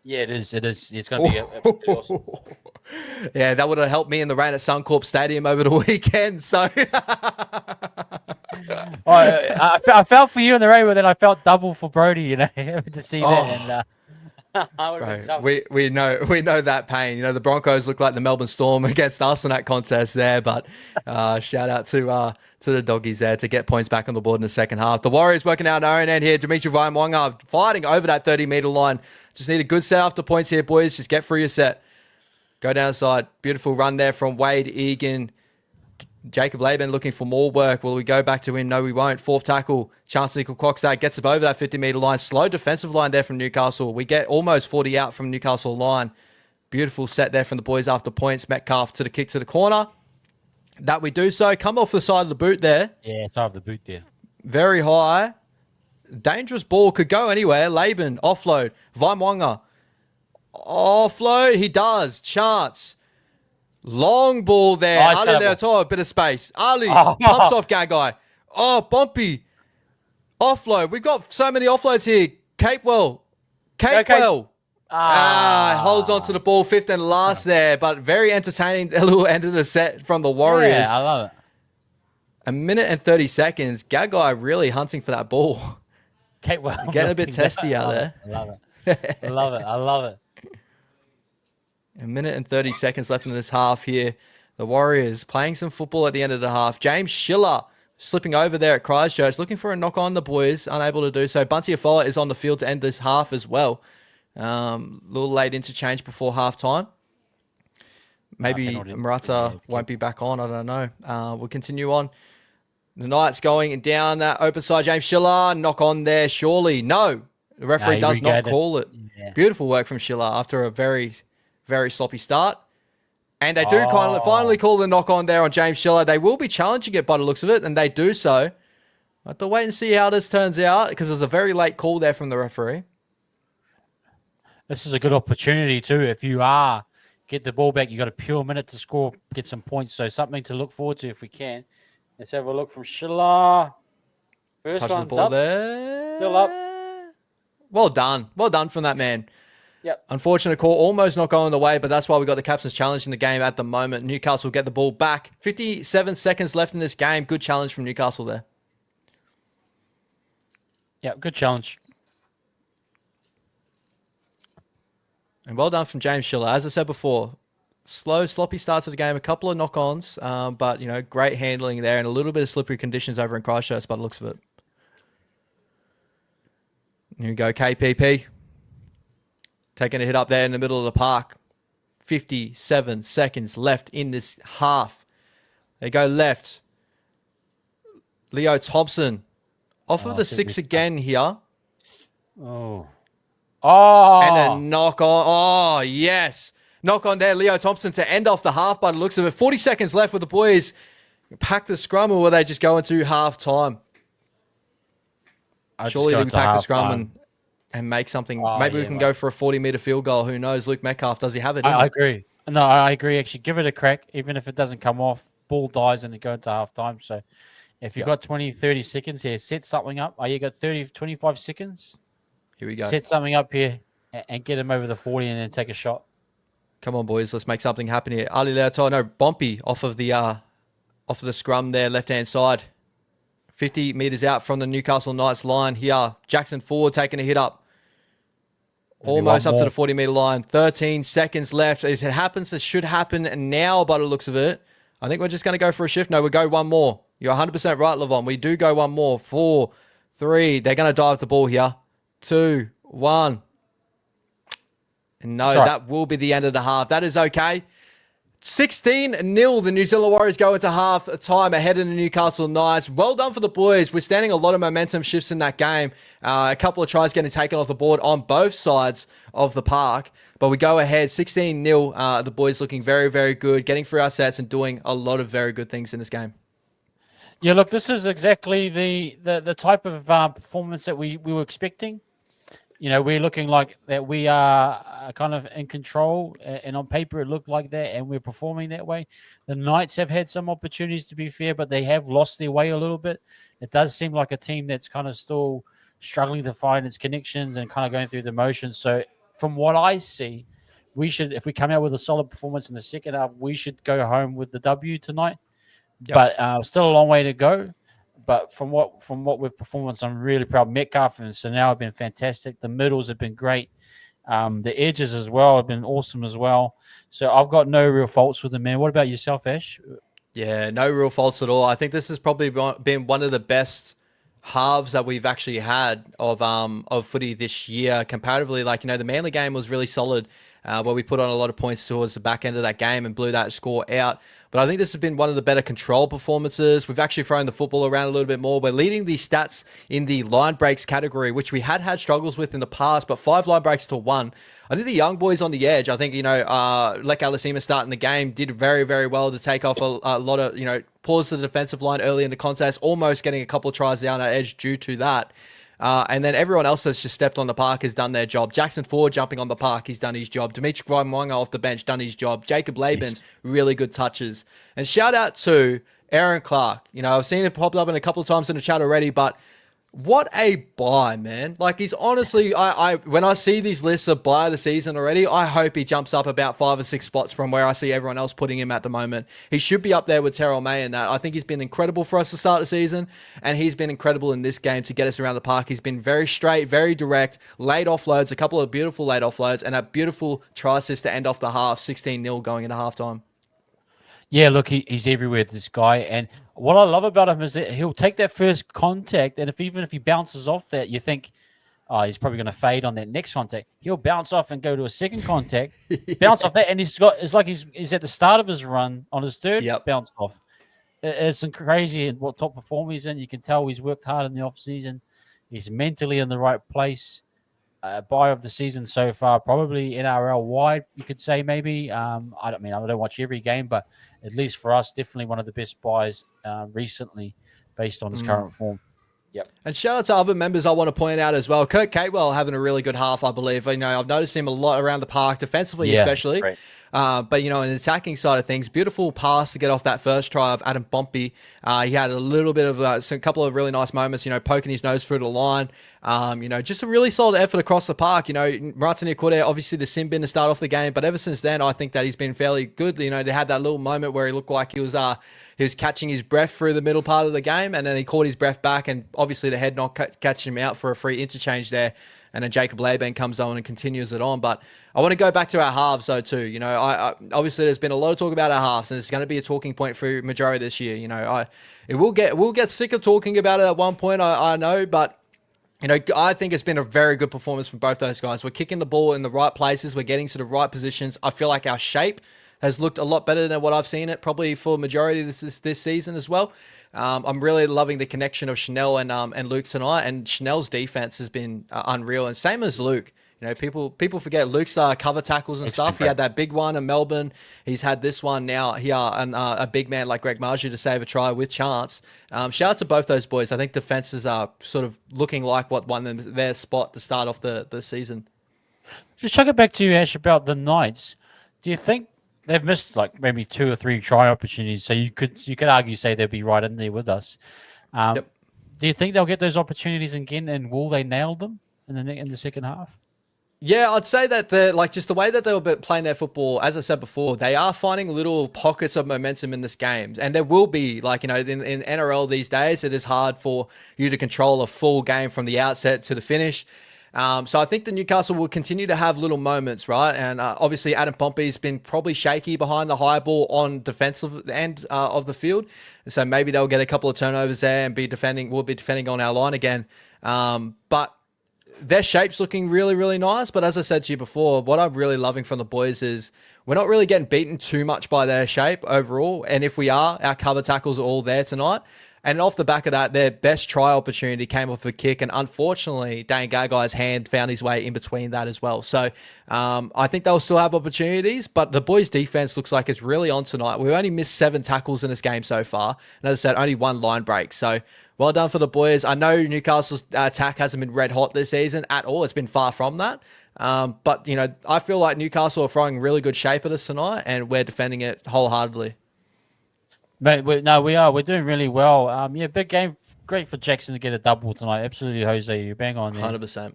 Yeah, it is. It's going to be absolutely awesome. Yeah, that would have helped me in the rain at Suncorp Stadium over the weekend. So I felt for you in the rain, but then I felt double for Brody, to see that. And Bro, we know that pain. The Broncos look like the Melbourne Storm against us in that contest there, but shout out to the doggies there to get points back on the board in the second half. The Warriors working out our own end here. Dimitri Vaimwanga fighting over that 30-meter line. Just need a good set after points here, boys. Just get through your set. Go down the side. Beautiful run there from Wade Egan. Jacob Laban looking for more work. Will we go back to him? No, we won't. Fourth tackle. Chance Nickel Clockstad gets up over that 50-meter line. Slow defensive line there from Newcastle. We get almost 40 out from Newcastle line. Beautiful set there from the boys after points. Metcalf to the kick to the corner. That we do so. Come off the side of the boot there. Yeah, side of the boot there. Very high. Dangerous ball. Could go anywhere. Laban, offload. Vaimwanga. Offload. He does. Chance. Long ball there. Nice Ali Leotar, a bit of space. Ali pumps off Gagai. Oh, Bumpy. Offload. We've got so many offloads here. Capewell. Holds on to the ball, fifth and last there, but very entertaining. A little end of the set from the Warriors. Yeah, I love it. A minute and 30 seconds. Gagai really hunting for that ball. Capewell Getting a bit testy out there. I love it. I love it. I love it. A minute and 30 seconds left in this half here. The Warriors playing some football at the end of the half. James Schiller slipping over there at Christchurch, looking for a knock on the boys, unable to do so. Bunty Afoa is on the field to end this half as well. A little late interchange before half time. Maybe Murata won't be back on. I don't know. We'll continue on. The Knights going down that open side. James Schiller, knock on there, surely. No, the referee does not call it. Yeah. Beautiful work from Schiller after a very, very sloppy start. And they do finally call the knock on there on James Schiller. They will be challenging it by the looks of it, and they do so. I have to wait and see how this turns out because there's a very late call there from the referee. This is a good opportunity too. If you get the ball back, you got a pure minute to score, get some points. So something to look forward to if we can. Let's have a look from Schiller. First Touches the ball up. there. Still up. Well done. Well done from that man. Yep. Unfortunate call, almost not going the way, but that's why we got the captain's challenge in the game at the moment. Newcastle get the ball back. 57 seconds left in this game. Good challenge from Newcastle there. Yeah, good challenge. And well done from James Schiller. As I said before, slow, sloppy start to the game. A couple of knock-ons, but, great handling there and a little bit of slippery conditions over in Christchurch by the looks of it. Here we go, KPP. Taking a hit up there in the middle of the park. 57 seconds left in this half. They go left. Leo Thompson. Off of the 6 again here. Oh. And a knock on. Oh, yes. Knock on there. Leo Thompson to end off the half by the looks of it. 40 seconds left with the boys. Pack the scrum, or will they just go into half time? Surely they can pack the scrum and make something. Maybe we can go for a 40-meter field goal. Who knows? Luke Metcalf, does he have it? I agree. No, I agree. Actually, give it a crack. Even if it doesn't come off, ball dies and it goes into half time. So if you've got 20, 30 seconds here, set something up. You got 30, 25 seconds. Here we go. Set something up here and get him over the 40 and then take a shot. Come on, boys. Let's make something happen here. Ali Leoto, no, Bompy off of the scrum there, left-hand side. 50 meters out from the Newcastle Knights line here. Jackson Ford taking a hit up. Almost up to the 40-meter line. 13 seconds left. If it happens, it should happen now by the looks of it. I think we're just going to go for a shift. No, we go one more. You're 100% right, Levon. We do go one more. 4, 3. They're going to dive the ball here. 2, 1. And no, that will be the end of the half. That is okay. 16-0, the New Zealand Warriors go into half time ahead of the Newcastle Knights. Well done for the boys. We're standing a lot of momentum shifts in that game. A couple of tries getting taken off the board on both sides of the park. But we go ahead 16-0. The boys looking very, very good, getting through our sets and doing a lot of very good things in this game. Yeah, look, this is exactly the type of performance that we were expecting. We're looking like that we are kind of in control, and on paper it looked like that, and we're performing that way. The Knights have had some opportunities, to be fair, but they have lost their way a little bit. It does seem like a team that's kind of still struggling to find its connections and kind of going through the motions. So from what I see, we should, if we come out with a solid performance in the second half, we should go home with the W tonight. Yep. But still a long way to go. But from what we've performance, I'm really proud. Metcalf and Sanao have been fantastic. The middles have been great. The edges as well have been awesome as well. So I've got no real faults with them, man. What about yourself, Ash? Yeah, no real faults at all. I think this has probably been one of the best halves that we've actually had of footy this year. Comparatively, the Manly game was really solid, where we put on a lot of points towards the back end of that game and blew that score out. But I think this has been one of the better control performances. We've actually thrown the football around a little bit more. We're leading the stats in the line breaks category, which we had struggles with in the past, but 5 line breaks to 1. I think the young boys on the edge, I think, Lek Alasima starting the game did very, very well to take off a lot of, pause the defensive line early in the contest, almost getting a couple of tries down our edge due to that. And then everyone else that's just stepped on the park has done their job. Jackson Ford jumping on the park, he's done his job. Dimitri Gwamwanga off the bench, done his job. Jacob Laban, really good touches. And shout out to Aaron Clark. I've seen it pop up in a couple of times in the chat already, but What a buy, man. Like, he's honestly, I when I see these lists of buy of the season already, I hope he jumps up about 5 or 6 spots from where I see everyone else putting him at the moment. He should be up there with Terrell May and that. I think he's been incredible for us to start the season, and he's been incredible in this game to get us around the park. He's been very straight, very direct, late offloads, a couple of beautiful late offloads, and a beautiful try assist to end off the half, 16-0 going into halftime. Yeah, look, he's everywhere, this guy. And what I love about him is that he'll take that first contact, and even if he bounces off that, you think, oh, he's probably going to fade on that next contact. He'll bounce off and go to a second contact, bounce off that, and it's like he's at the start of his run on his third bounce off. It's crazy what top performer he's in. You can tell he's worked hard in the off season. He's mentally in the right place. Buy of the season so far, probably NRL wide, you could say maybe. I don't watch every game, but at least for us, definitely one of the best buys recently based on his current form. Yep. And shout out to other members I want to point out as well. Kurt Catewell having a really good half, I believe. I've noticed him a lot around the park, defensively especially. Great. But, in the attacking side of things, beautiful pass to get off that first try of Adam Pompey. He had a little bit of a couple of really nice moments, poking his nose through the line. Just a really solid effort across the park. Martin Ikude, obviously the sin bin to start off the game, but ever since then, I think that he's been fairly good. They had that little moment where he looked like he was catching his breath through the middle part of the game, and then he caught his breath back, and obviously the head knock catching him out for a free interchange there. And then Jacob Laban comes on and continues it on. But I want to go back to our halves, though, too. Obviously there's been a lot of talk about our halves, and it's going to be a talking point for majority this year. We'll get sick of talking about it at one point, I know, but I think it's been a very good performance from both those guys. We're kicking the ball in the right places. We're getting to the right positions. I feel like our shape has looked a lot better than what I've seen it probably for majority of this season as well. I'm really loving the connection of Chanel and Luke tonight, and Chanel's defense has been unreal, and same as Luke. People forget Luke's cover tackles and stuff. He had that big one in Melbourne. He's had this one now here, and a big man like Greg Marju to save a try with chance. Shout out to both those boys. I think defenses are sort of looking like what won them their spot to start off the season. Just chuck it back to you, Ash, about the Knights. Do you think they've missed like maybe 2 or 3 try opportunities? So you could argue say they'll be right in there with us. Do you think they'll get those opportunities again, and will they nail them in the second half? Yeah, I'd say that just the way that they were playing their football, as I said before, they are finding little pockets of momentum in this game. And there will be, in NRL these days, it is hard for you to control a full game from the outset to the finish. So I think the Newcastle will continue to have little moments, right? And obviously Adam Pompey's been probably shaky behind the high ball on defensive end of the field. So maybe they'll get a couple of turnovers there and we'll be defending on our line again. But their shape's looking really, really nice. But as I said to you before, what I'm really loving from the boys is we're not really getting beaten too much by their shape overall. And if we are, our cover tackles are all there tonight. And off the back of that, their best try opportunity came off a kick. And unfortunately, Dane Gagai's hand found his way in between that as well. So I think they'll still have opportunities, but the boys' defense looks like it's really on tonight. We've only missed 7 tackles in this game so far. And as I said, only 1 line break. So well done for the boys. I know Newcastle's attack hasn't been red hot this season at all. It's been far from that. But, I feel like Newcastle are throwing really good shape at us tonight, and we're defending it wholeheartedly. Mate, we are. We're doing really well. Big game. Great for Jackson to get a double tonight. Absolutely, Jose. You bang on there. 100%.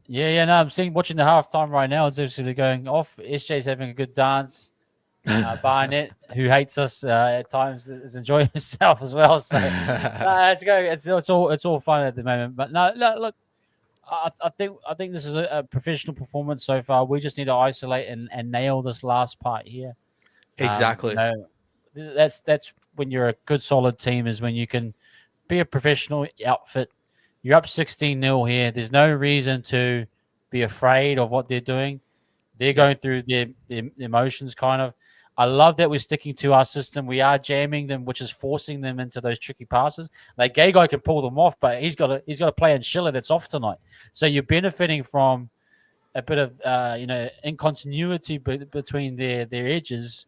Yeah. No, I'm watching the halftime right now. It's absolutely going off. SJ's having a good dance. Barnett, who hates us at times, is enjoying himself as well. So it's going. It's all fun at the moment. But no, look. I think this is a professional performance so far. We just need to isolate and nail this last part here. Exactly. That's when you're a good solid team, is when you can be a professional outfit. You're up 16-0 here. There's no reason to be afraid of what they're doing. They're going through their emotions kind of. I love that we're sticking to our system. We are jamming them, which is forcing them into those tricky passes. Like Gagai can pull them off, but he's got to play in Schiller that's off tonight. So you're benefiting from a bit of incontinuity between their edges.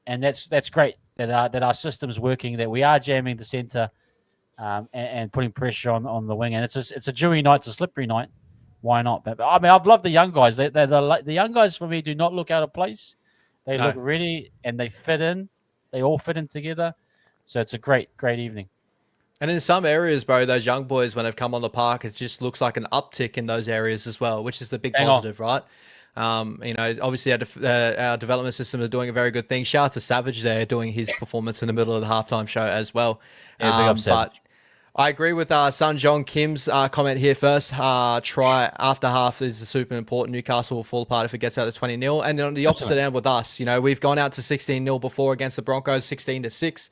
And that's great that our system's working, that we are jamming the center and putting pressure on the wing. And it's a dewy night, it's a slippery night. Why not? But I mean, I've loved the young guys. The young guys for me do not look out of place. They look ready and they fit in. They all fit in together. So it's a great evening. And in some areas, bro, those young boys, when they've come on the park, it just looks like an uptick in those areas as well, which is the big Hang on. positive, right? Obviously our development system are doing a very good thing. Shout out to Savage there doing his performance in the middle of the halftime show as well. Yeah, big up Savage. But I agree with Sun Jong Kim's comment here first. Try after half is super important. Newcastle will fall apart if it gets out of 20-0. And on the opposite end with us, we've gone out to 16-0 before against the Broncos, 16-6.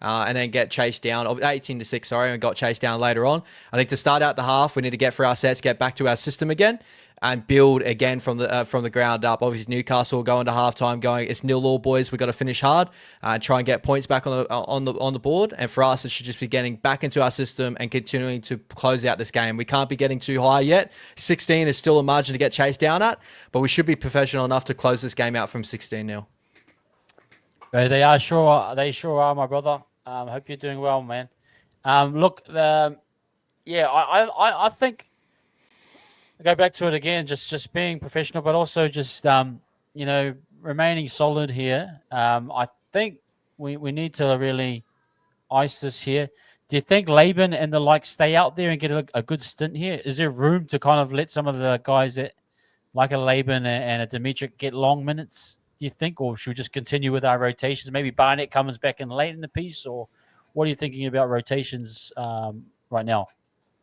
And then get chased down, 18-6, sorry, and got chased down later on. I think to start out the half, we need to get through our sets, get back to our system again, and build again from the ground up. Obviously, Newcastle will go into halftime going, it's 0-0, boys. We've got to finish hard and try and get points back on the board. And for us, it should just be getting back into our system and continuing to close out this game. We can't be getting too high yet. 16 is still a margin to get chased down at, but we should be professional enough to close this game out from 16-0. They sure are, my brother. Hope you're doing well, man. I think I go back to it again, just being professional, but also just remaining solid here. I think we need to really ice this here. Do you think Laban and the like stay out there and get a good stint here? Is there room to kind of let some of the guys that like a Laban and a Dimitri get long minutes? Do you think, or should we just continue with our rotations? Maybe Barnett comes back in late in the piece, or what are you thinking about rotations right now?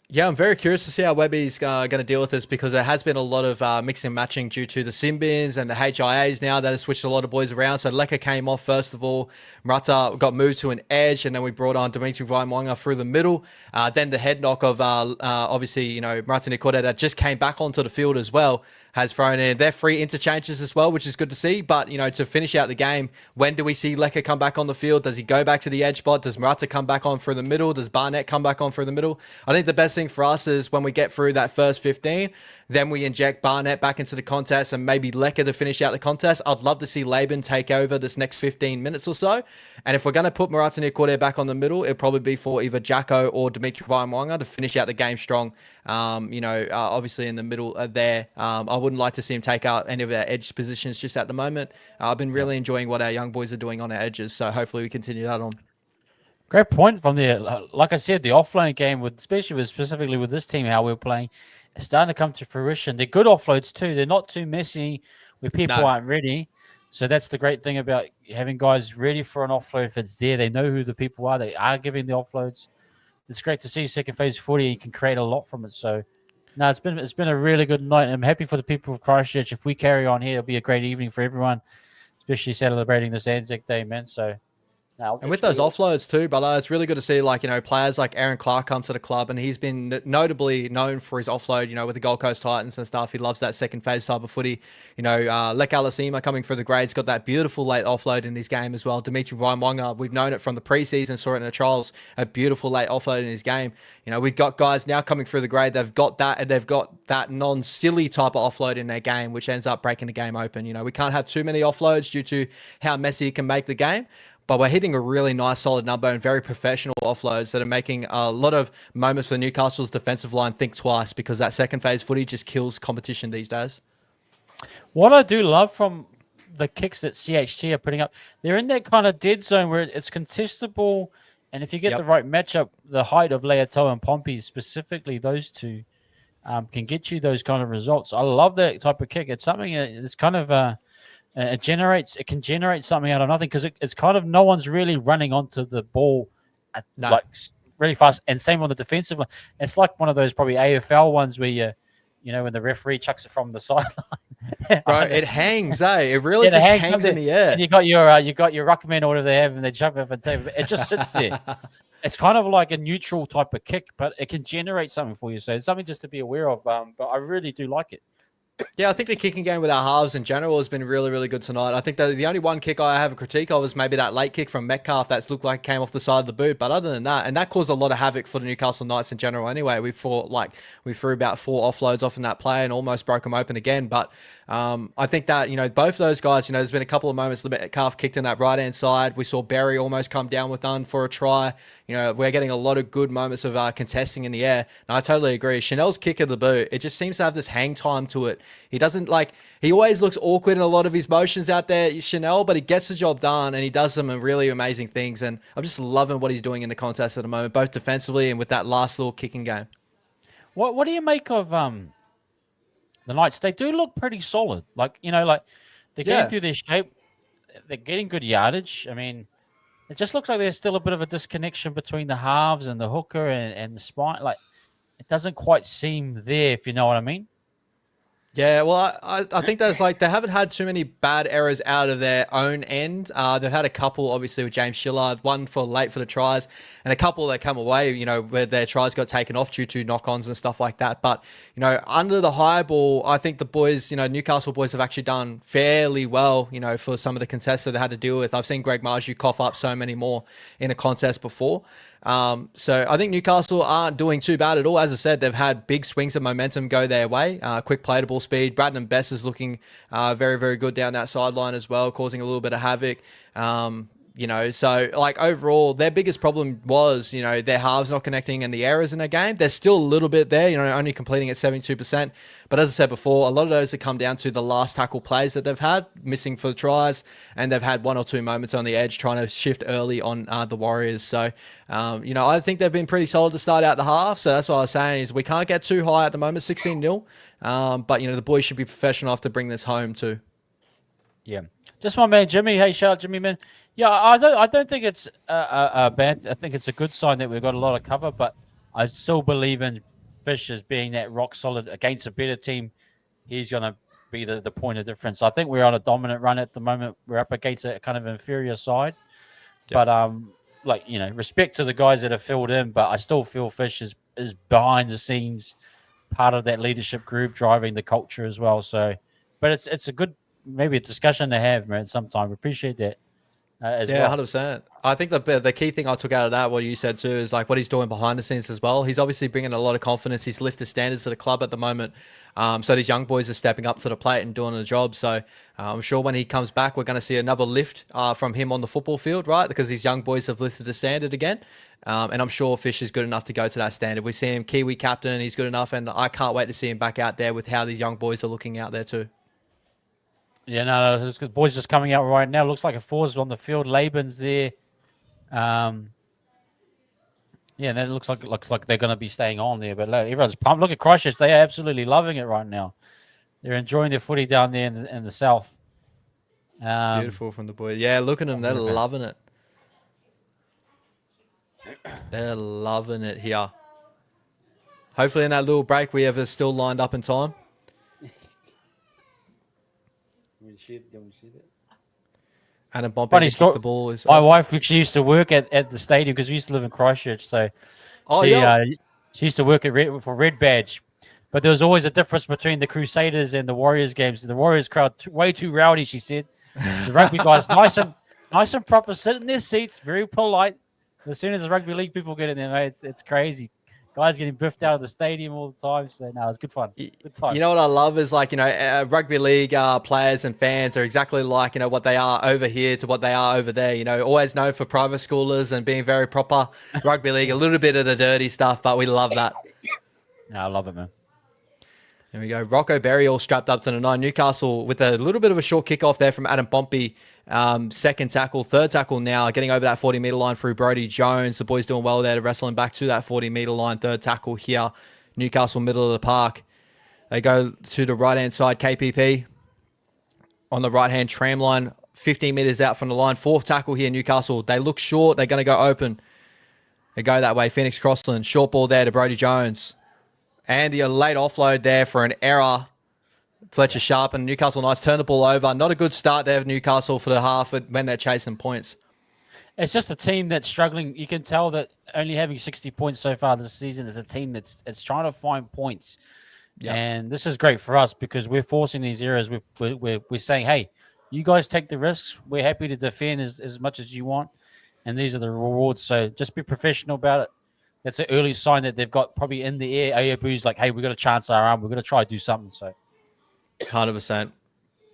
Yeah, I'm very curious to see how Webby's going to deal with this, because there has been a lot of mixing and matching due to the Simbins and the HIAs now that have switched a lot of boys around. So Leka came off first of all. Murata got moved to an edge, and then we brought on Dimitri Vaimwanga through the middle. Then the head knock of obviously, Murata Nikorda that just came back onto the field as well has thrown in their free interchanges as well, which is good to see. But, to finish out the game, when do we see Leka come back on the field? Does he go back to the edge spot? Does Murata come back on through the middle? Does Barnett come back on through the middle? I think the best thing for us is when we get through that first 15, then we inject Barnett back into the contest and maybe Leka to finish out the contest. I'd love to see Laban take over this next 15 minutes or so. And if we're going to put Murata Nikorda back on the middle, it'll probably be for either Jacko or Dimitri Vaimwanga to finish out the game strong. Obviously in the middle there. I wouldn't like to see him take out any of our edge positions just at the moment. I've been really enjoying what our young boys are doing on our edges, so hopefully we continue that on. Great point from there. Like I said, the offload game, specifically with this team, how we're playing, it's starting to come to fruition. They're good offloads too. They're not too messy where people aren't ready. So that's the great thing about having guys ready for an offload. If it's there, they know who the people are. They are giving the offloads. It's great to see second phase footy. You can create a lot from it. So, no, it's been a really good night. I'm happy for the people of Christchurch. If we carry on here, it'll be a great evening for everyone, especially celebrating this Anzac Day, man. So, and with those offloads too, brother, it's really good to see players like Aaron Clark come to the club, and he's been notably known for his offload, with the Gold Coast Titans and stuff. He loves that second phase type of footy. Lek Alasima coming through the grades, got that beautiful late offload in his game as well. Dimitri Vaimwanga, we've known it from the preseason, saw it in the trials, a beautiful late offload in his game. We've got guys now coming through the grade, they've got that, and they've got that non-silly type of offload in their game, which ends up breaking the game open. We can't have too many offloads due to how messy it can make the game. But we're hitting a really nice, solid number and very professional offloads that are making a lot of moments for Newcastle's defensive line think twice, because that second phase footy just kills competition these days. What I do love from the kicks that CHT are putting up, they're in that kind of dead zone where it's contestable. And if you get the right matchup, the height of Leoto and Pompey, specifically those two, can get you those kind of results. I love that type of kick. It's something that's kind of... it can generate something out of nothing, because it's kind of no one's really running onto the ball like really fast. And same on the defensive line. It's like one of those probably AFL ones where when the referee chucks it from the sideline. Bro, it hangs, It really just hangs in the air. And you got your ruckman or whatever they have, and they jump up and take it. It just sits there. It's kind of like a neutral type of kick, but it can generate something for you. So it's something just to be aware of. But I really do like it. Yeah, I think the kicking game with our halves in general has been really, really good tonight. I think that the only one kick I have a critique of is maybe that late kick from Metcalf that's looked like it came off the side of the boot. But other than that, and that caused a lot of havoc for the Newcastle Knights in general anyway. We threw about 4 offloads off in that play and almost broke them open again. But I think that, both those guys, there's been a couple of moments Metcalf kicked in that right-hand side. We saw Berry almost come down with none for a try. We're getting a lot of good moments of contesting in the air. And I totally agree. Chanel's kick of the boot, it just seems to have this hang time to it. He doesn't he always looks awkward in a lot of his motions out there, Chanel, but he gets the job done and he does some really amazing things. And I'm just loving what he's doing in the contest at the moment, both defensively and with that last little kicking game. What do you make of the Knights? They do look pretty solid. They're getting through their shape. They're getting good yardage. I mean, it just looks like there's still a bit of a disconnection between the halves and the hooker and the spine. It doesn't quite seem there, if you know what I mean. Yeah, well, I think there's they haven't had too many bad errors out of their own end. They've had a couple, obviously, with James Shillard, one for late for the tries, and a couple that come away, where their tries got taken off due to knock-ons and stuff like that. But, under the high ball, I think the boys, Newcastle boys have actually done fairly well, for some of the contests that they had to deal with. I've seen Greg Marju cough up so many more in a contest before. So I think Newcastle aren't doing too bad at all. As I said, they've had big swings of momentum go their way. Quick play to ball speed. Braden Bess is looking very, very good down that sideline as well, causing a little bit of havoc. So overall, their biggest problem was, their halves not connecting and the errors in their game. They're still a little bit there, only completing at 72%. But as I said before, a lot of those have come down to the last tackle plays that they've had, missing for the tries, and they've had one or two moments on the edge trying to shift early on the Warriors. So, I think they've been pretty solid to start out the half. So that's what I was saying is we can't get too high at the moment, 16-0. But, the boys should be professional enough to bring this home too. Yeah. Just my man, Jimmy. Hey, shout out Jimmy, man. Yeah, I don't think it's a bad. I think it's a good sign that we've got a lot of cover, but I still believe in Fish as being that rock solid against a better team. He's going to be the point of difference. I think we're on a dominant run at the moment. We're up against a kind of inferior side, but respect to the guys that have filled in, but I still feel Fish is behind the scenes, part of that leadership group, driving the culture as well. So, but it's a good maybe a discussion to have, man. Sometime we appreciate that. Well. 100%. I think the key thing I took out of that, what you said too, is what he's doing behind the scenes as well. He's obviously bringing a lot of confidence. He's lifted standards to the club at the moment. So these young boys are stepping up to the plate and doing the job. So I'm sure when he comes back, we're going to see another lift from him on the football field, right? Because these young boys have lifted the standard again. And I'm sure Fish is good enough to go to that standard. We see him Kiwi captain. He's good enough. And I can't wait to see him back out there with how these young boys are looking out there too. Yeah, no, the boys just coming out right now. Looks like a four's on the field. Laban's there. And it looks like they're going to be staying on there. But everyone's pumped. Look at Christchurch; they are absolutely loving it right now. They're enjoying their footy down there in the south. Beautiful from the boys. Yeah, look at them; they're loving it. They're loving it here. Hopefully, in that little break, we have it still lined up in time. And a Bombay kicked the ball. My wife actually used to work at the stadium because we used to live in Christchurch. So she used to work for Red Badge. But there was always a difference between the Crusaders and the Warriors games. The Warriors crowd way too rowdy, she said. The rugby guys nice and proper, sit in their seats, very polite. As soon as the rugby league people get in there, mate, it's crazy. Guys getting biffed out of the stadium all the time. So, no, it's good fun. Good time. You know what I love is rugby league players and fans are exactly like, what they are over here to what they are over there. Always known for private schoolers and being very proper. Rugby league, a little bit of the dirty stuff, but we love that. No, I love it, man. There we go. Rocco Berry all strapped up to the 9. Newcastle with a little bit of a short kickoff there from Adam Pompey. Second tackle, third tackle now, getting over that 40-meter line through Brodie Jones. The boys doing well there to wrestle him back to that 40-meter line. Third tackle here. Newcastle middle of the park. They go to the right-hand side. KPP on the right-hand tram line. 15 meters out from the line. Fourth tackle here, Newcastle. They look short. They're going to go open. They go that way. Phoenix Crossland. Short ball there to Brodie Jones. And a late offload there for an error. Fletcher Sharp and Newcastle Knights turn the ball over. Not a good start there of Newcastle for the half when they're chasing points. It's just a team that's struggling. You can tell that only having 60 points so far this season is a team that's trying to find points. Yep. And this is great for us because we're forcing these errors. We're saying, hey, you guys take the risks. We're happy to defend as much as you want. And these are the rewards. So just be professional about it. That's an early sign that they've got probably in the air. Ayabu's like, hey, we've got to chance our arm. We're going to try to do something. So 100%.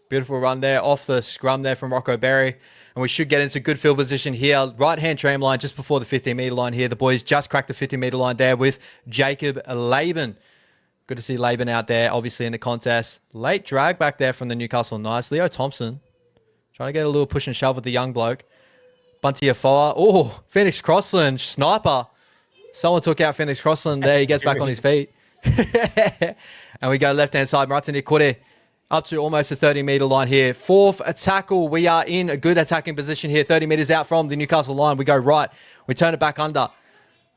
Beautiful run there off the scrum there from Rocco Berry. And we should get into good field position here. Right-hand tram line just before the 15-metre line here. The boys just cracked the 50-metre line there with Jacob Laban. Good to see Laban out there, obviously, in the contest. Late drag back there from the Newcastle Knights. Leo Thompson trying to get a little push and shove with the young bloke. Bunty Afoa. Oh, Phoenix Crossland, sniper. Someone took out Phoenix Crossland there. He gets back on his feet. And we go left-hand side. Maratini Kore up to almost the 30-metre line here. Fourth tackle. We are in a good attacking position here. 30 metres out from the Newcastle line. We go right. We turn it back under.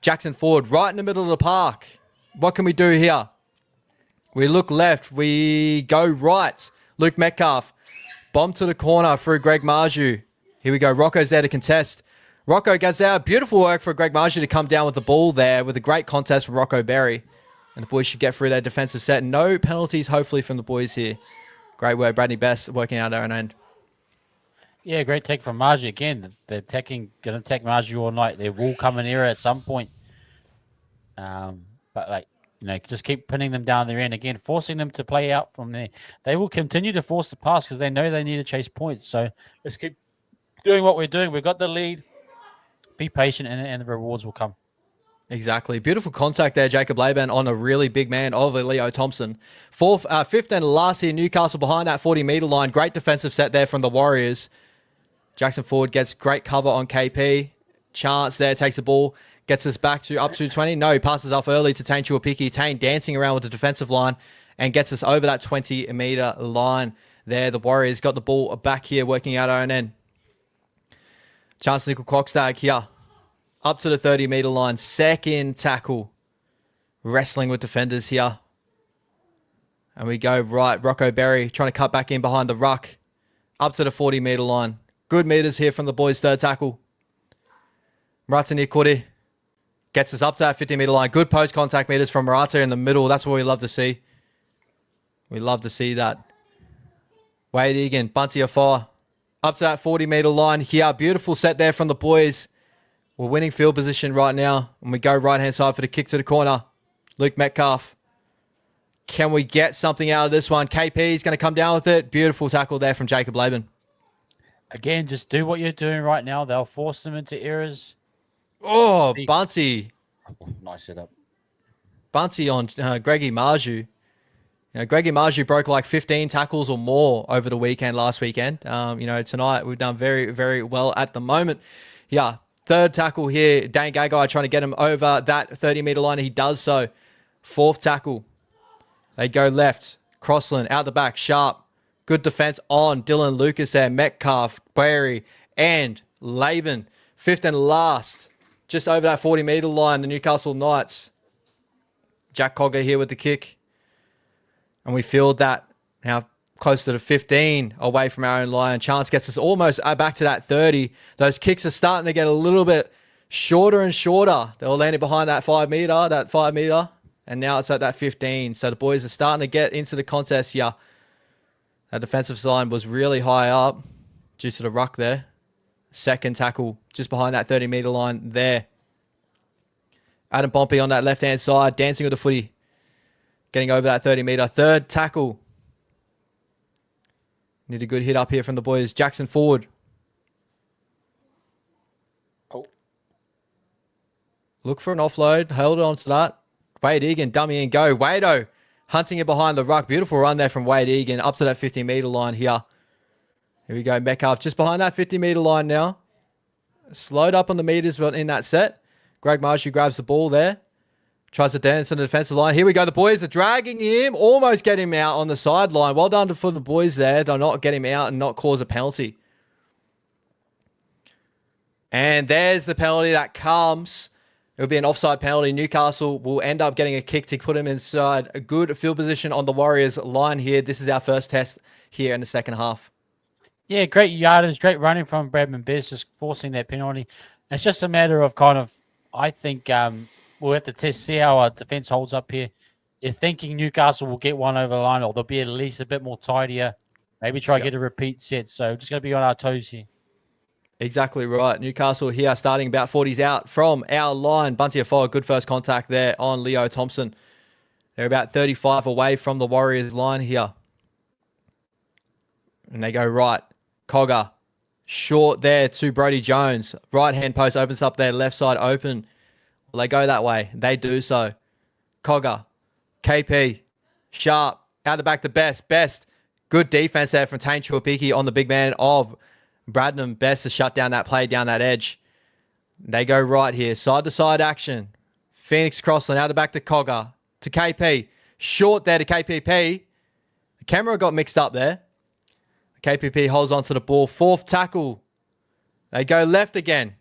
Jackson Ford right in the middle of the park. What can we do here? We look left. We go right. Luke Metcalf. Bomb to the corner through Greg Marju. Here we go. Rocco's there to contest. Rocco gets out. Beautiful work for Greg Marju to come down with the ball there with a great contest from Rocco Berry. And the boys should get through their defensive set. No penalties, hopefully, from the boys here. Great work. Bradley Best working out our own end. Yeah, great take from Marju. Again, they're going to attack Marju all night. There will come an error at some point. But, just keep pinning them down their end. Again, forcing them to play out from there. They will continue to force the pass because they know they need to chase points. So let's keep doing what we're doing. We've got the lead. Be patient, and the rewards will come. Exactly. Beautiful contact there, Jacob Laban, on a really big man of Leo Thompson. Fifth and last here, Newcastle behind that 40-metre line. Great defensive set there from the Warriors. Jackson Ford gets great cover on KP. Chance there, takes the ball, gets us back to up to 20. No, he passes off early to Tane Chuapiki. Tane dancing around with the defensive line and gets us over that 20-metre line there. The Warriors got the ball back here, working out our own end. Chance Nickel Crockstag here. Up to the 30-metre line. Second tackle. Wrestling with defenders here. And we go right. Rocco Berry trying to cut back in behind the ruck. Up to the 40-metre line. Good meters here from the boys' third tackle. Maratini Kore gets us up to that 50-metre line. Good post-contact meters from Marata in the middle. That's what we love to see. We love to see that. Wade Egan, Bunty Afoa. Up to that 40-metre line here. Beautiful set there from the boys. We're winning field position right now. And we go right-hand side for the kick to the corner. Luke Metcalf. Can we get something out of this one? KP is going to come down with it. Beautiful tackle there from Jacob Laban. Again, just do what you're doing right now. They'll force them into errors. Oh, Bunty. Nice setup. Bunty on Greggy Marju. Greggy Marju broke like 15 tackles or more over the weekend, last weekend. Tonight we've done very, very well at the moment. Yeah. Third tackle here, Dane Gagai trying to get him over that 30-metre line. He does so. Fourth tackle. They go left. Crossland out the back. Sharp. Good defense on Dylan Lucas there. Metcalf, Berry, and Laban. Fifth and last. Just over that 40-metre line, the Newcastle Knights. Jack Cogger here with the kick. And we field that now close to the 15 away from our own line. Chance gets us almost back to that 30. Those kicks are starting to get a little bit shorter and shorter. They were landing behind that 5 metre, and now it's at that 15. So the boys are starting to get into the contest here. That defensive line was really high up due to the ruck there. Second tackle just behind that 30-metre line there. Adam Pompey on that left-hand side, dancing with the footy. Getting over that 30-metre. Third tackle. Need a good hit up here from the boys. Jackson Ford. Oh. Look for an offload. Held on to that. Wade Egan, dummy and go. Wado hunting it behind the ruck. Beautiful run there from Wade Egan up to that 50-metre line here. Here we go. Metcalf just behind that 50-metre line now. Slowed up on the meters but in that set. Greg Marshall grabs the ball there. Tries to dance on the defensive line. Here we go. The boys are dragging him. Almost get him out on the sideline. Well done for the boys there to not get him out and not cause a penalty. And there's the penalty that comes. It'll be an offside penalty. Newcastle will end up getting a kick to put him inside a good field position on the Warriors line here. This is our first test here in the second half. Yeah, great yardage, great running from Bradman Bez, just forcing that penalty. It's just a matter of I think we'll have to see how our defense holds up here. You're thinking Newcastle will get one over the line, or they'll be at least a bit more tidier. Maybe try to get a repeat set. So just going to be on our toes here. Exactly right. Newcastle here starting about 40s out from our line. Bunty Afoa, good first contact there on Leo Thompson. They're about 35 away from the Warriors line here. And they go right. Cogger. Short there to Brodie Jones. Right-hand post opens up their left side open. Well, they go that way. They do so. Cogger. KP. Sharp. Out the back to Best. Best. Good defense there from Tane Chuapiki on the big man of Bradnam. Best to shut down that play down that edge. They go right here. Side-to-side action. Phoenix Crossland out the back to Cogger. To KP. Short there to KPP. The camera got mixed up there. KPP holds onto the ball. Fourth tackle. They go left again.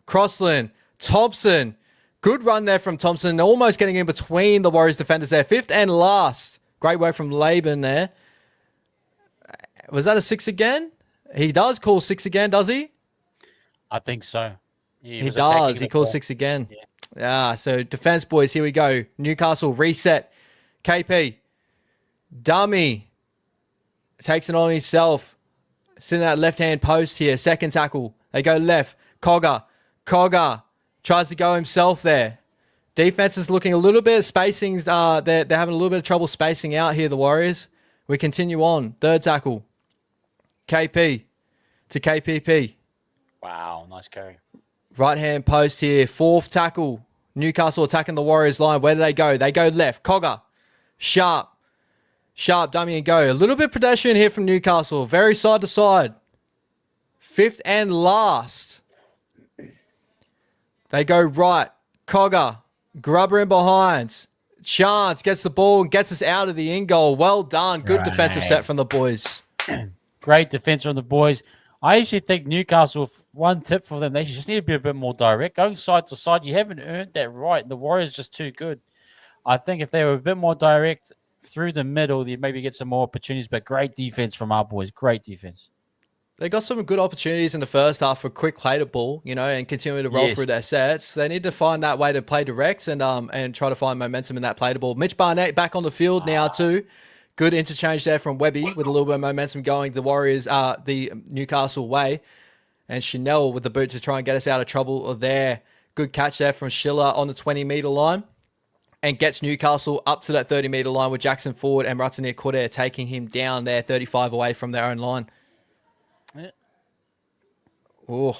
Crossland. Thompson. Good run there from Thompson. Almost getting in between the Warriors defenders there. Fifth and last. Great work from Laban there. Was that a 6 again? He does call 6 again, does he? I think so. He does. He calls 6 again. Yeah. So defense boys, here we go. Newcastle reset. KP. Dummy. Takes it on himself. Sitting at left-hand post here. Second tackle. They go left. Cogger. Cogger. Tries to go himself there. Defense is looking a little bit of spacing. They're having a little bit of trouble spacing out here, the Warriors. We continue on. Third tackle. KP to KPP. Wow, nice carry. Right-hand post here. Fourth tackle. Newcastle attacking the Warriors line. Where do they go? They go left. Cogger. Sharp. Sharp, dummy and go. A little bit pedestrian here from Newcastle. Very side to side. Fifth and last. They go right. Cogger. Grubber in behind. Chance gets the ball and gets us out of the in goal. Well done. Good defensive set from the boys. Great defense from the boys. I actually think Newcastle, one tip for them, they just need to be a bit more direct. Going side to side, you haven't earned that right. The Warriors just too good. I think if they were a bit more direct through the middle, you maybe get some more opportunities, but great defense from our boys. Great defense. They got some good opportunities in the first half for quick play to ball, and continue to roll through their sets. They need to find that way to play direct and try to find momentum in that play to ball. Mitch Barnett back on the field now too. Good interchange there from Webby with a little bit of momentum going the Warriors, the Newcastle way. And Chanel with the boot to try and get us out of trouble there. Good catch there from Schiller on the 20-meter line. And gets Newcastle up to that 30-meter line with Jackson Ford and Ratanir Cordair taking him down there 35 away from their own line. Yeah. Oh,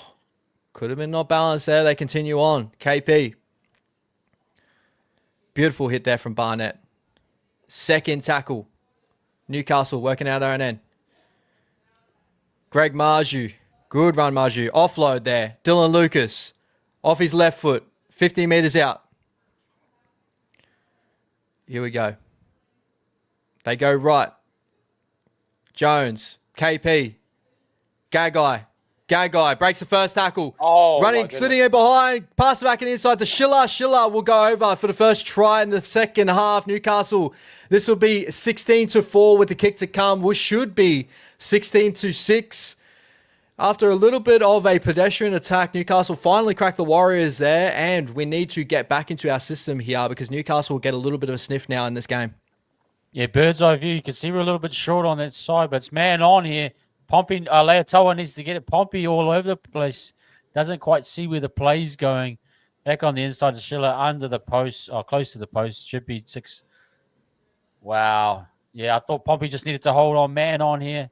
could have been not balanced there. They continue on. KP. Beautiful hit there from Barnett. Second tackle. Newcastle working out their own end. Greg Marju. Good run, Marju. Offload there. Dylan Lucas. Off his left foot. 15 meters out. Here we go. They go right. Jones. KP. Gagai. Gagai breaks the first tackle. Running, splitting it behind. Pass it back and inside to Schiller. Schiller will go over for the first try in the second half. Newcastle. This will be 16-4 with the kick to come, which should be 16-6. After a little bit of a pedestrian attack, Newcastle finally cracked the Warriors there, and we need to get back into our system here because Newcastle will get a little bit of a sniff now in this game. Yeah, bird's eye view. You can see we're a little bit short on that side, but it's man on here. Pompey, Leotoa needs to get it. Pompey all over the place. Doesn't quite see where the play's going. Back on the inside to Schiller, under the post, or close to the post. Should be 6. Wow. Yeah, I thought Pompey just needed to hold on, man on here.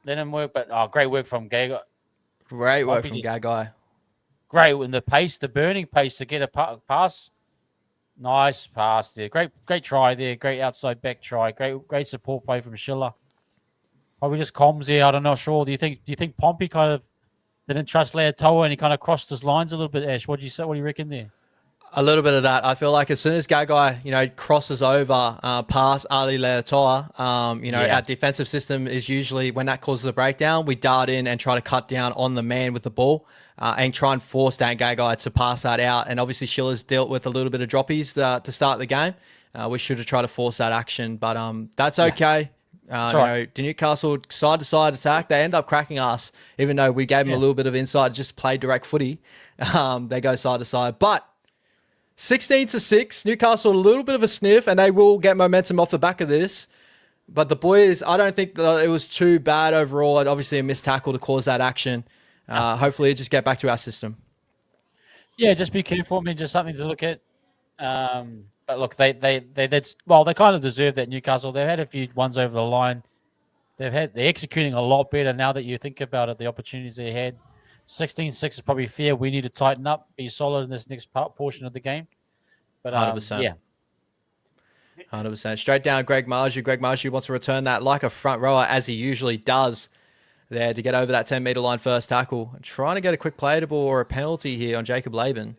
Let him work, but great work from Gagai. Great work from Gagai. Great in the pace, the burning pace to get a pass. Nice pass there. Great try there. Great outside back try. Great support play from Schiller. Probably just comms here. I don't know. Sure. Do you think Pompey kind of didn't trust Leotoa and he kind of crossed his lines a little bit? Ash, what do you reckon there? A little bit of that. I feel like as soon as Gagai, crosses over past Ali Leotoa, our defensive system is usually when that causes a breakdown, we dart in and try to cut down on the man with the ball and try and force Dan Gagai to pass that out. And obviously Schiller's dealt with a little bit of droppies to start the game. We should have tried to force that action, but that's okay. The Newcastle side-to-side attack, they end up cracking us, even though we gave them a little bit of inside, just play direct footy. They go side-to-side. But 16-6, Newcastle a little bit of a sniff, and they will get momentum off the back of this. But the boys, I don't think that it was too bad overall. Obviously, a missed tackle to cause that action. Hopefully, just get back to our system. Yeah, just be careful. I mean, just something to look at. But look, they kind of deserve that. Newcastle, they've had a few ones over the line. they're executing a lot better now that you think about it. The opportunities they had, 16-6 is probably fair. We need to tighten up, be solid in this next portion of the game. But 100%. yeah. 100%. Straight down Greg Marju. Greg Marju wants to return that like a front rower, as he usually does there, to get over that 10-meter line first tackle. Trying to get a quick playable or a penalty here on Jacob Laban.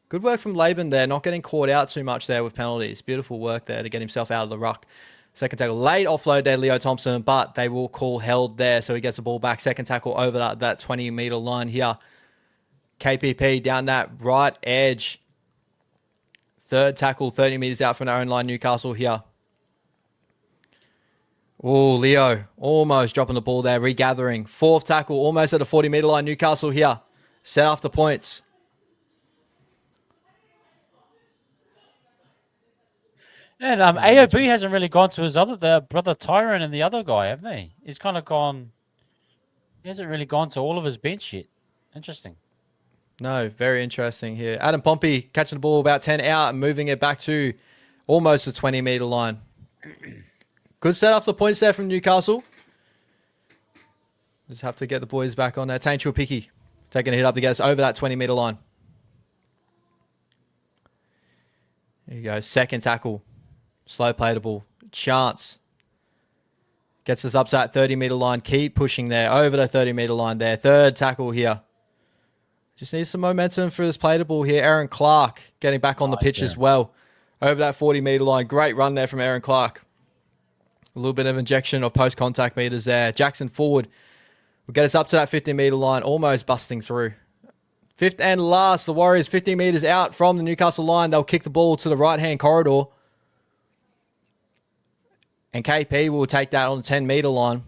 Good work from Laban there, not getting caught out too much there with penalties. Beautiful work there to get himself out of the ruck. Second tackle, late offload there, Leo Thompson, but they will call held there, so he gets the ball back. Second tackle over that 20-meter line here. KPP down that right edge. Third tackle, 30 meters out from their own line, Newcastle here. Oh, Leo almost dropping the ball there, regathering. Fourth tackle, almost at the 40-meter line, Newcastle here. Set off the points. And AOB hasn't really gone to his the brother Tyron and the other guy, haven't they? He's kind of gone. He hasn't really gone to all of his bench yet. Interesting. No, very interesting here. Adam Pompey catching the ball about 10 out and moving it back to almost the 20-meter line. Good set off the points there from Newcastle. Just have to get the boys back on there. Tane Chuapiki taking a hit up to get us over that 20-meter line. There you go. Second tackle. Slow play the ball. Chance. Gets us up to that 30-meter line. Keep pushing there. Over the 30-meter line there. Third tackle here. Just needs some momentum for this play the ball here. Aaron Clark getting back on the pitch as well. Over that 40-meter line. Great run there from Aaron Clark. A little bit of injection of post-contact meters there. Jackson forward. Will get us up to that 50-meter line. Almost busting through. Fifth and last. The Warriors 15 meters out from the Newcastle line. They'll kick the ball to the right-hand corridor. And KP will take that on the 10-meter line.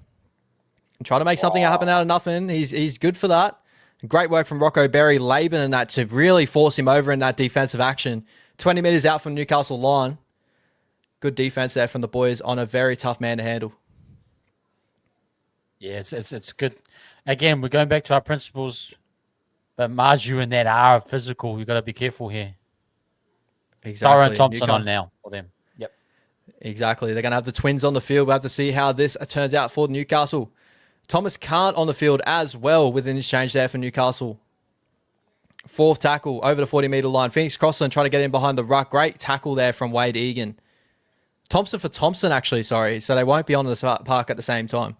And try to make something happen out of nothing. He's good for that. Great work from Rocco Berry, Laban and that to really force him over in that defensive action. 20 meters out from Newcastle line. Good defense there from the boys on a very tough man to handle. Yeah, it's good. Again, we're going back to our principles, but Marju and that are physical. You've got to be careful here. Exactly. Tyron Thompson on now for them. Yep. Exactly. They're going to have the twins on the field. We'll have to see how this turns out for Newcastle. Thomas Kant on the field as well with an exchange there for Newcastle. Fourth tackle over the 40-meter line. Phoenix Crossland trying to get in behind the ruck. Great tackle there from Wade Egan. Thompson for Thompson, actually, sorry. So they won't be on the park at the same time.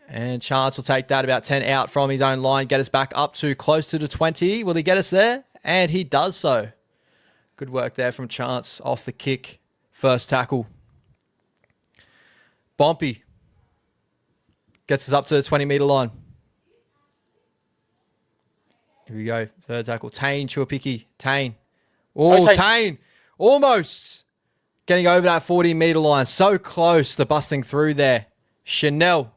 And Chance will take that about 10 out from his own line. Get us back up to close to the 20. Will he get us there? And he does so. Good work there from Chance off the kick. First tackle. Bompy gets us up to the 20-meter line. Here we go. Third tackle. Tane Chuapiki. Tane. Oh, Tane. Almost getting over that 40-meter line. So close to busting through there. Chanel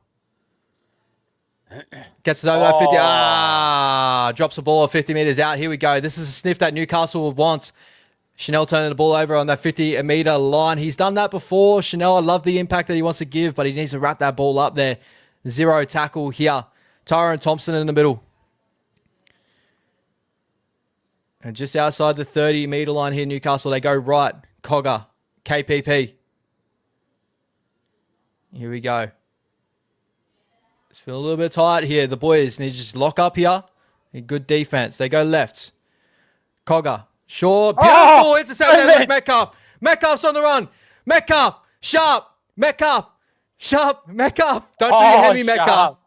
gets us over that 50. Drops the ball 50 meters out. Here we go. This is a sniff that Newcastle wants. Chanel turning the ball over on that 50-meter line. He's done that before. Chanel, I love the impact that he wants to give, but he needs to wrap that ball up there. Zero tackle here. Tyron Thompson in the middle. And just outside the 30-meter line here, Newcastle, they go right. Cogger. KPP. Here we go. It's feeling a little bit tight here. The boys need to just lock up here. Good defense. They go left. Cogger. Short. Beautiful intercept there. Metcalf. Metcalf's on the run. Metcalf. Sharp. Metcalf. Sharp. Metcalf. Don't do your heavy, Metcalf.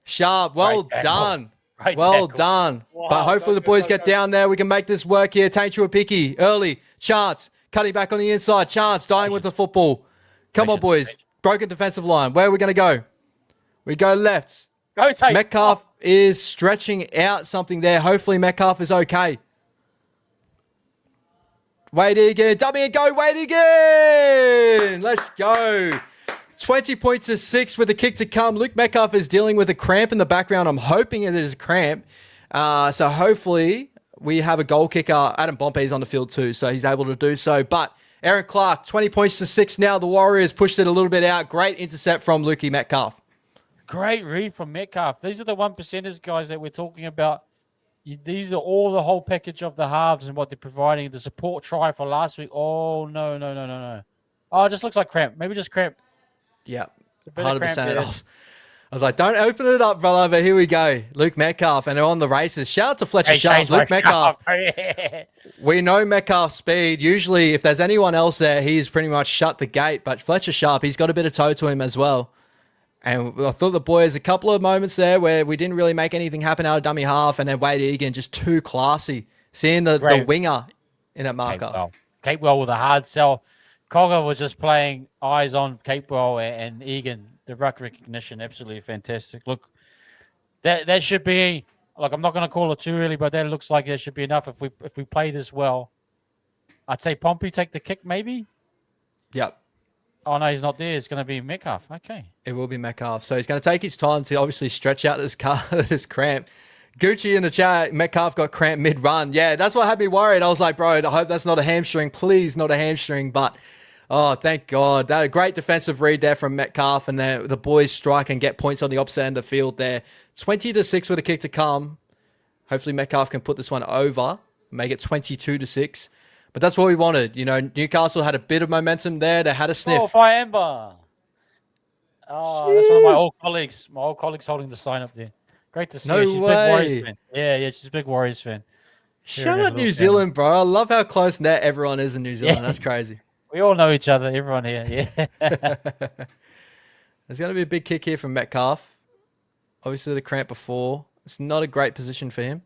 Sharp. Well done. Well done. Wow, but hopefully the boys get down there. We can make this work here. Tane Chuapiki. Early. Chance. Cutting back on the inside. Chance dying with the football. Come on, boys. Broken defensive line. Where are we going to go? We go left. Go, Tate. Metcalf is stretching out something there. Hopefully Metcalf is okay. Wade Egan. Dummy and go. Wade Egan. Let's go. 20 points to 6 with a kick to come. Luke Metcalf is dealing with a cramp in the background. I'm hoping it is a cramp. So hopefully we have a goal kicker. Adam Bompey is on the field too, so he's able to do so. But Aaron Clark, 20 points to 6 now. The Warriors pushed it a little bit out. Great intercept from Lukey Metcalf. Great read from Metcalf. These are the 1%ers, guys, that we're talking about. These are all the whole package of the halves and what they're providing. The support try for last week. Oh, no. Oh, it just looks like cramp. Maybe just cramp. Yeah. A bit of cramp 100%. there. I was like, don't open it up, brother. But here we go. Luke Metcalf, and they're on the races. Shout out to Fletcher Sharp. Luke Metcalf. We know Metcalf's speed. Usually, if there's anyone else there, he's pretty much shut the gate. But Fletcher Sharp, he's got a bit of toe to him as well. And I thought the boys, a couple of moments there where we didn't really make anything happen out of dummy half, and then Wade Egan just too classy. Seeing the winger in that marker. Capewell with a hard sell. Cogger was just playing eyes on Capewell and Egan. The ruck recognition, absolutely fantastic. Look, that should be, like, I'm not going to call it too early, but that looks like there should be enough if we play this well. I'd say Pompey take the kick, maybe. Yep. Oh no, he's not there. It's going to be Metcalf. Okay. It will be Metcalf. So he's going to take his time to obviously stretch out this cramp. Gucci in the chat, Metcalf got cramp mid-run. Yeah, that's what had me worried. I was like, bro, I hope that's not a hamstring. Please, not a hamstring. But, oh, thank God. That a great defensive read there from Metcalf, and the boys strike and get points on the opposite end of the field there. 20-6 with a kick to come. Hopefully Metcalf can put this one over, make it 22-6. But that's what we wanted. You know, Newcastle had a bit of momentum there. They had a sniff. Oh, by Ember. Oh, that's one of my old colleagues. My old colleagues holding the sign up there. Great to see her. She's a big Warriors fan. Yeah, she's a big Warriors fan. Shout out New Zealand, bro. I love how close net everyone is in New Zealand. Yeah. That's crazy. We all know each other, everyone here. Yeah. There's going to be a big kick here from Metcalf. Obviously, the cramp before. It's not a great position for him.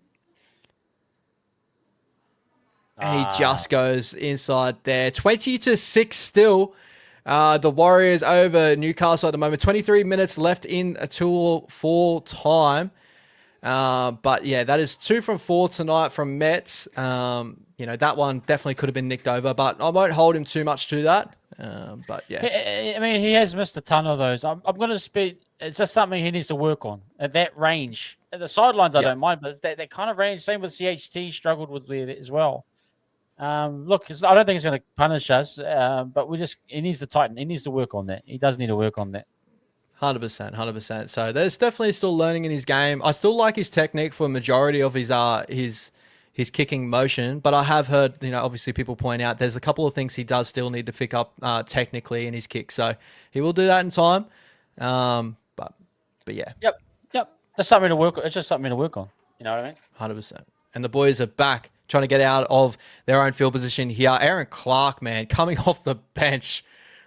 And he just goes inside there. 20-6 still. The Warriors over Newcastle at the moment. 23 minutes left in a 2-4 time. But yeah, that is 2 from 4 tonight from Mets. You know, that one definitely could have been nicked over, but I won't hold him too much to that. But yeah. I mean, he has missed a ton of those. I'm going to speak. It's just something he needs to work on at that range. At the sidelines, I don't mind, but that kind of range, same with CHT, struggled with it as well. Look, I don't think it's going to punish us, but he needs to tighten. He needs to work on that. He does need to work on that. 100%. So there's definitely still learning in his game. I still like his technique for a majority of his kicking motion, but I have heard, you know, obviously people point out there's a couple of things he does still need to pick up technically in his kick. So he will do that in time. But yeah. Yep. That's something to work on. It's just something to work on. You know what I mean? 100%. And the boys are back trying to get out of their own field position here. Aaron Clark, man, coming off the bench.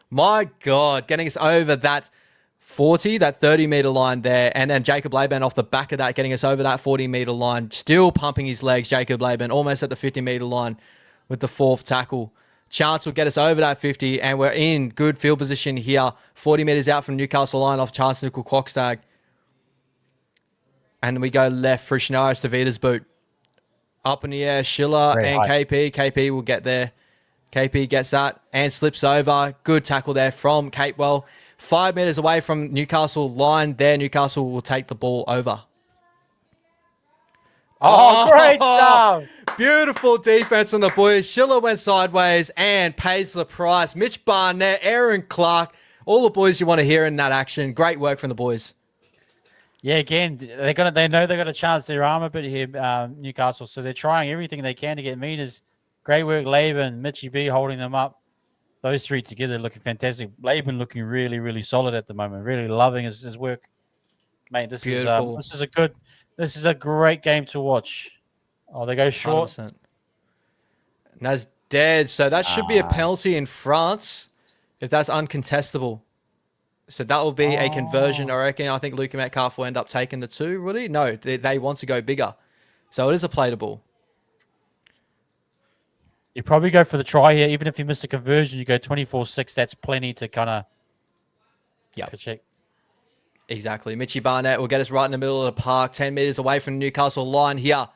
My God, getting us over that 40, that 30-meter line there. And then Jacob Laban off the back of that, getting us over that 40-meter line. Still pumping his legs, Jacob Laban, almost at the 50-meter line with the 4th tackle. Chance will get us over that 50, and we're in good field position here. 40 meters out from Newcastle line off Chance Nickel Clockstag. And we go left for Shinaris Tavita's boot. Up in the air, Schiller very and high. KP. KP will get there. KP gets that and slips over. Good tackle there from Capewell. 5 meters away from Newcastle line there. Newcastle will take the ball over. Oh, great job. Beautiful defense on the boys. Schiller went sideways and pays the price. Mitch Barnett, Aaron Clark, all the boys you want to hear in that action. Great work from the boys. Yeah, again, they know they got a chance their arm a bit here, Newcastle, so they're trying everything they can to get meters. Great work, Laban, Mitchie B holding them up. Those three together looking fantastic. Laban looking really, really solid at the moment. Really loving his work, mate. This is a great game to watch. Oh, they go short. 100%. And that's dead. So that should be a penalty in France if that's uncontestable. So that will be a conversion, I reckon. I think Luka Metcalf will end up taking the 2, will he? No, they want to go bigger. So it is a play to ball. You probably go for the try here. Even if you miss a conversion, you go 24-6. That's plenty to kind of check. Exactly. Mitchie Barnett will get us right in the middle of the park, 10 meters away from the Newcastle line here.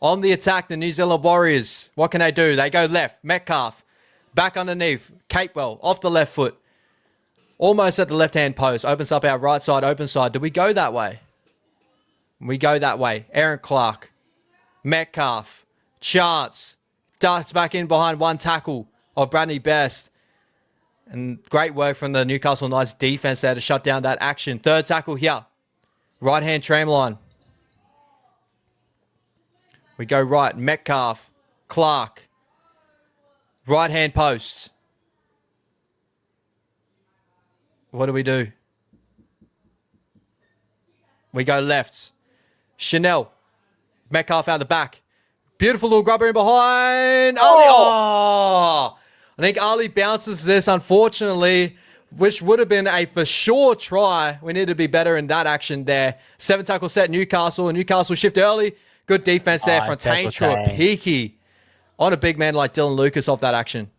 On the attack, the New Zealand Warriors. What can they do? They go left. Metcalf. Back underneath. Capewell off the left foot. Almost at the left-hand post. Opens up our right side, open side. Do we go that way? We go that way. Aaron Clark. Metcalf. Chance. Darts back in behind one tackle of Bradley Best. And great work from the Newcastle Knights defense there to shut down that action. 3rd tackle here. Right-hand tram line. We go right. Metcalf. Clark. Right-hand post. What do we do? We go left. Chanel. Metcalf out the back. Beautiful little grubber in behind. Ali. Oh! I think Ali bounces this, unfortunately, which would have been a for sure try. We need to be better in that action there. 7 tackle set, Newcastle. Newcastle shift early. Good defense there from Tane Truapiki on a big man like Dylan Lucas off that action.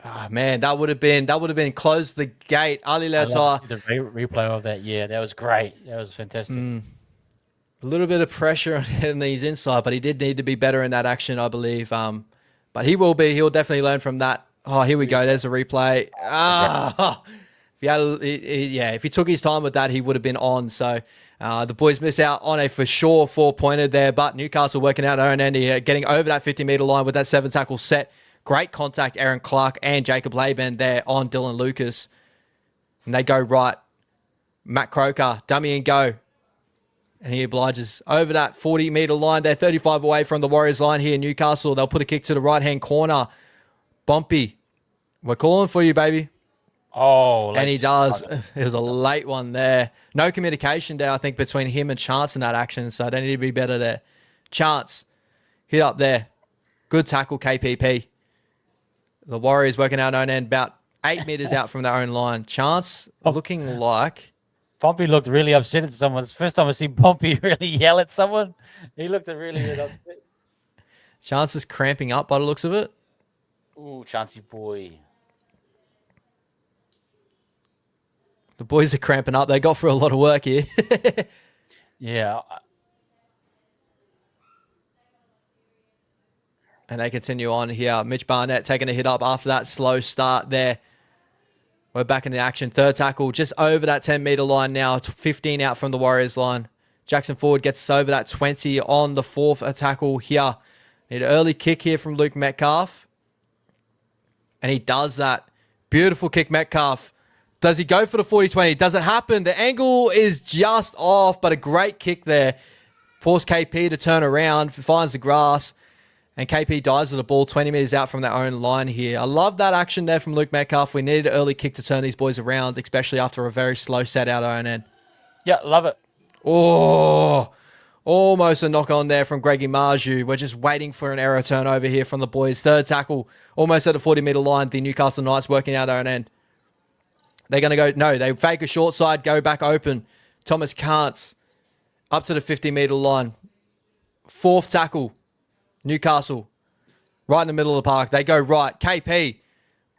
Ah, man, that would have been close the gate. Ali Leotar. The replay of that, yeah, that was great. That was fantastic. A little bit of pressure on his inside, but he did need to be better in that action, I believe. But he will be. He'll definitely learn from that. Oh, here we go. There's a replay. If he took his time with that, he would have been on. So the boys miss out on a for sure 4-pointer there, but Newcastle working out their own end here, getting over that 50-meter line with that 7 tackle set. Great contact, Aaron Clark and Jacob Laban there on Dylan Lucas. And they go right. Matt Croker, dummy and go. And he obliges over that 40-meter line. They're 35 away from the Warriors line here in Newcastle. They'll put a kick to the right-hand corner. Bumpy, we're calling for you, baby. Oh, and he does. It was a late one there. No communication there, I think, between him and Chance in that action, so they need to be better there. Chance, hit up there. Good tackle, KPP. The Warriors working out own end, about 8 meters out from their own line. Chance looking like... Pompey looked really upset at someone. It's the first time I've seen Pompey really yell at someone. He looked really upset. Chance is cramping up by the looks of it. Ooh, Chancey boy. The boys are cramping up. They got through a lot of work here. Yeah. And they continue on here. Mitch Barnett taking a hit up after that slow start there. We're back in the action. 3rd tackle, just over that 10-meter line now. 15 out from the Warriors line. Jackson Ford gets us over that 20 on the 4th tackle here. Need an early kick here from Luke Metcalf. And he does that. Beautiful kick, Metcalf. Does he go for the 40-20? Does it happen? The angle is just off, but a great kick there. Force KP to turn around. Finds the grass. And KP dies with the ball 20 meters out from their own line here. I love that action there from Luke Metcalf. We needed an early kick to turn these boys around, especially after a very slow set out our own end. Yeah, love it. Oh, almost a knock on there from Greggy Marju. We're just waiting for an error turnover here from the boys. 3rd tackle, almost at the 40-meter line. The Newcastle Knights working out their own end. They're going to go, no, they fake a short side, go back open. Thomas Kantz up to the 50-meter line. 4th tackle. Newcastle, right in the middle of the park. They go right. KP,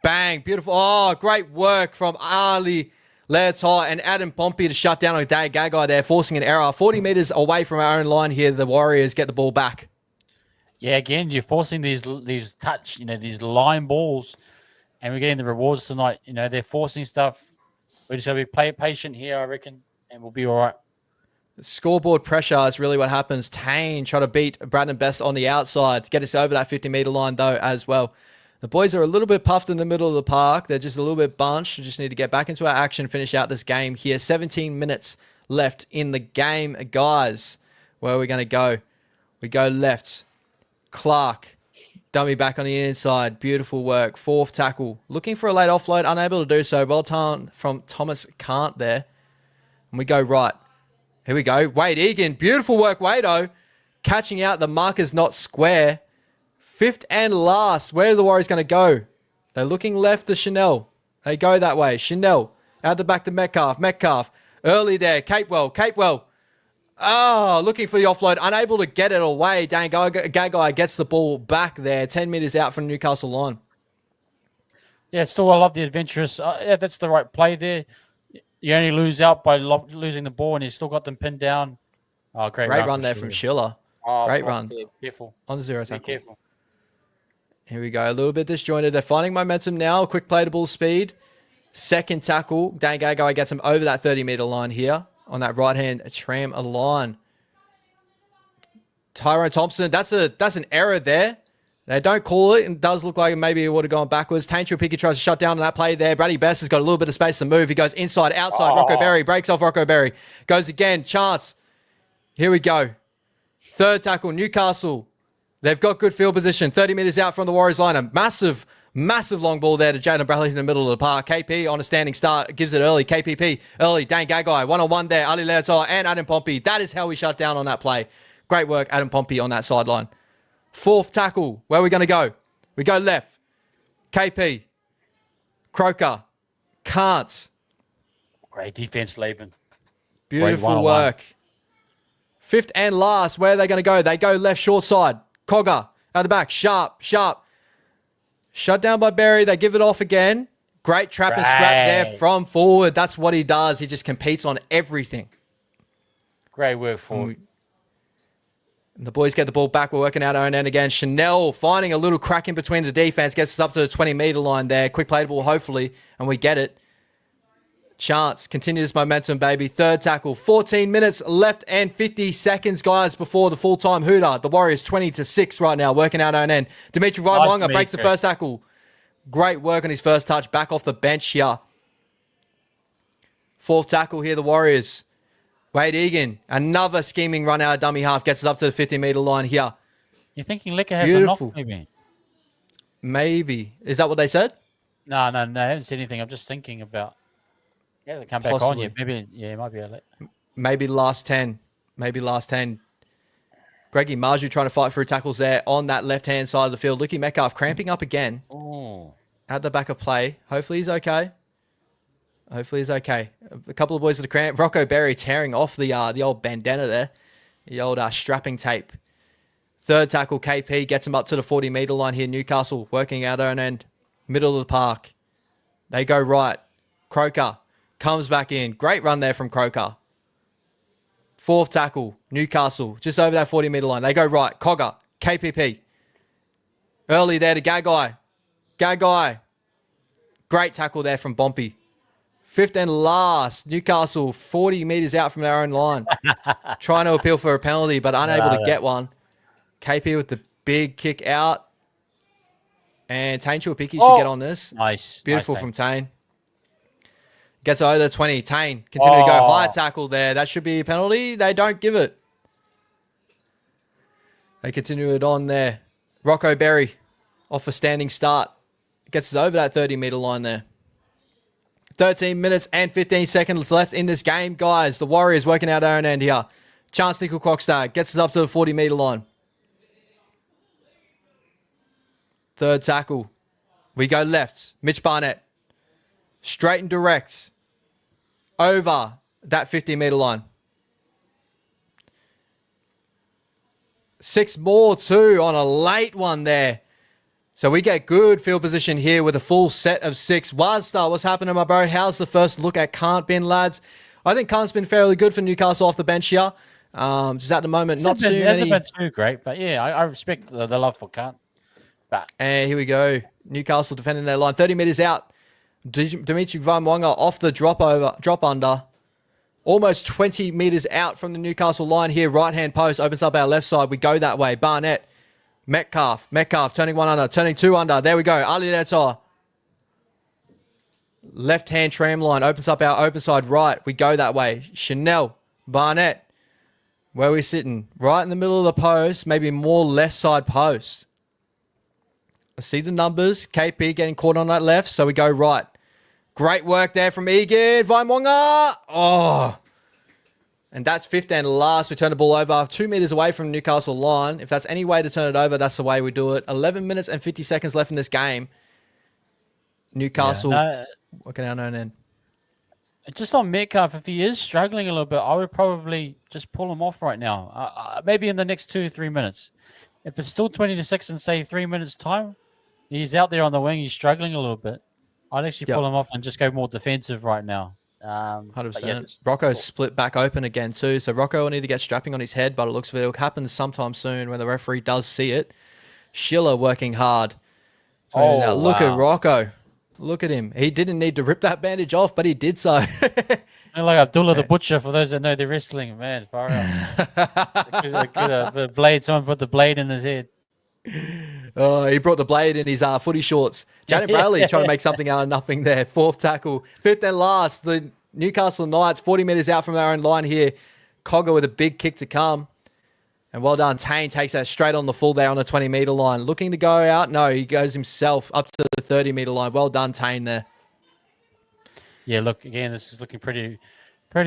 bang, beautiful. Oh, great work from Ali Leotar and Adam Pompey to shut down a Gagai there, forcing an error. 40 meters away from our own line here. The Warriors get the ball back. Yeah, again, you're forcing these touch, these line balls, and we're getting the rewards tonight. They're forcing stuff. We're just going to be patient here, I reckon, and we'll be all right. Scoreboard pressure is really what happens. Tane try to beat Brandon Best on the outside. Get us over that 50-meter line, though, as well. The boys are a little bit puffed in the middle of the park. They're just a little bit bunched. We just need to get back into our action, finish out this game here. 17 minutes left in the game, guys. Where are we going to go? We go left. Clark, dummy back on the inside. Beautiful work. 4th tackle. Looking for a late offload. Unable to do so. Well done from Thomas Kant there. And we go right. Here we go. Wade Egan. Beautiful work, Wado. Catching out the markers not square. 5th and last. Where are the Warriors going to go? They're looking left to Chanel. They go that way. Chanel. Out the back to Metcalf. Metcalf. Early there. Capewell. Oh, looking for the offload. Unable to get it away. Dang, Gagai gets the ball back there. 10 meters out from Newcastle line. Yeah, still I love the adventurous. Yeah, that's the right play there. You only lose out by losing the ball, and you still got them pinned down. Oh, great run there from Schiller. Great run. Yeah, careful. On the 0 tackle. Be careful. Here we go. A little bit disjointed. They're finding momentum now. Quick play to ball speed. 2nd tackle. Dan Gagai gets him over that 30-meter line here on that right-hand tram line. Tyrone Thompson. That's an error there. They don't call it. It does look like maybe it would have gone backwards. Tane Truapiki tries to shut down on that play there. Brady Best has got a little bit of space to move. He goes inside, outside. Rocco Berry breaks off Rocco Berry. Goes again. Chance. Here we go. 3rd tackle. Newcastle. They've got good field position. 30 meters out from the Warriors line. A massive Massive long ball there to Jaden Bradley in the middle of the park. KP on a standing start, gives it early. KPP early. Dane Gagai, one-on-one there. Ali Leotar and Adam Pompey. That is how we shut down on that play. Great work, Adam Pompey on that sideline. Fourth tackle. Where are we going to go? We go left. KP. Croker. Can't. Great defense, Laban. Beautiful work. Fifth and last. Where are they going to go? They go left short side. Cogger out the back. Sharp. Shut down by Berry. They give it off again. Great trap and strap there from forward. That's what he does. He just competes on everything. Great work forward. And the boys get the ball back. We're working out our own end again. Chanel finding a little crack in between the defense. Gets us up to the 20-meter line there. Quick play ball, hopefully. And we get it. Chance. Continue this momentum, baby. Third tackle. 14 minutes left and 50 seconds, guys, before the full-time hooter. The Warriors 20-6 right now, working out our own end. Dimitri Vaimwanga breaks the first tackle. Great work on his first touch. Back off the bench here. Fourth tackle here, the Warriors. Wade Egan. Another scheming run out of dummy half. Gets us up to the 50-meter line here. You're thinking Liquor has a knock, maybe? Maybe. Is that what they said? No, I haven't said anything. I'm just thinking about... Yeah, they come back on you. Maybe, it might be a maybe last 10. Greggy Marju trying to fight through tackles there on that left-hand side of the field. Lucky Metcalf cramping up again. Oh. At the back of play. Hopefully he's okay. A couple of boys with a cramp. Rocco Berry tearing off the old bandana there. The old strapping tape. Third tackle, KP gets him up to the 40-meter line here. Newcastle working out own end. Middle of the park. They go right. Croker comes back in. Great run there from Croker. Fourth tackle, Newcastle, just over that 40-meter line. They go right. Cogger, KPP. Early there to Gagai. Great tackle there from Bompy. Fifth and last, Newcastle, 40 meters out from their own line. Trying to appeal for a penalty, but unable to get one. KP with the big kick out. And Tane Chuapiki should get on this. Nice. Beautiful nice from Tane. Gets over the 20. Tane continue to go high tackle there. That should be a penalty. They don't give it. They continue it on there. Rocco Berry off a standing start. Gets us over that 30-meter line there. 13 minutes and 15 seconds left in this game, guys. The Warriors working out our own end here. Chance Nickel Crockstad gets us up to the 40-meter line. Third tackle. We go left. Mitch Barnett. Straight and direct. Over that 50-meter line. 6 more too on a late one there. So we get good field position here with a full set of 6. Wazstar, what's happening, my bro? How's the first look at Kant been, lads? I think Kant's been fairly good for Newcastle off the bench here. Just at the moment, not too many. It hasn't been too great, but yeah, I respect the love for Kant. But and here we go. Newcastle defending their line. 30 meters out. Dimitri Vaimwanga off the drop under. Almost 20 meters out from the Newcastle line here. Right-hand post opens up our left side. We go that way. Barnett. Metcalf turning 1 under, turning 2 under. There we go. Ali Letar. Left-hand tram line opens up our open side right. We go that way. Chanel. Barnett. Where are we sitting? Right in the middle of the post. Maybe more left side post. I see the numbers. KP getting caught on that left, so we go right. Great work there from Egan. Vaimwanga. Oh. And that's fifth and last. We turn the ball over 2 meters away from Newcastle line. If that's any way to turn it over, that's the way we do it. 11 minutes and 50 seconds left in this game. Newcastle working out on end. Just on Metcalf, if he is struggling a little bit, I would probably just pull him off right now. Maybe in the next 2 or 3 minutes. If it's still 20-6 and say 3 minutes time, he's out there on the wing, he's struggling a little bit. I'd actually pull him off and just go more defensive right now. 100%. Yeah, Rocco's split back open again too. So Rocco will need to get strapping on his head, but it looks like it'll happen sometime soon when the referee does see it. Schiller working hard. Look at Rocco. Look at him. He didn't need to rip that bandage off, but he did so. Like Abdullah the Butcher, for those that know the wrestling, man. Far out. The blade, someone put the blade in his head. Oh, he brought the blade in his footy shorts. Janet Bradley trying to make something out of nothing there. Fourth tackle. Fifth and last, the Newcastle Knights, 40 meters out from their own line here. Cogger with a big kick to come. And well done. Tane takes that straight on the full there on the 20-meter line. Looking to go out. No, he goes himself up to the 30-meter line. Well done, Tane there. Yeah, look, again, this is looking pretty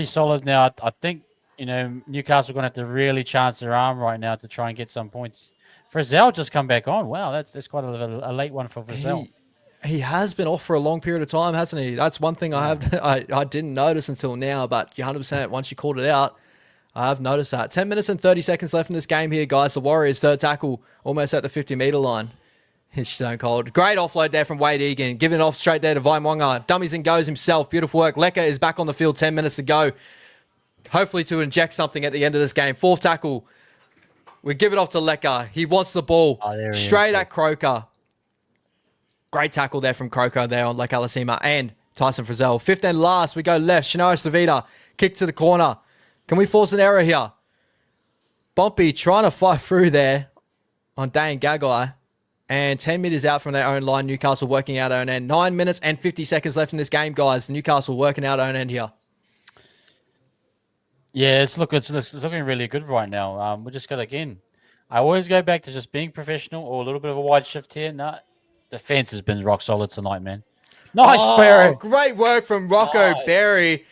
solid now. I think, Newcastle are going to have to really chance their arm right now to try and get some points. Frizzell just come back on. Wow, that's quite a late one for Frizzell. He has been off for a long period of time, hasn't he? That's one thing I didn't notice until now, but 100% once you called it out, I have noticed that. 10 minutes and 30 seconds left in this game here, guys. The Warriors' third tackle almost at the 50-meter line. It's stone cold. Great offload there from Wade Egan. Giving off straight there to Vaimwanga. Dummies and goes himself. Beautiful work. Leka is back on the field. 10 minutes to go. Hopefully to inject something at the end of this game. Fourth tackle. We give it off to Leka. He wants the ball. Straight at Croker. Great tackle there from Croker there on Leka Alasima and Tyson Frizzell. Fifth and last. We go left. Shinoa Stavita. Kick to the corner. Can we force an error here? Bumpy trying to fight through there on Dane Gagai. And 10 meters out from their own line, Newcastle working out own end. 9 minutes and 50 seconds left in this game, guys. Newcastle working out own end here. Yeah, it's looking really good right now. We just got, again, I always go back to just being professional or a little bit of a wide shift here. No, defense has been rock solid tonight, man. Nice, Barry. Great work from Rocco Berry.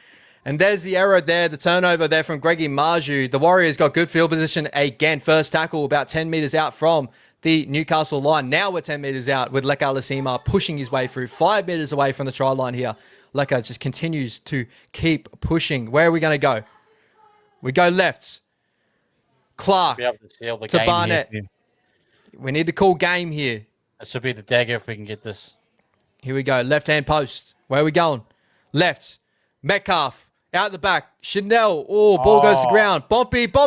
And there's the error there, the turnover there from Greggy Marju. The Warriors got good field position again. First tackle about 10 meters out from the Newcastle line. Now we're 10 meters out with Leka Alasima pushing his way through. 5 meters away from the try line here. Leka just continues to keep pushing. Where are we going to go? We go left. Clark to Barnett. We need to call game here. This should be the dagger if we can get this. Here we go. Left-hand post. Where are we going? Left. Metcalf. Out the back. Chanel. Oh, ball goes to ground. Bumpy. Try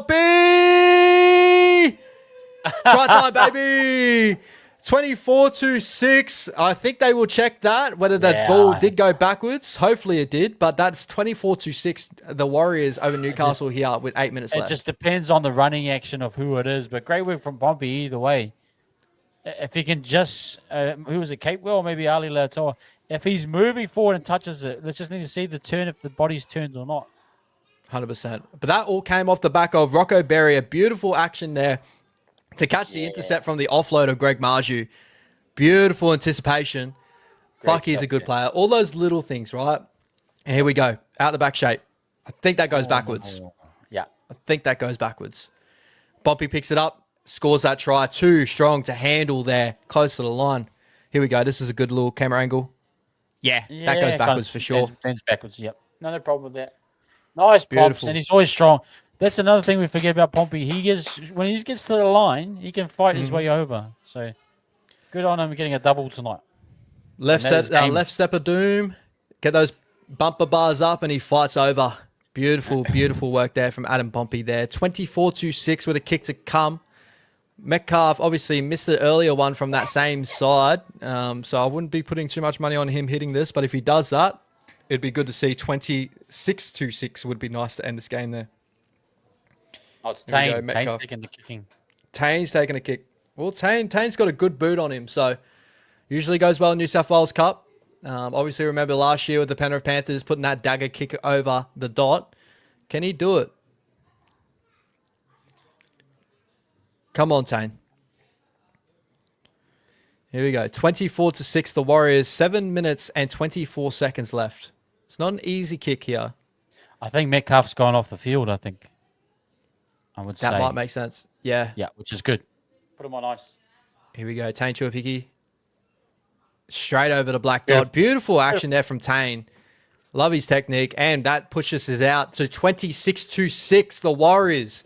time, baby. 24-6. I think they will check that, whether that ball did go backwards. Hopefully it did, but that's 24-6. The Warriors over Newcastle here with 8 minutes left. It just depends on the running action of who it is, but great work from Bumpy either way. If he can just, who was it, Capewell or maybe Ali Latoa? If he's moving forward and touches it, let's just need to see the turn, if the body's turned or not. 100%. But that all came off the back of Rocco Berry. A beautiful action there to catch the intercept from the offload of Greg Marju. Beautiful anticipation. Fuck, he's a good player. All those little things, right? And here we go. Out the back shape. I think that goes backwards. Yeah. I think that goes backwards. Bumpy picks it up. Scores that try. Too strong to handle there. Close to the line. Here we go. This is a good little camera angle. Yeah, that goes backwards for sure. Turns backwards, yep. No problem with that. Nice pops, and he's always strong. That's another thing we forget about Pompey. When he gets to the line, he can fight his way over. So good on him getting a double tonight. Left step of doom. Get those bumper bars up, and he fights over. Beautiful, beautiful work there from Adam Pompey there. 24-6 with a kick to come. Metcalf obviously missed the earlier one from that same side. So I wouldn't be putting too much money on him hitting this. But if he does that, it'd be good to see. 26-6 would be nice to end this game there. Oh, it's Tane. Tane's taking the kicking. Tane's taking a kick. Well, Tane's got a good boot on him. So usually goes well in New South Wales Cup. Obviously, remember last year with the Penrith Panthers putting that dagger kick over the dot. Can he do it? Come on, Tane. Here we go. 24-6, the Warriors. 7 minutes and 24 seconds left. It's not an easy kick here. I think Metcalf's gone off the field, I think. I would say. That might make sense. Yeah. Yeah, which is good. Put him on ice. Here we go. Tane Chuapiki. Straight over to Black Dot. Beautiful action there from Tane. Love his technique. And that pushes us out to 26-6. The Warriors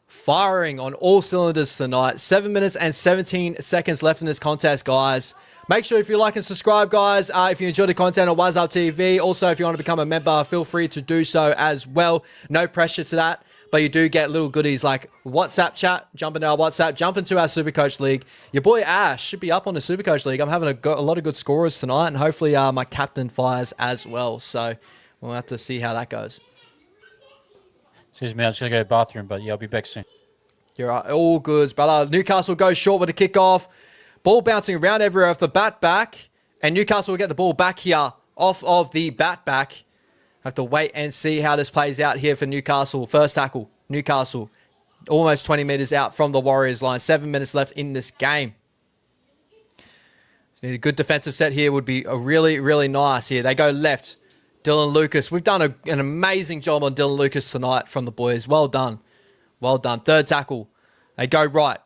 firing on all cylinders tonight. 7 minutes and 17 seconds left in this contest, guys. Make sure if you like and subscribe, guys. If you enjoy the content on Wutv TV. Also, if you want to become a member, feel free to do so as well. No pressure to that. But you do get little goodies like WhatsApp chat. Jump into our WhatsApp. Jump into our Supercoach League. Your boy Ash should be up on the Supercoach League. I'm having a lot of good scorers tonight. And hopefully my captain fires as well. So we'll have to see how that goes. Excuse me, I'm just going to go to the bathroom. But yeah, I'll be back soon. You're right. All goods, brother. Newcastle goes short with the kickoff. Ball bouncing around everywhere off the bat back. And Newcastle will get the ball back here off of the bat back. Have to wait and see how this plays out here for Newcastle. First tackle, Newcastle. almost 20 meters out from the Warriors line. 7 minutes left in this game. Need a good defensive set here would be a really, really nice here. They go left. Dylan Lucas. We've done an amazing job on Dylan Lucas tonight from the boys. Well done. Well done. Third tackle. They go right.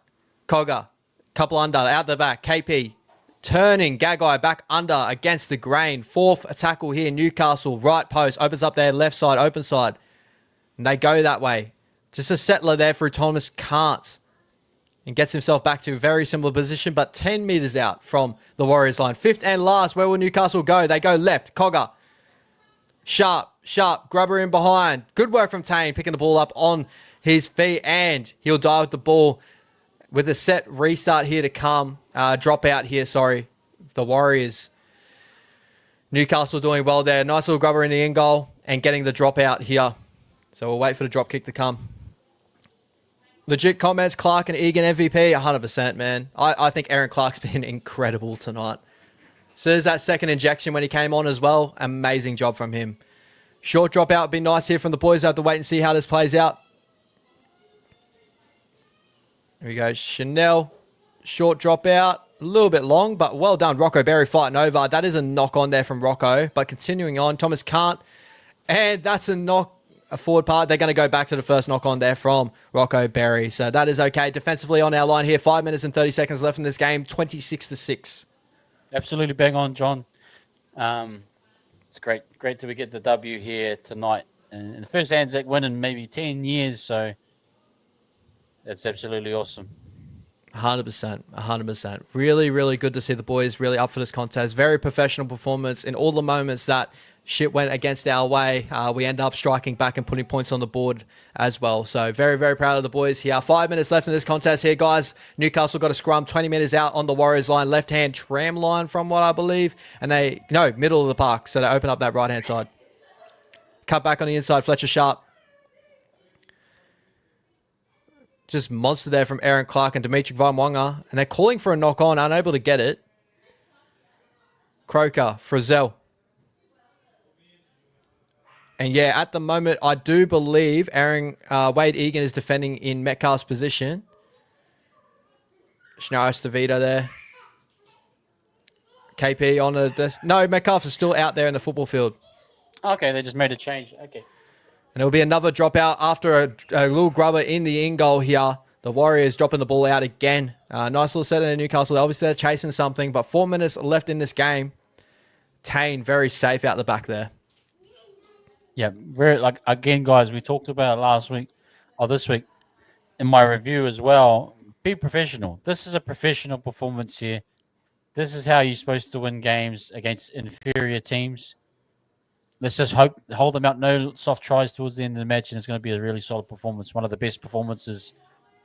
Cogger. Couple under. Out the back. KP. Turning. Gagai back under against the grain. Fourth tackle here. Newcastle. Right post. Opens up their left side. Open side. And they go that way. Just a settler there for Thomas Kant. And gets himself back to a very similar position, but 10 meters out from the Warriors line. Fifth and last, where will Newcastle go? They go left. Cogger. Sharp. Grubber in behind. Good work from Tane, picking the ball up on his feet, and he'll dive with the ball with a set restart here to come. Drop out here, sorry. The Warriors. Newcastle doing well there. Nice little grubber in the end goal and getting the drop out here. So we'll wait for the drop kick to come. Legit comments, Clark and Egan MVP, 100%, man. I think Aaron Clark's been incredible tonight. So there's that second injection when he came on as well. Amazing job from him. Short dropout would be nice here from the boys. I have to wait and see how this plays out. Here we go. Chanel. Short dropout. A little bit long, but well done. Rocco Berry fighting over. That is a knock on there from Rocco. But continuing on, Thomas Kant. And that's a knock. A forward part. They're going to go back to the first knock on there from Rocco Berry. So that is okay. Defensively on our line here. 5 minutes and 30 seconds left in this game. 26-6. Absolutely bang on, John. It's great to get the W here tonight. And the first Anzac win in maybe 10 years. So that's absolutely awesome. 100%. Really, really good to see the boys really up for this contest. Very professional performance in all the moments that shit went against our way. We end up striking back and putting points on the board as well. So very, very proud of the boys here. 5 minutes left in this contest here, guys. Newcastle got a scrum 20 meters out on the Warriors line. Left-hand tram line from what I believe. And middle of the park. So they open up that right-hand side. Cut back on the inside. Fletcher Sharp. Just monster there from Aaron Clark and Dimitri Vaimwanga. And they're calling for a knock-on. Unable to get it. Croker. Frizzell. And yeah, at the moment, I do believe Wade Egan is defending in Metcalf's position. Schnarr Stavita there. KP on the... No, Metcalf is still out there in the football field. Okay, they just made a change. Okay. And there'll be another dropout after a little grubber in the in goal here. The Warriors dropping the ball out again. Nice little set in Newcastle. Obviously, they're chasing something, but 4 minutes left in this game. Tane very safe out the back there. Yeah, again, guys, we talked about it this week in my review as well. Be professional. This is a professional performance here. This is how you're supposed to win games against inferior teams. Let's just hold them out. No soft tries towards the end of the match, and it's going to be a really solid performance. One of the best performances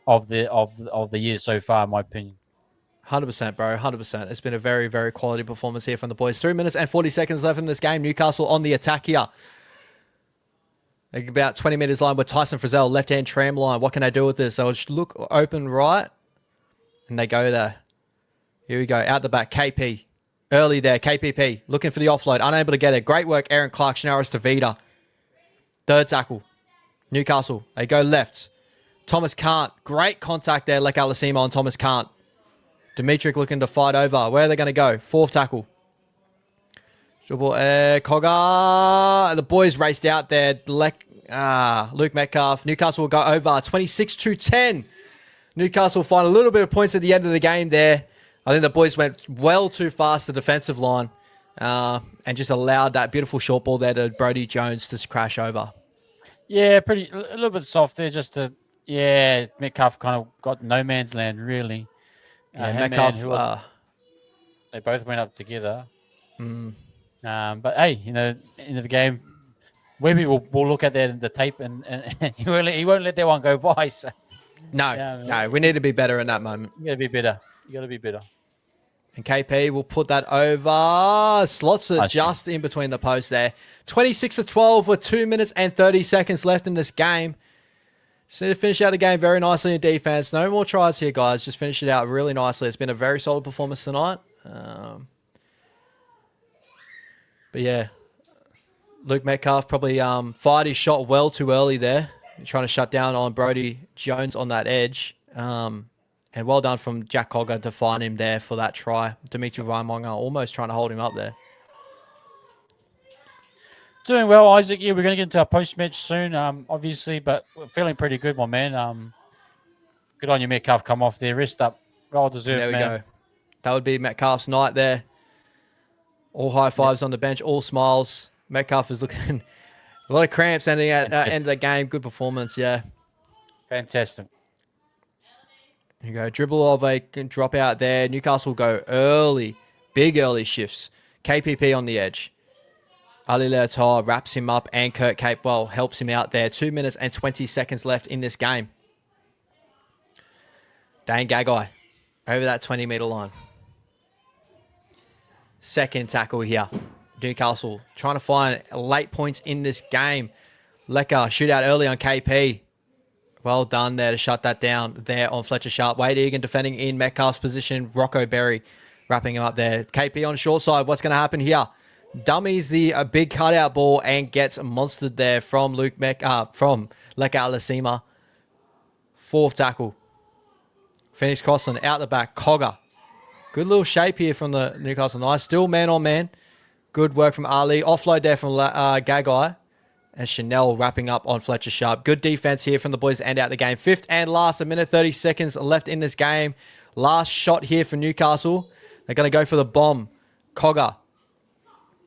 of the year so far, in my opinion. 100%, bro. 100%. It's been a very, very quality performance here from the boys. 3 minutes and 40 seconds left in this game. Newcastle on the attack here. About 20 meters line with Tyson Frizzell, left-hand tram line. What can they do with this? They'll just look open right, and they go there. Here we go. Out the back, KP. Early there, KPP. Looking for the offload. Unable to get it. Great work, Aaron Clark. Schnaris Davida. Third tackle. Newcastle. They go left. Thomas Kant. Great contact there, Lek Alasima on Thomas Kant. Dimitri looking to fight over. Where are they going to go? Fourth tackle. Cogger. The boys raced out there. Luke Metcalf. Newcastle will go over 26-10. Newcastle find a little bit of points at the end of the game there. I think the boys went well too fast the defensive line and just allowed that beautiful short ball there to Brodie Jones to crash over. Yeah, a little bit soft there. Metcalf kind of got no man's land, really. Metcalf. They both went up together. But hey, end of the game, Webby will look at that in the tape and he won't let that one go by. So no, we need to be better in that moment. You got to be better. And KP will put that over. Slots it just in between the posts there. 26-12 with 2 minutes and 30 seconds left in this game. Just need to finish out the game very nicely in defense. No more tries here, guys. Just finish it out really nicely. It's been a very solid performance tonight. But yeah, Luke Metcalf probably fired his shot well too early there. trying to shut down on Brody Jones on that edge. And well done from Jack Cogger to find him there for that try. Dimitri Weimonga almost trying to hold him up there. Doing well, Isaac. Yeah, we're going to get into our post-match soon, obviously, but we're feeling pretty good, my man. Good on you, Metcalf. Come off there. Rest up. Well deserved, There we man. go. That would be Metcalf's night there. All high fives on the bench, all smiles. Metcalf is looking a lot of cramps ending at end of the game. Good performance, yeah. Fantastic. Here you go. Dribble of a drop out there. Newcastle go early. Big early shifts. KPP on the edge. Ali Leotar wraps him up and Kurt Capewell helps him out there. 2 minutes and 20 seconds left in this game. Dane Gagai over that 20-meter line. Second tackle here. Newcastle trying to find late points in this game. Lecker shootout early on KP. Well done there to shut that down there on Fletcher Sharp. Wade Egan defending in Metcalf's position. Rocco Berry wrapping him up there. KP on short side. What's going to happen here? Dummies a big cutout ball and gets monstered there from from Leka Alasima. Fourth tackle. Phoenix Crossland out the back. Cogger. Good little shape here from the Newcastle Knights. Still man on man. Good work from Ali. Offload there from Gagai. And Chanel wrapping up on Fletcher Sharp. Good defense here from the boys to end out the game. Fifth and last, 1:30 seconds left in this game. Last shot here for Newcastle. They're going to go for the bomb. Cogger.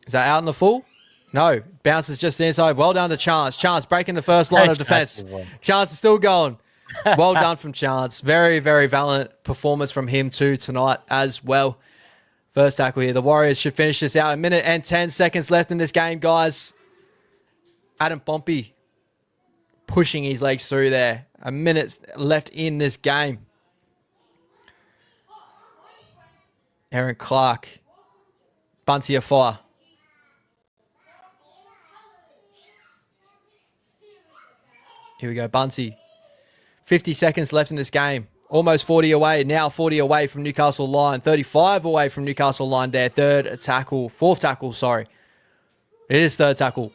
Is that out in the full? No. Bounces just inside. Well done to Chance. Chance breaking the first line of defense. Chance is still going. Well done from Chance. Very, very valiant performance from him too tonight as well. First tackle here. The Warriors should finish this out. 1:10 seconds left in this game, guys. Adam Pompey pushing his legs through there. 1 minute left in this game. Aaron Clark. Bunty of fire. Here we go, Bunty. 50 seconds left in this game. Almost 40 away. Now 40 away from Newcastle line. 35 away from Newcastle line there. Fourth tackle, sorry. It is third tackle.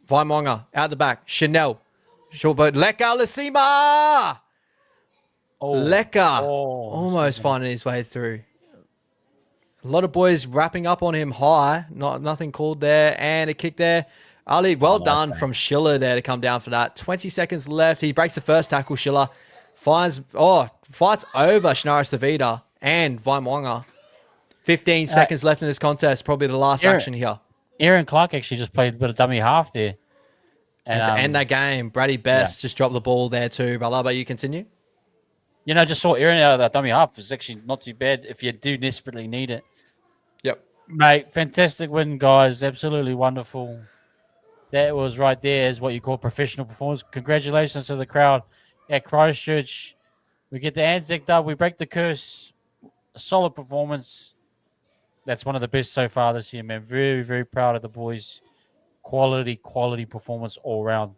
Vaimonga out the back. Chanel. Short boat. Leka Lasima! Leka. Almost finding his way through. A lot of boys wrapping up on him high. Nothing called there. And a kick there. Ali, well done from Schiller there to come down for that. 20 seconds left. He breaks the first tackle, Schiller. Fights over Shnaris Davida and Vaimonga. 15 seconds left in this contest. Probably the last action here. Aaron Clark actually just played a bit of dummy half there. And to end that game, Brady Best just dropped the ball there too. Balaba, you continue? You know, just saw Aaron out of that dummy half. It's actually not too bad if you do desperately need it. Yep. Mate, fantastic win, guys. Absolutely wonderful. That was right there is what you call professional performance. Congratulations to the crowd at Christchurch. We get the Anzac dub. We break the curse. A solid performance. That's one of the best so far this year, man. Very, very proud of the boys. Quality performance all around.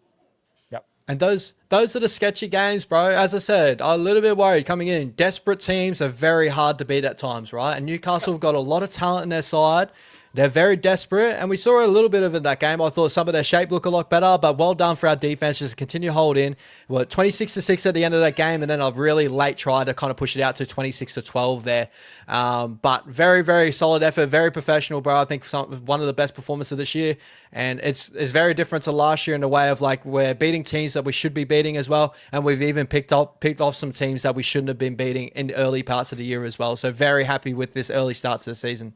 Yep. And those are the sketchy games, bro. As I said, I'm a little bit worried coming in. Desperate teams are very hard to beat at times, right? And Newcastle have got a lot of talent in their side. They're very desperate, and we saw a little bit of it in that game. I thought some of their shape looked a lot better, but well done for our defense just to continue to hold in. Well, 26-6 at the end of that game, and then a really late try to kind of push it out to 26-12 there. But very, very solid effort, very professional, bro. I think one of the best performances this year, and it's very different to last year in the way of like we're beating teams that we should be beating as well, and we've even picked off some teams that we shouldn't have been beating in the early parts of the year as well. So very happy with this early start to the season.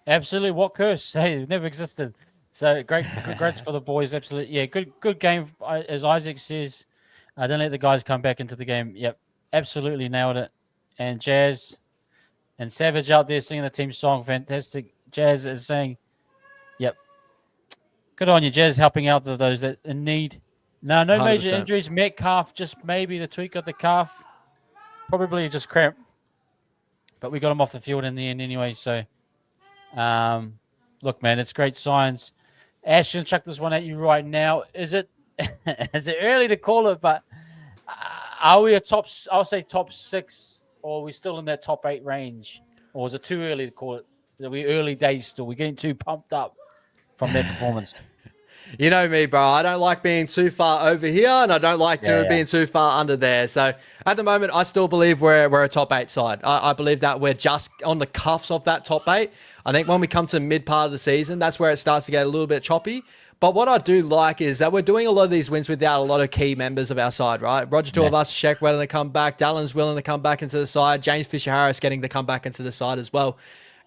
Absolutely. What curse? Hey, it never existed. So great. Congrats for the boys. Absolutely. Yeah, good game. As Isaac says, don't let the guys come back into the game. Yep. Absolutely nailed it. And Jazz and Savage out there singing the team song. Fantastic. Jazz is saying, yep. Good on you, Jazz, helping out those that in need. No 100%. Major injuries. Metcalf, just maybe the tweak of the calf. Probably just cramp. But we got him off the field in the end anyway, so... look, man, it's great signs. Ashton, chuck this one at you right now. Is it early to call it, but are we I'll say top 6, or are we still in that top 8 range? Or is it too early to call it? Are we early days still? We're getting too pumped up from that performance. You know me, bro. I don't like being too far over here, and I don't like being too far under there. So at the moment, I still believe we're a top 8 side. I believe that we're just on the cuffs of that top 8. I think when we come to the mid part of the season, that's where it starts to get a little bit choppy. But what I do like is that we're doing a lot of these wins without a lot of key members of our side, right? Roger Tuivasa-Sheck willing to come back. Dallon's willing to come back into the side. James Fisher-Harris getting to come back into the side as well.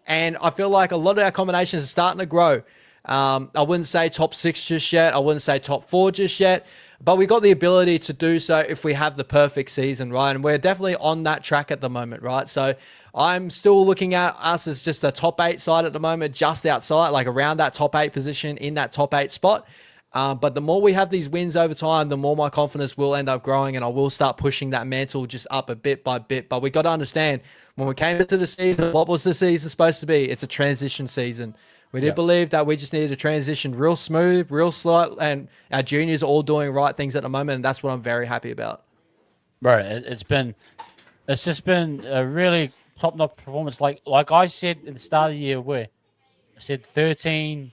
And I feel like a lot of our combinations are starting to grow. I wouldn't say top 6 just yet. I wouldn't say top 4 just yet. But we got the ability to do so if we have the perfect season, right? And we're definitely on that track at the moment, right? So I'm still looking at us as just a top 8 side at the moment, just outside, like around that top 8 position in that top 8 spot. But the more we have these wins over time, the more my confidence will end up growing, and I will start pushing that mantle just up a bit by bit. But we got to understand, when we came into the season, what was the season supposed to be? It's a transition season. We did believe that we just needed to transition real smooth, real slow, and our juniors are all doing right things at the moment, and that's what I'm very happy about. Right, it's just been a really top-notch performance. Like I said at the start of the year, where I said 13,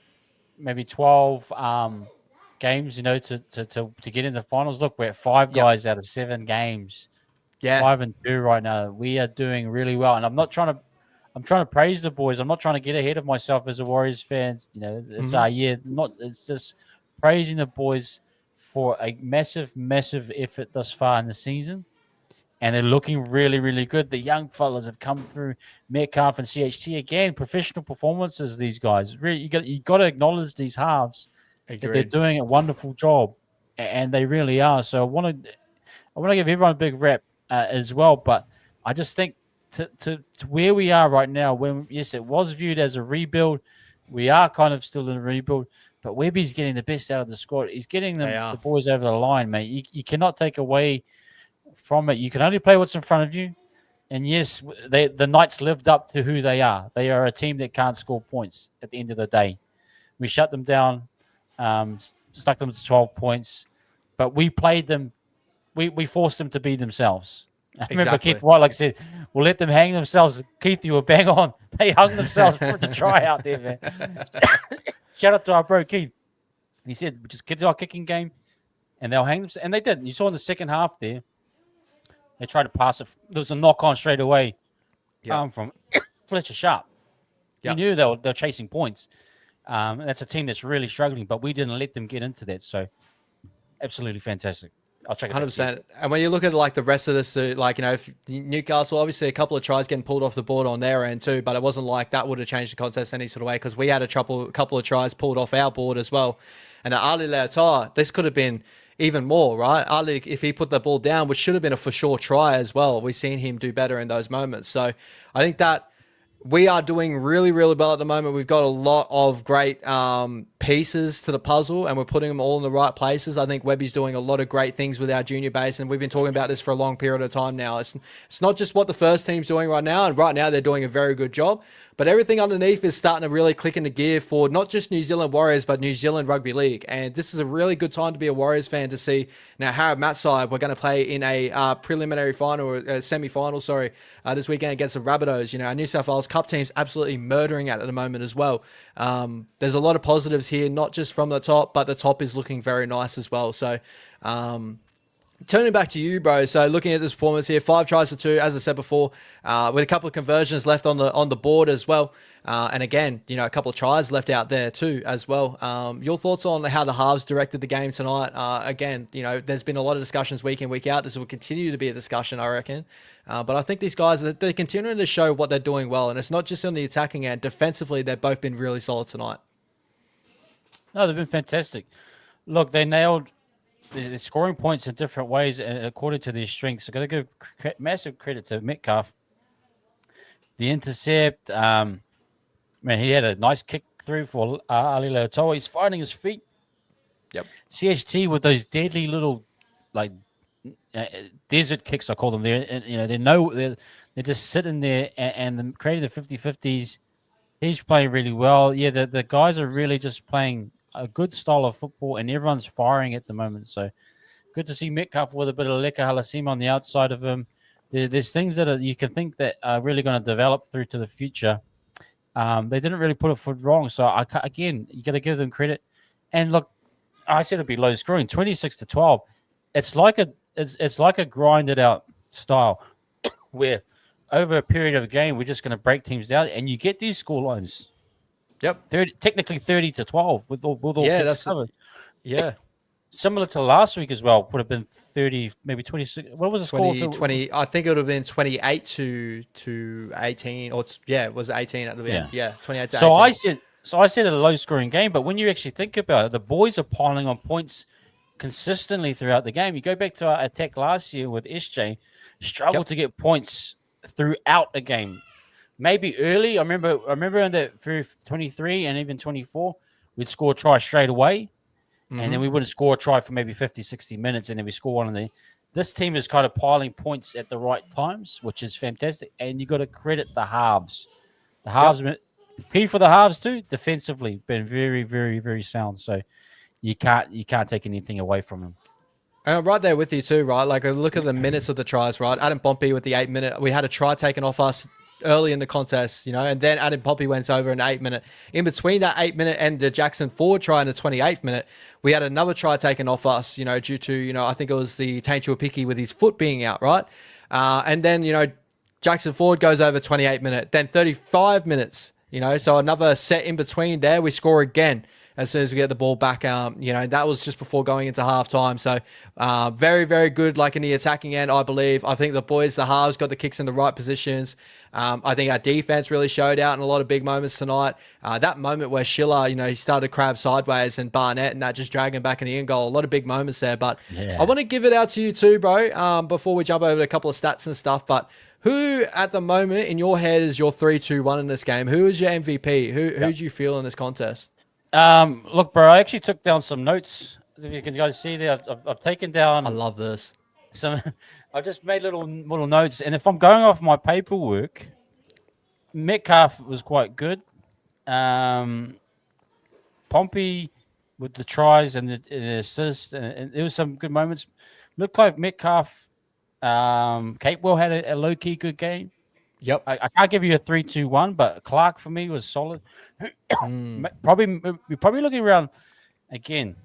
maybe 12 games, to get in the finals. Look, we're at 5 guys out of 7 games. Yeah, 5-2 right now. We are doing really well, and I'm trying to praise the boys. I'm not trying to get ahead of myself as a Warriors fans. It's our year. It's just praising the boys for a massive, massive effort thus far in the season. And they're looking really, really good. The young fellas have come through. Metcalf and CHT again, professional performances. These guys, really, you got to acknowledge these halves. That they're doing a wonderful job, and they really are. So I want to give everyone a big rep as well. But I just think to where we are right now, when yes, it was viewed as a rebuild, we are kind of still in a rebuild. But Webby's getting the best out of the squad. He's getting the boys over the line, mate. You cannot take away from it. You can only play what's in front of you. And yes, the Knights lived up to who they are. They are a team that can't score points at the end of the day. We shut them down, stuck them to 12 points, but we played them. We forced them to be themselves. I remember Keith White, like I said, we'll let them hang themselves. Keith, you were bang on. They hung themselves for the try out there, man. Shout out to our bro, Keith. He said, just get to our kicking game, and they'll hang themselves. And they did. You saw in the second half there, they tried to pass it. There was a knock-on straight away from Fletcher Sharp. You knew they were chasing points. That's a team that's really struggling, but we didn't let them get into that. So, absolutely fantastic. I'll check it 100%. And when you look at like the rest of this, if Newcastle, obviously a couple of tries getting pulled off the board on their end too, but it wasn't like that would have changed the contest any sort of way, because we had a couple of tries pulled off our board as well. And Ali Leotar, this could have been even more, right? Ali, if he put the ball down, which should have been a for sure try as well, we've seen him do better in those moments. So I think that we are doing really, really well at the moment. We've got a lot of great pieces to the puzzle, and we're putting them all in the right places. I think Webby's doing a lot of great things with our junior base, and we've been talking about this for a long period of time now. It's not just what the first team's doing right now, and right now they're doing a very good job, but everything underneath is starting to really click into gear for not just New Zealand Warriors, but New Zealand Rugby League. And this is a really good time to be a Warriors fan, to see now how at Matt's side we're going to play in a preliminary final, or semi-final, this weekend against the Rabbitohs. Our New South Wales Cup team's absolutely murdering at the moment as well. There's a lot of positives here, not just from the top, but the top is looking very nice as well. So, turning back to you, bro. So looking at this performance here, 5 tries to 2, as I said before, with a couple of conversions left on the board as well. And again, a couple of tries left out there too as well. Your thoughts on how the halves directed the game tonight? Again, there's been a lot of discussions week in, week out. This will continue to be a discussion, I reckon. But I think these guys, they're continuing to show what they're doing well. And it's not just on the attacking end. Defensively, they've both been really solid tonight. No, they've been fantastic. Look, they nailed the scoring points in different ways and according to their strengths. So got to give massive credit to Metcalf. The intercept, man, he had a nice kick through for Ali Leotoa. He's finding his feet. Yep. CHT with those deadly little, like, desert kicks, I call them. They're just sitting there and creating the 50-50s. He's playing really well. Yeah, the guys are really just playing a good style of football, and everyone's firing at the moment. So good to see Metcalf with a bit of Leka Halasima on the outside of him. There's things that you can think that are really going to develop through to the future. They didn't really put a foot wrong. So again, you got to give them credit. And look, I said it'd be low scoring, 26-12. It's like a grinded out style where over a period of a game we're just going to break teams down, and you get these score lines. Yep. Technically 30-12 with all kicks covered. Yeah. Similar to last week as well, would have been 30, maybe 26. What was the score? 20, I think it would have been 28 to 18, or was it 18 at the end? Yeah, 28 to 18. I said a low scoring game, but when you actually think about it, the boys are piling on points consistently throughout the game. You go back to our attack last year with SJ, struggled to get points throughout a game. Maybe early. I remember in that 23 and even 24, we'd score a try straight away. And then we wouldn't score a try for maybe 50, 60 minutes, and then we score one. This team is kind of piling points at the right times, which is fantastic. And you got to credit the halves. The halves, key for the halves too, defensively, been very, very, very sound. So you can't take anything away from them. And I'm right there with you too, right? Like, look at the minutes of the tries, right? Adam Pompey with the 8 minute. We had a try taken off us early in the contest, and then Adam Pompey went over in 8 minute. In between that 8 minute and the Jackson Ford try in the 28th minute, we had another try taken off us, due to, I think it was the Tain Tuapiki with his foot being out, right? And then, Jackson Ford goes over 28 minute, then 35 minutes, so another set in between there, we score again as soon as we get the ball back. That was just before going into halftime. So very, very good, like in the attacking end, I believe. I think the halves got the kicks in the right positions. I think our defense really showed out in a lot of big moments tonight. That moment where Schiller, he started to crab sideways, and Barnett and that just dragging back in the end goal. A lot of big moments there. But I want to give it out to you too, bro, before we jump over to a couple of stats and stuff. But who at the moment in your head is your 3-2-1 in this game? Who is your MVP? Who do you feel in this contest? Look, bro, I actually took down some notes. If you can guys see there, I've taken down. I love this. I just made little notes, and if I'm going off my paperwork, Metcalf was quite good. Pompey with the tries and the assists, and there was some good moments. Looked like Metcalf, Capewell had a low key good game. Yep. I can't give you a 3-2-1, but Clark for me was solid. We're probably looking around again.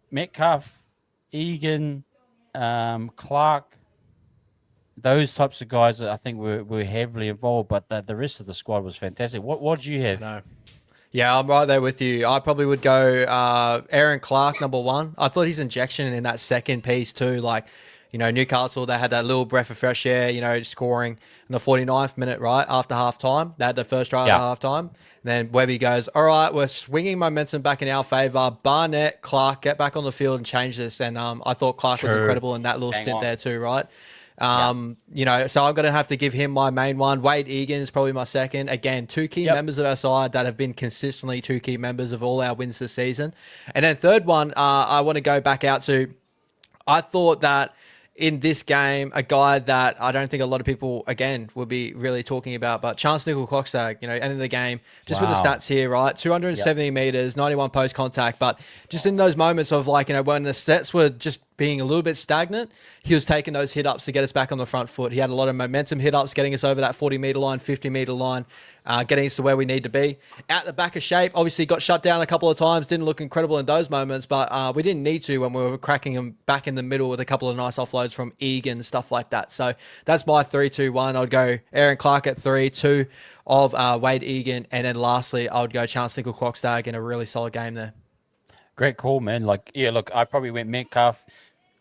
Metcalf, Egan, Clark, those types of guys that I think were heavily involved, but the rest of the squad was fantastic. What did you have? No. Yeah, I'm right there with you. I probably would go Aaron Clark, number one. I thought his injection in that second piece too, like, Newcastle, they had that little breath of fresh air, scoring in the 49th minute, right, after halftime. They had the first try after halftime. And then Webby goes, all right, we're swinging momentum back in our favour. Barnett, Clark, get back on the field and change this. And I thought Clark was incredible in that little stint there too, right? So I'm going to have to give him my main one. Wade Egan is probably my second. Again, two key members of our side that have been consistently two key members of all our wins this season. And then third one, I want to go back out to, I thought that in this game, a guy that I don't think a lot of people, again, will be really talking about, but Chance Nickel-Coxtag, end of the game, just with the stats here, right? 270 meters, 91 post contact, but just in those moments of when the stats were just being a little bit stagnant, he was taking those hit-ups to get us back on the front foot. He had a lot of momentum hit-ups, getting us over that 40-meter line, 50-meter line, getting us to where we need to be. Out the back of shape, obviously got shut down a couple of times, didn't look incredible in those moments, but we didn't need to when we were cracking him back in the middle with a couple of nice offloads from Egan, stuff like that. So that's my 3-2-1. I'd go Aaron Clark at 3, 2 of Wade Egan, and then lastly, I would go Chance Nickel-Coxtag in a really solid game there. Great call, man. I probably went Metcalf.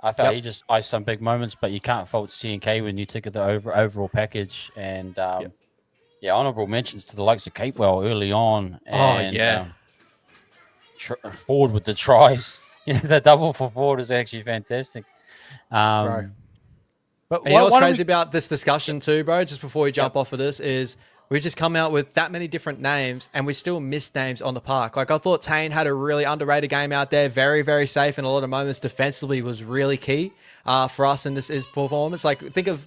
I thought he just iced some big moments, but you can't fault C&K when you take the overall package. And honorable mentions to the likes of Capewell early on. And, Ford with the tries. The double for Ford is actually fantastic. Bro. But you know what's crazy about this discussion too, bro, just before we jump off of this, is we've just come out with that many different names and we still missed names on the park. Like, I thought Tain had a really underrated game out there, very, very safe in a lot of moments. Defensively was really key for us in his performance. Like, think of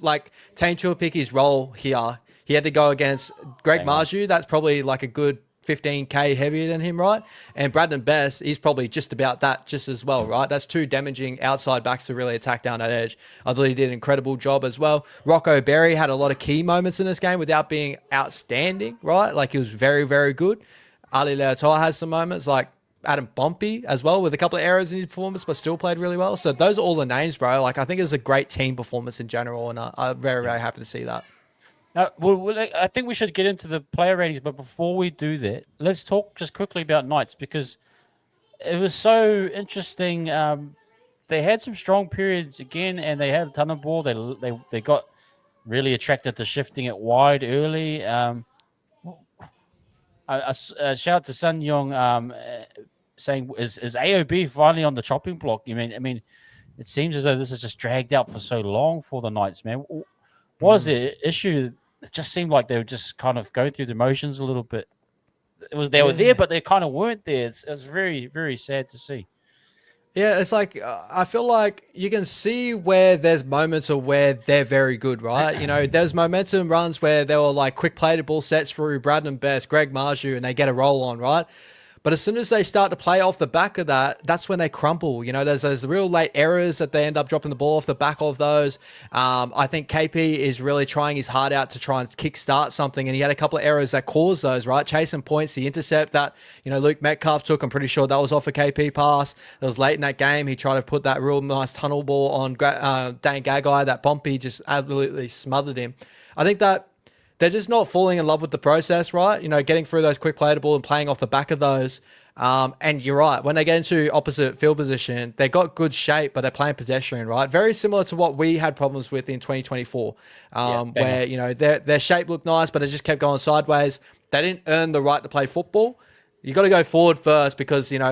Tain Tuapiki's role here. He had to go against Greg Marju. That's probably like a good 15K heavier than him, right? And Braden Best, he's probably just about that just as well, right? That's two damaging outside backs to really attack down that edge. I thought he did an incredible job as well. Rocco Berry had a lot of key moments in this game without being outstanding, right? Like, he was very, very good. Ali Leotar had some moments. Like, Adam Pompey as well, with a couple of errors in his performance, but still played really well. So those are all the names, bro. Like, I think it was a great team performance in general, and I'm very, very happy to see that. I think we should get into the player ratings, but before we do that, let's talk just quickly about Knights, because it was so interesting. They had some strong periods again, and they had a ton of ball. They got really attracted to shifting it wide early. A shout out to Sun Young saying, "Is AOB finally on the chopping block?" I mean, it seems as though this has just dragged out for so long for the Knights, man. What is the issue? It just seemed like they were just kind of going through the motions a little bit. They were there, but they kind of weren't there. It was very, very sad to see. Yeah, it's like, I feel like you can see where there's moments of where they're very good, right? You know, there's momentum runs where they were like quick play to ball sets through Bradman Best, Greg Marju, and they get a roll on, right? But as soon as they start to play off the back of that, that's when they crumble. You know, there's those real late errors that they end up dropping the ball off the back of those. I think KP is really trying his heart out to try and kickstart something, and he had a couple of errors that caused those, right? Chasing points, the intercept that, you know, Luke Metcalf took, I'm pretty sure that was off a KP pass. That was late in that game. He tried to put that real nice tunnel ball on Dane Gagai, that Pompey just absolutely smothered him. I think that they're just not falling in love with the process, right? You know, getting through those quick play to ball and playing off the back of those. And you're right. When they get into opposite field position, they got good shape, but they're playing pedestrian, right? Very similar to what we had problems with in 2024, where, you know, their shape looked nice, but it just kept going sideways. They didn't earn the right to play football. You got to go forward first because, you know,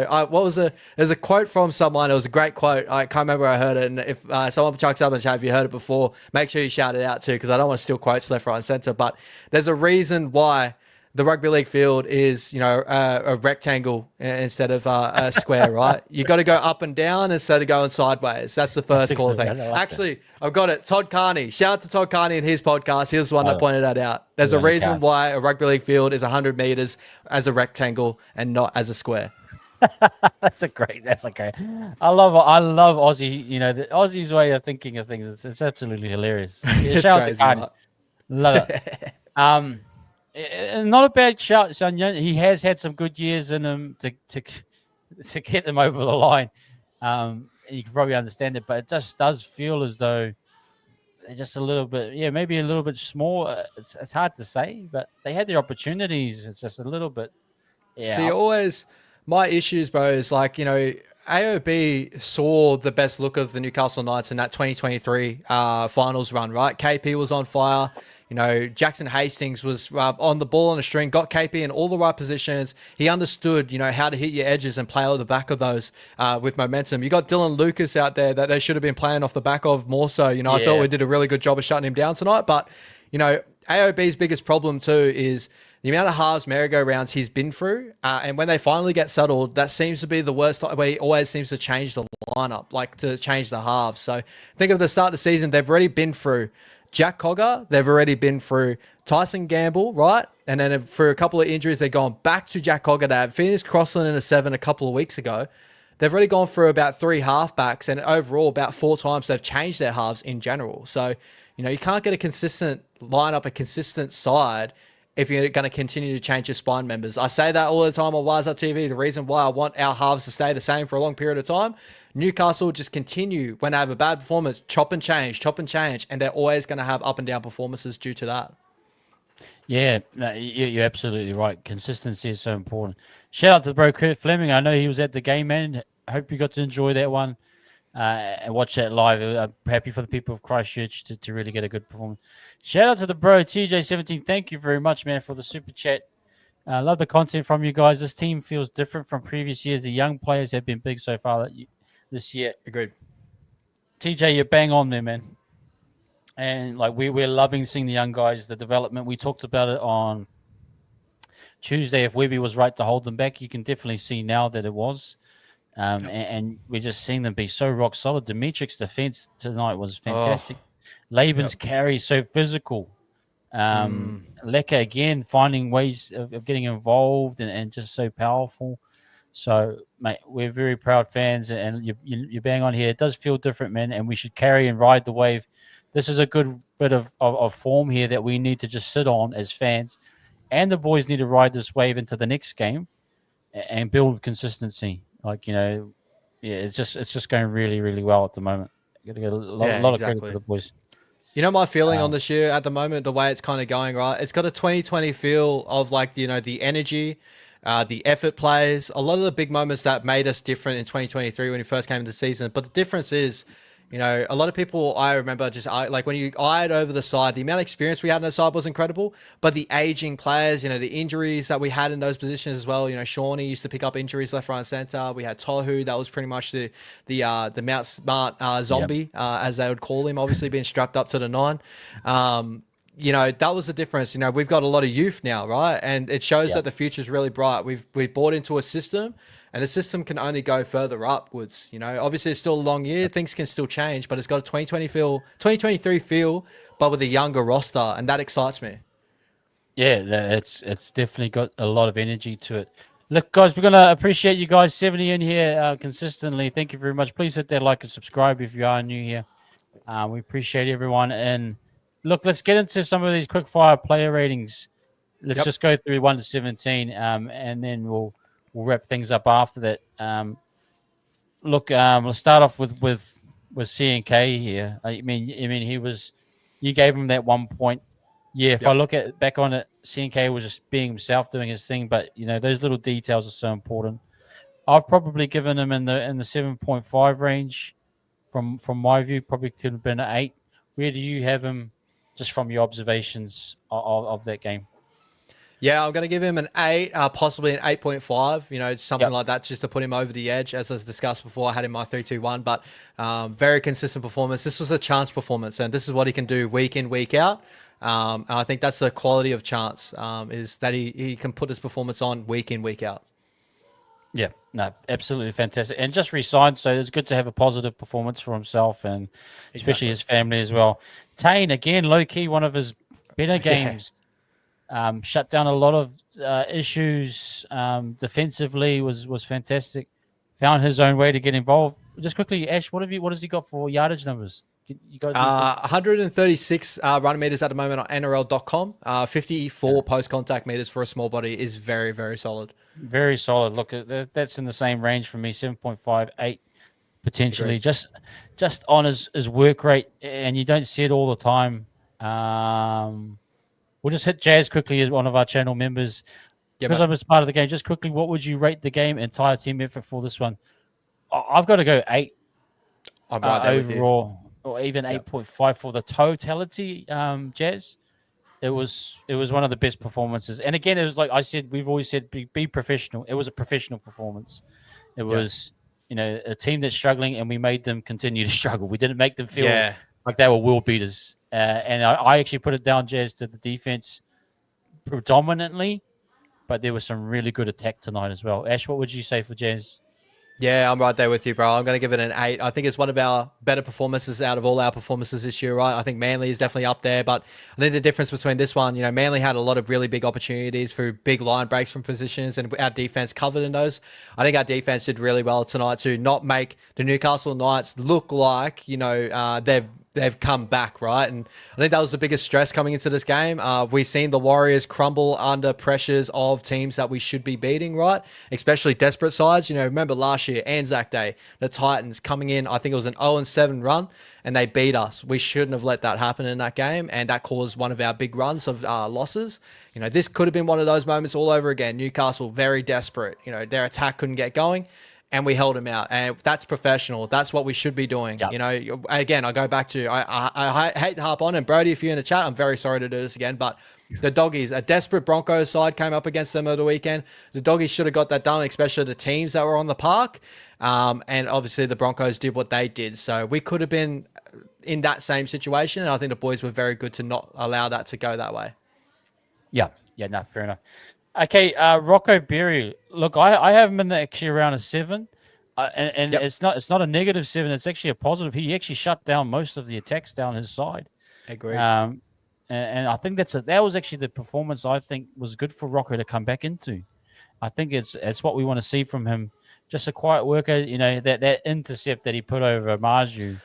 there's a quote from someone. It was a great quote. I can't remember where I heard it. And if someone chucks up in the chat, if you heard it before, make sure you shout it out too, because I don't want to steal quotes left, right, and center. But there's a reason why the rugby league field is, you know, a rectangle instead of a square, right? You got to go up and down instead of going sideways. That's the first call thing. Actually, I've got it. Todd Carney. Shout out to Todd Carney and his podcast. He was the one that pointed that out. There's a reason why a rugby league field is 100 meters as a rectangle and not as a square. That's okay. I love Aussie. You know, the Aussie's way of thinking of things. It's absolutely hilarious. Shout out to Carney. Love it. Not a bad shout, son. He has had some good years in him to get them over the line. You can probably understand it, but it just does feel as though they're just a little bit, maybe a little bit small. It's hard to say, but they had the opportunities. It's just a little bit. See, my issues, bro, is like, you know, AOB saw the best look of the Newcastle Knights in that 2023 finals run, right? KP was on fire. You know, Jackson Hastings was on the ball on a string, got KP in all the right positions. He understood, you know, how to hit your edges and play out the back of those with momentum. You got Dylan Lucas out there that they should have been playing off the back of more so. You know, I thought we did a really good job of shutting him down tonight. But, you know, AOB's biggest problem too is the amount of halves merry-go-rounds he's been through. And when they finally get settled, that seems to be the worst, where he always seems to change the lineup, like to change the halves. So think of the start of the season, they've already been through Jack Cogger, they've already been through Tyson Gamble, right? And then for a couple of injuries, they've gone back to Jack Cogger. They had Phoenix Crossland in a 7 a couple of weeks ago. They've already gone through about 3 halfbacks, and overall about 4 times they've changed their halves in general. So, you know, you can't get a consistent lineup, a consistent side if you're going to continue to change your spine members. I say that all the time on Wise Up TV. The reason why I want our halves to stay the same for a long period of time, Newcastle just continue when they have a bad performance, chop and change, and they're always going to have up and down performances due to that. Yeah, no, you're absolutely right. Consistency is so important. Shout out to the bro Kurt Fleming. I know he was at the game, man. I hope you got to enjoy that one and watch that live. I'm happy for the people of Christchurch to really get a good performance. Shout out to the bro TJ17. Thank you very much, man, for the super chat. I love the content from you guys. This team feels different from previous years. The young players have been big so far this year. Agreed. TJ, you're bang on there, man. And like we're loving seeing the young guys, the development. We talked about it on Tuesday. If Webby was right to hold them back, you can definitely see now that it was. And we're just seeing them be so rock solid. Dimitric's defense tonight was fantastic. Laban's carry so physical. Leka again finding ways of getting involved and just so powerful. So, mate, we're very proud fans, and you're bang on here. It does feel different, man, and we should carry and ride the wave. This is a good bit of form here that we need to just sit on as fans, and the boys need to ride this wave into the next game and build consistency. Like, yeah, it's just going really, really well at the moment. Got to get a lot of credit to the boys. You know, my feeling on this year at the moment, the way it's kind of going, right? It's got a 2020 feel of like, the energy, the effort plays, a lot of the big moments that made us different in 2023 when we first came into the season. But the difference is, a lot of people, I remember like when you eyed over the side, the amount of experience we had on the side was incredible, but the aging players, the injuries that we had in those positions as well. Shawnee used to pick up injuries left, right, and center. We had Tohu, that was pretty much the Mount Smart zombie, as they would call him, obviously being strapped up to the 9. That was the difference. We've got a lot of youth now, right? And it shows that the future is really bright. We've bought into a system, and the system can only go further upwards. Obviously it's still a long year. Things can still change, but it's got a 2023 feel, but with a younger roster, and that excites me. Yeah, it's definitely got a lot of energy to it. Look, guys, we're going to appreciate you guys 70 in here consistently. Thank you very much. Please hit that like and subscribe if you are new here. We appreciate everyone. And look, let's get into some of these quick fire player ratings. Let's just go through 1 to 17, and then we'll wrap things up after that. Look, we'll start off with CNK here. I mean, you gave him that 1 point. Yeah, if I look back on it, CNK was just being himself, doing his thing. But those little details are so important. I've probably given him in the 7.5 range. From my view, probably could have been an 8. Where do you have him, just from your observations of that game? Yeah, I'm going to give him an 8, possibly an 8.5, something like that, just to put him over the edge. As I discussed before, I had him my 3-2-1, but very consistent performance. This was a chance performance, and this is what he can do week in, week out. And I think that's the quality of Chance, is that he can put his performance on week in, week out. Yeah, no, absolutely fantastic. And just re-signed, so it's good to have a positive performance for himself and especially his family as well. Tane, again, low-key, one of his better games. Shut down a lot of issues defensively, was fantastic. Found his own way to get involved. Just quickly, Ash, what has he got for yardage numbers? 136 run meters at the moment on NRL.com. 54 post-contact meters for a small body is very, very solid. Very solid. Look, that's in the same range for me, 7.5, 8 potentially. Just on his work rate, and you don't see it all the time. We'll just hit Jazz quickly as one of our channel members. Because I'm a part of the game, just quickly, what would you rate the game, entire team effort for this one? I've got to go 8 I'm right there overall, or even 8.5 for the totality, Jazz. It was one of the best performances. And again, it was like I said, we've always said, be professional. It was a professional performance. It was, a team that's struggling, and we made them continue to struggle. We didn't make them feel like they were world beaters. And I actually put it down, Jazz, to the defense predominantly, but there was some really good attack tonight as well. Ash, what would you say for Jazz? Yeah, I'm right there with you, bro. I'm going to give it an 8. I think it's one of our better performances out of all our performances this year, right? I think Manly is definitely up there, but I think the difference between this one, Manly had a lot of really big opportunities for big line breaks from positions, and our defense covered in those. I think our defense did really well tonight to not make the Newcastle Knights look like, they've come back, right? And I think that was the biggest stress coming into this game. We've seen the Warriors crumble under pressures of teams that we should be beating, right? Especially desperate sides. Remember last year, Anzac Day, the Titans coming in, I think it was an 0-7 run, and they beat us. We shouldn't have let that happen in that game, and that caused one of our big runs of losses. This could have been one of those moments all over again. Newcastle, very desperate. Their attack couldn't get going, and we held him out, and that's professional. That's what we should be doing. Again, I go back to, I hate to harp on, and Brody, if you're in the chat, I'm very sorry to do this again, but the Doggies, a desperate Broncos side came up against them over the weekend. The Doggies should have got that done, especially the teams that were on the park. And obviously the Broncos did what they did. So we could have been in that same situation, and I think the boys were very good to not allow that to go that way. Yeah, no, fair enough. Okay, Rocco Berry. Look, I have him in actually around a 7, and it's not a negative 7. It's actually a positive. He actually shut down most of the attacks down his side. Agreed. And I think that was actually the performance I think was good for Rocco to come back into. I think it's what we want to see from him. Just a quiet worker. That intercept that he put over Marju.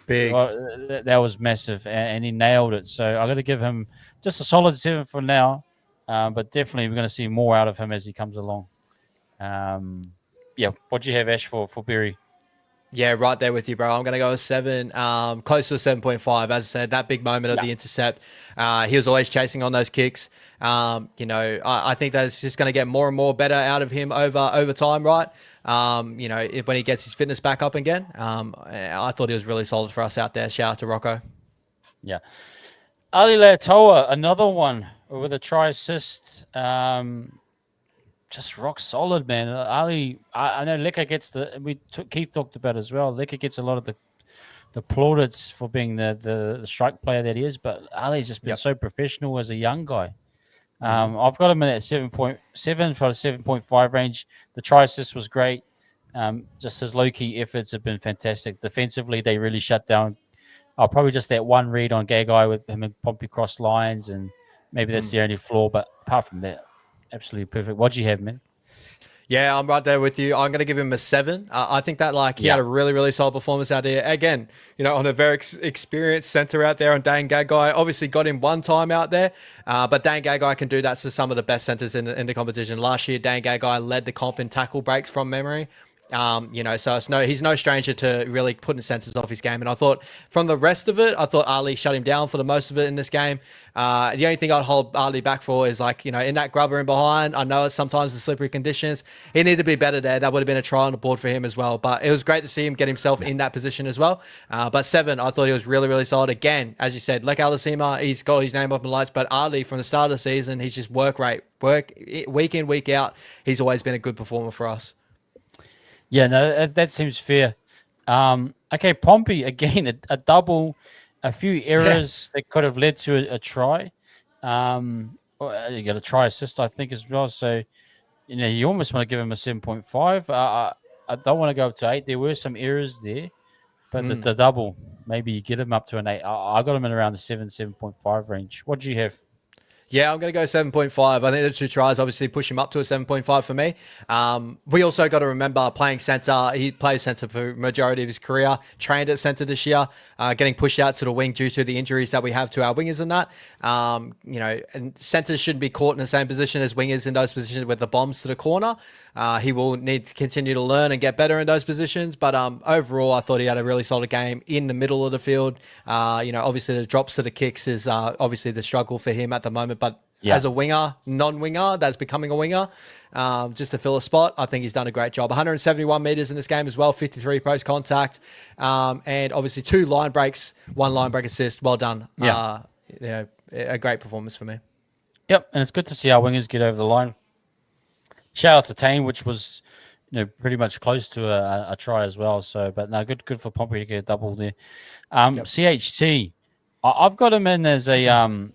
Big. That was massive, and he nailed it. So I got to give him just a solid 7 for now. But definitely we're going to see more out of him as he comes along. Yeah, what do you have, Ash, for Berry? Yeah, right there with you, bro. I'm going to go with 7, close to a 7.5. As I said, that big moment of Yeah. the intercept, he was always chasing on those kicks. I think that's just going to get more and more better out of him over time, right? When he gets his fitness back up again. I thought he was really solid for us out there. Shout out to Rocco. Yeah. Ali Leatoa, another one with a try assist. Just rock solid, man. Ali, I know Lecker gets Keith talked about it as well. Lecker gets a lot of the plaudits for being the strike player that he is, but Ali's just been so professional as a young guy. I've got him in at 7.7 for a 7.5 range. The try assist was great. Just his low-key efforts have been fantastic. Defensively, they really shut down. Probably just that one read on Gagai with him and Pompey cross lines, and maybe that's the only flaw. But apart from that, absolutely perfect. What do you have, man? Yeah, I'm right there with you. I'm going to give him a 7. I think that he had a really, really solid performance out there. Again, on a very experienced center out there on Dane Gagai. Obviously got him one time out there, but Dane Gagai can do that to some of the best centers in the competition. Last year, Dane Gagai led the comp in tackle breaks from memory. So he's no stranger to really putting centers off his game. And I thought from the rest of it, I thought Ali shut him down for the most of it in this game. The only thing I'd hold Ali back for is in that grubber in behind. I know it's sometimes the slippery conditions. He needed to be better there. That would have been a try on the board for him as well. But it was great to see him get himself in that position as well. But 7, I thought he was really, really solid. Again, as you said, like Alasima, he's got his name up in lights. But Ali, from the start of the season, he's just work week in, week out. He's always been a good performer for us. Yeah, no, that seems fair. Okay, Pompey, again, a double, a few errors that could have led to a try. You got a try assist, I think, as well. So, you almost want to give him a 7.5. I don't want to go up to 8. There were some errors there, but the double, maybe you get him up to an 8. I got him in around the 7.5 range. What do you have? Yeah, I'm going to go 7.5. I think the 2 tries obviously push him up to a 7.5 for me. We also got to remember playing centre. He plays centre for majority of his career. Trained at centre this year, getting pushed out to the wing due to the injuries that we have to our wingers and that. And centres shouldn't be caught in the same position as wingers in those positions with the bombs to the corner. He will need to continue to learn and get better in those positions. But overall, I thought he had a really solid game in the middle of the field. Obviously the drops to the kicks is obviously the struggle for him at the moment. But as a winger, non-winger, that's becoming a winger, just to fill a spot, I think he's done a great job. 171 meters in this game as well, 53 post-contact, and obviously 2 line breaks, 1 line break assist. Well done. Yeah. A great performance for me. Yep, and it's good to see our wingers get over the line. Shout out to Tane, which was pretty much close to a try as well. So, but no, good for Pompey to get a double there. CHT, I've got him in as a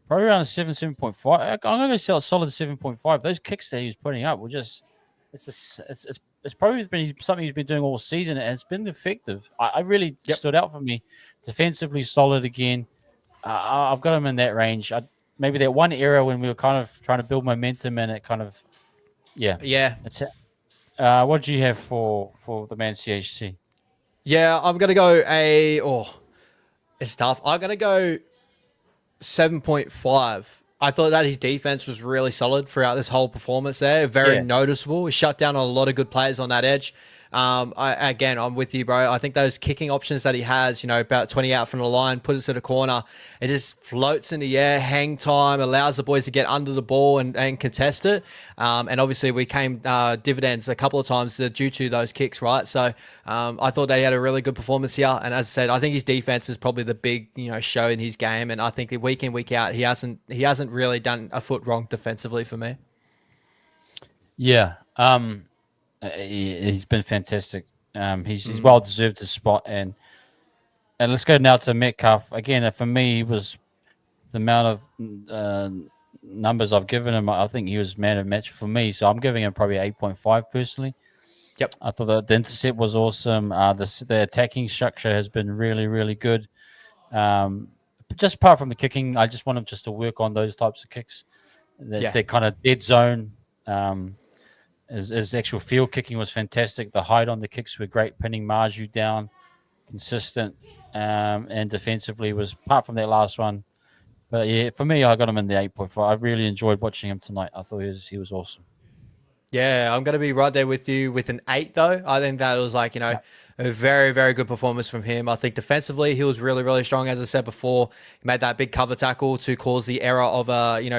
probably around a 7.5. I'm going to go solid 7.5. Those kicks that he was putting up were just it's probably been something he's been doing all season, and it's been effective. I really stood out for me. Defensively solid again. I've got him in that range. Maybe that one era when we were kind of trying to build momentum, and it kind of that's it. What do you have for the man CHC? Yeah, I'm gonna go it's tough. I'm gonna go 7.5. I thought that his defense was really solid throughout this whole performance there. Very noticeable. He shut down a lot of good players on that edge. I'm with you, bro. I think those kicking options that he has, about 20 out from the line, put it to the corner, it just floats in the air, hang time, allows the boys to get under the ball and contest it. And obviously we came dividends a couple of times due to those kicks, right? So I thought they had a really good performance here. And as I said, I think his defense is probably the big, show in his game. And I think week in, week out, he hasn't really done a foot wrong defensively for me. Yeah. He's been fantastic. He's well deserved his spot, and let's go now to Metcalf again. For me, he was the amount of numbers I've given him. I think he was man of match for me, so I'm giving him probably 8.5 personally. Yep, I thought that the intercept was awesome. The attacking structure has been really, really good. Just apart from the kicking, I just want him just to work on those types of kicks. That's that kind of dead zone. His actual field kicking was fantastic. The height on the kicks were great, pinning Marju down, consistent, and defensively was, apart from that last one. But yeah, for me, I got him in the 8.5. I really enjoyed watching him tonight. I thought he was awesome. Yeah, I'm going to be right there with you with an 8, though. I think that was like, a very, very good performance from him. I think defensively, he was really, really strong. As I said before, he made that big cover tackle to cause the error of,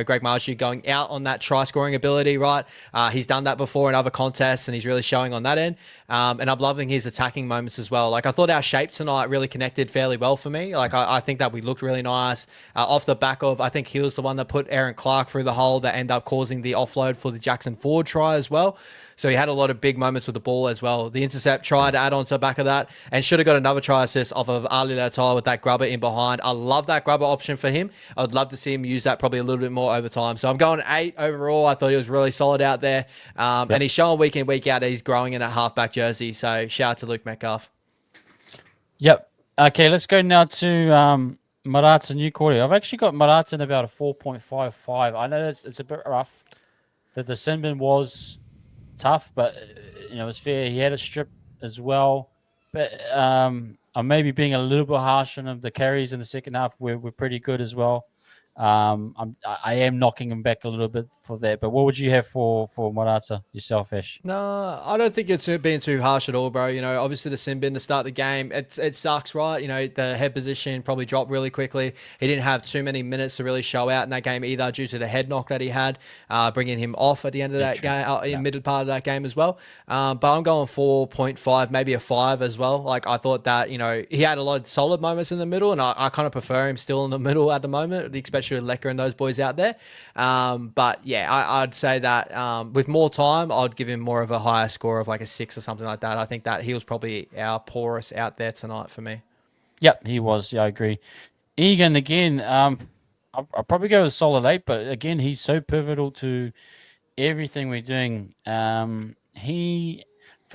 Greg Marshy going out on that try scoring ability, right? He's done that before in other contests, and he's really showing on that end. And I'm loving his attacking moments as well. Like, I thought our shape tonight really connected fairly well for me. Like, I think that we looked really nice off the back of, I think he was the one that put Aaron Clark through the hole that ended up causing the offload for the Jackson Ford try as well. So he had a lot of big moments with the ball as well. The intercept try to add on to the back of that, and should have got another try assist off of Ali Latai with that grubber in behind. I love that grubber option for him. I'd love to see him use that probably a little bit more over time. So I'm going 8 overall. I thought he was really solid out there. And he's showing week in, week out that he's growing in a halfback jersey. So shout out to Luke Metcalf. Yep. Okay, let's go now to Marata New Cordy. I've actually got Marata in about a 4.55. I know it's a bit rough. The Sinbin was tough, but it was fair. He had a strip as well, but I'm maybe being a little bit harsh on him. The carries in the second half were pretty good as well. I am knocking him back a little bit for that. But what would you have for Morata yourself, Ash? No, I don't think you're being too harsh at all, bro. Obviously the sin bin to start the game, it sucks, right? The head position probably dropped really quickly. He didn't have too many minutes to really show out in that game either due to the head knock that he had, bringing him off at the end of that game, in middle part of that game as well. But I'm going 4.5, maybe a 5 as well. Like I thought that, he had a lot of solid moments in the middle, and I kind of prefer him still in the middle at the moment, especially with Lecker and those boys out there. But yeah, I'd say that with more time, I'd give him more of a higher score of like a 6 or something like that. I think that he was probably our poorest out there tonight for me. Yep, he was. Yeah, I agree. Egan, again, I'll probably go with a solid 8, but again, he's so pivotal to everything we're doing. For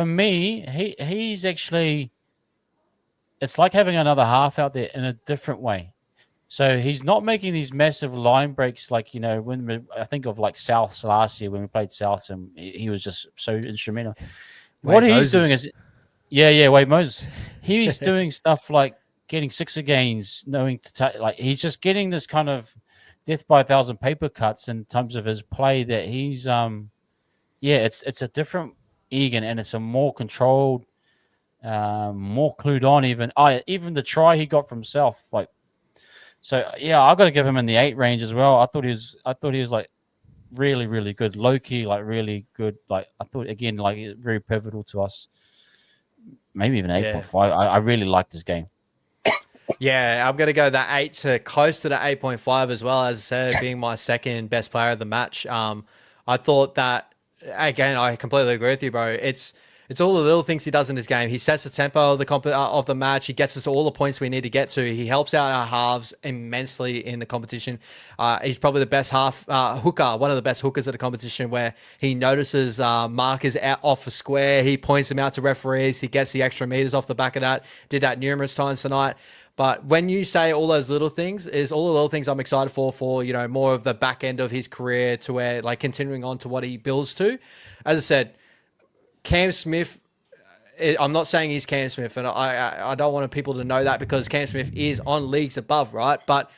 me, he's actually, it's like having another half out there in a different way. So he's not making these massive line breaks like, when I think of like Souths last year when we played Souths, and he was just so instrumental. What he's doing is, Wade Moses. He's doing stuff like getting 6 gains, knowing to he's just getting this kind of death by 1,000 paper cuts in terms of his play that he's it's a different Egan, and it's a more controlled, more clued on even the try he got from South, like. So yeah, I got to give him in the 8 range as well. I thought he was like really, really good, low key, like really good. Like I thought again, like very pivotal to us. Maybe even 8.5. I really liked this game. Yeah, I'm gonna go that 8 to close to the 8.5 as well. As I said, being my second best player of the match. I thought that again. I completely agree with you, bro. It's all the little things he does in this game. He sets the tempo of the match. He gets us to all the points we need to get to. He helps out our halves immensely in the competition. He's probably the best half hooker, one of the best hookers at the competition, where he notices markers out off a square. He points them out to referees. He gets the extra meters off the back of that. Did that numerous times tonight. But when you say all those little things, is all the little things I'm excited for more of the back end of his career, to where like continuing on to what he builds to. As I said, Cam Smith, I'm not saying he's Cam Smith, and I don't want people to know that, because Cam Smith is on leagues above, right? But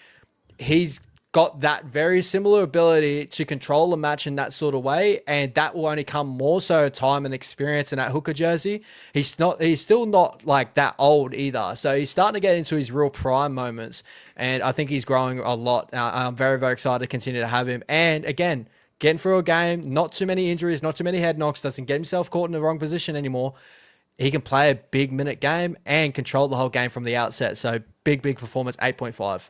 he's got that very similar ability to control a match in that sort of way, and that will only come more so time and experience in that hooker jersey. He's still not like that old either, so he's starting to get into his real prime moments, and I think he's growing a lot. I'm very, very excited to continue to have him, and again, getting through a game, not too many injuries, not too many head knocks, doesn't get himself caught in the wrong position anymore. He can play a big minute game and control the whole game from the outset. So big performance, 8.5.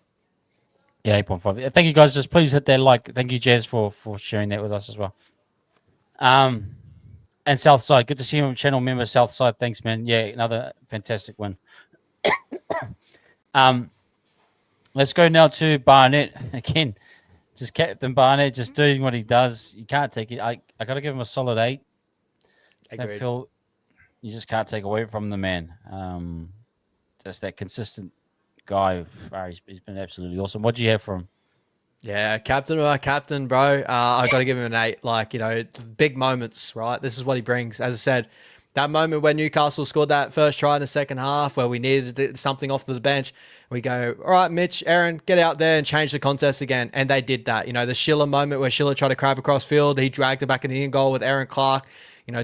Yeah, 8.5. Thank you, guys. Just please hit that like. Thank you, Jazz, for sharing that with us as well. And Southside, good to see you, channel member Southside. Thanks, man. Yeah, another fantastic win. Let's go now to Barnett again. Just Captain Barnett, just doing what he does. You can't take it. I got to give him a solid 8. Don't feel you just can't take away from the man. Just that consistent guy. He's been absolutely awesome. What do you have for him? Yeah, captain, bro. I got to give him an 8. Like, big moments, right? This is what he brings. As I said, That moment when Newcastle scored that first try in the second half where we needed something off the bench, we go, all right, Mitch, Aaron, get out there and change the contest again. And they did that. The Schiller moment where Schiller tried to crab across field, he dragged it back in the in goal with Aaron Clark.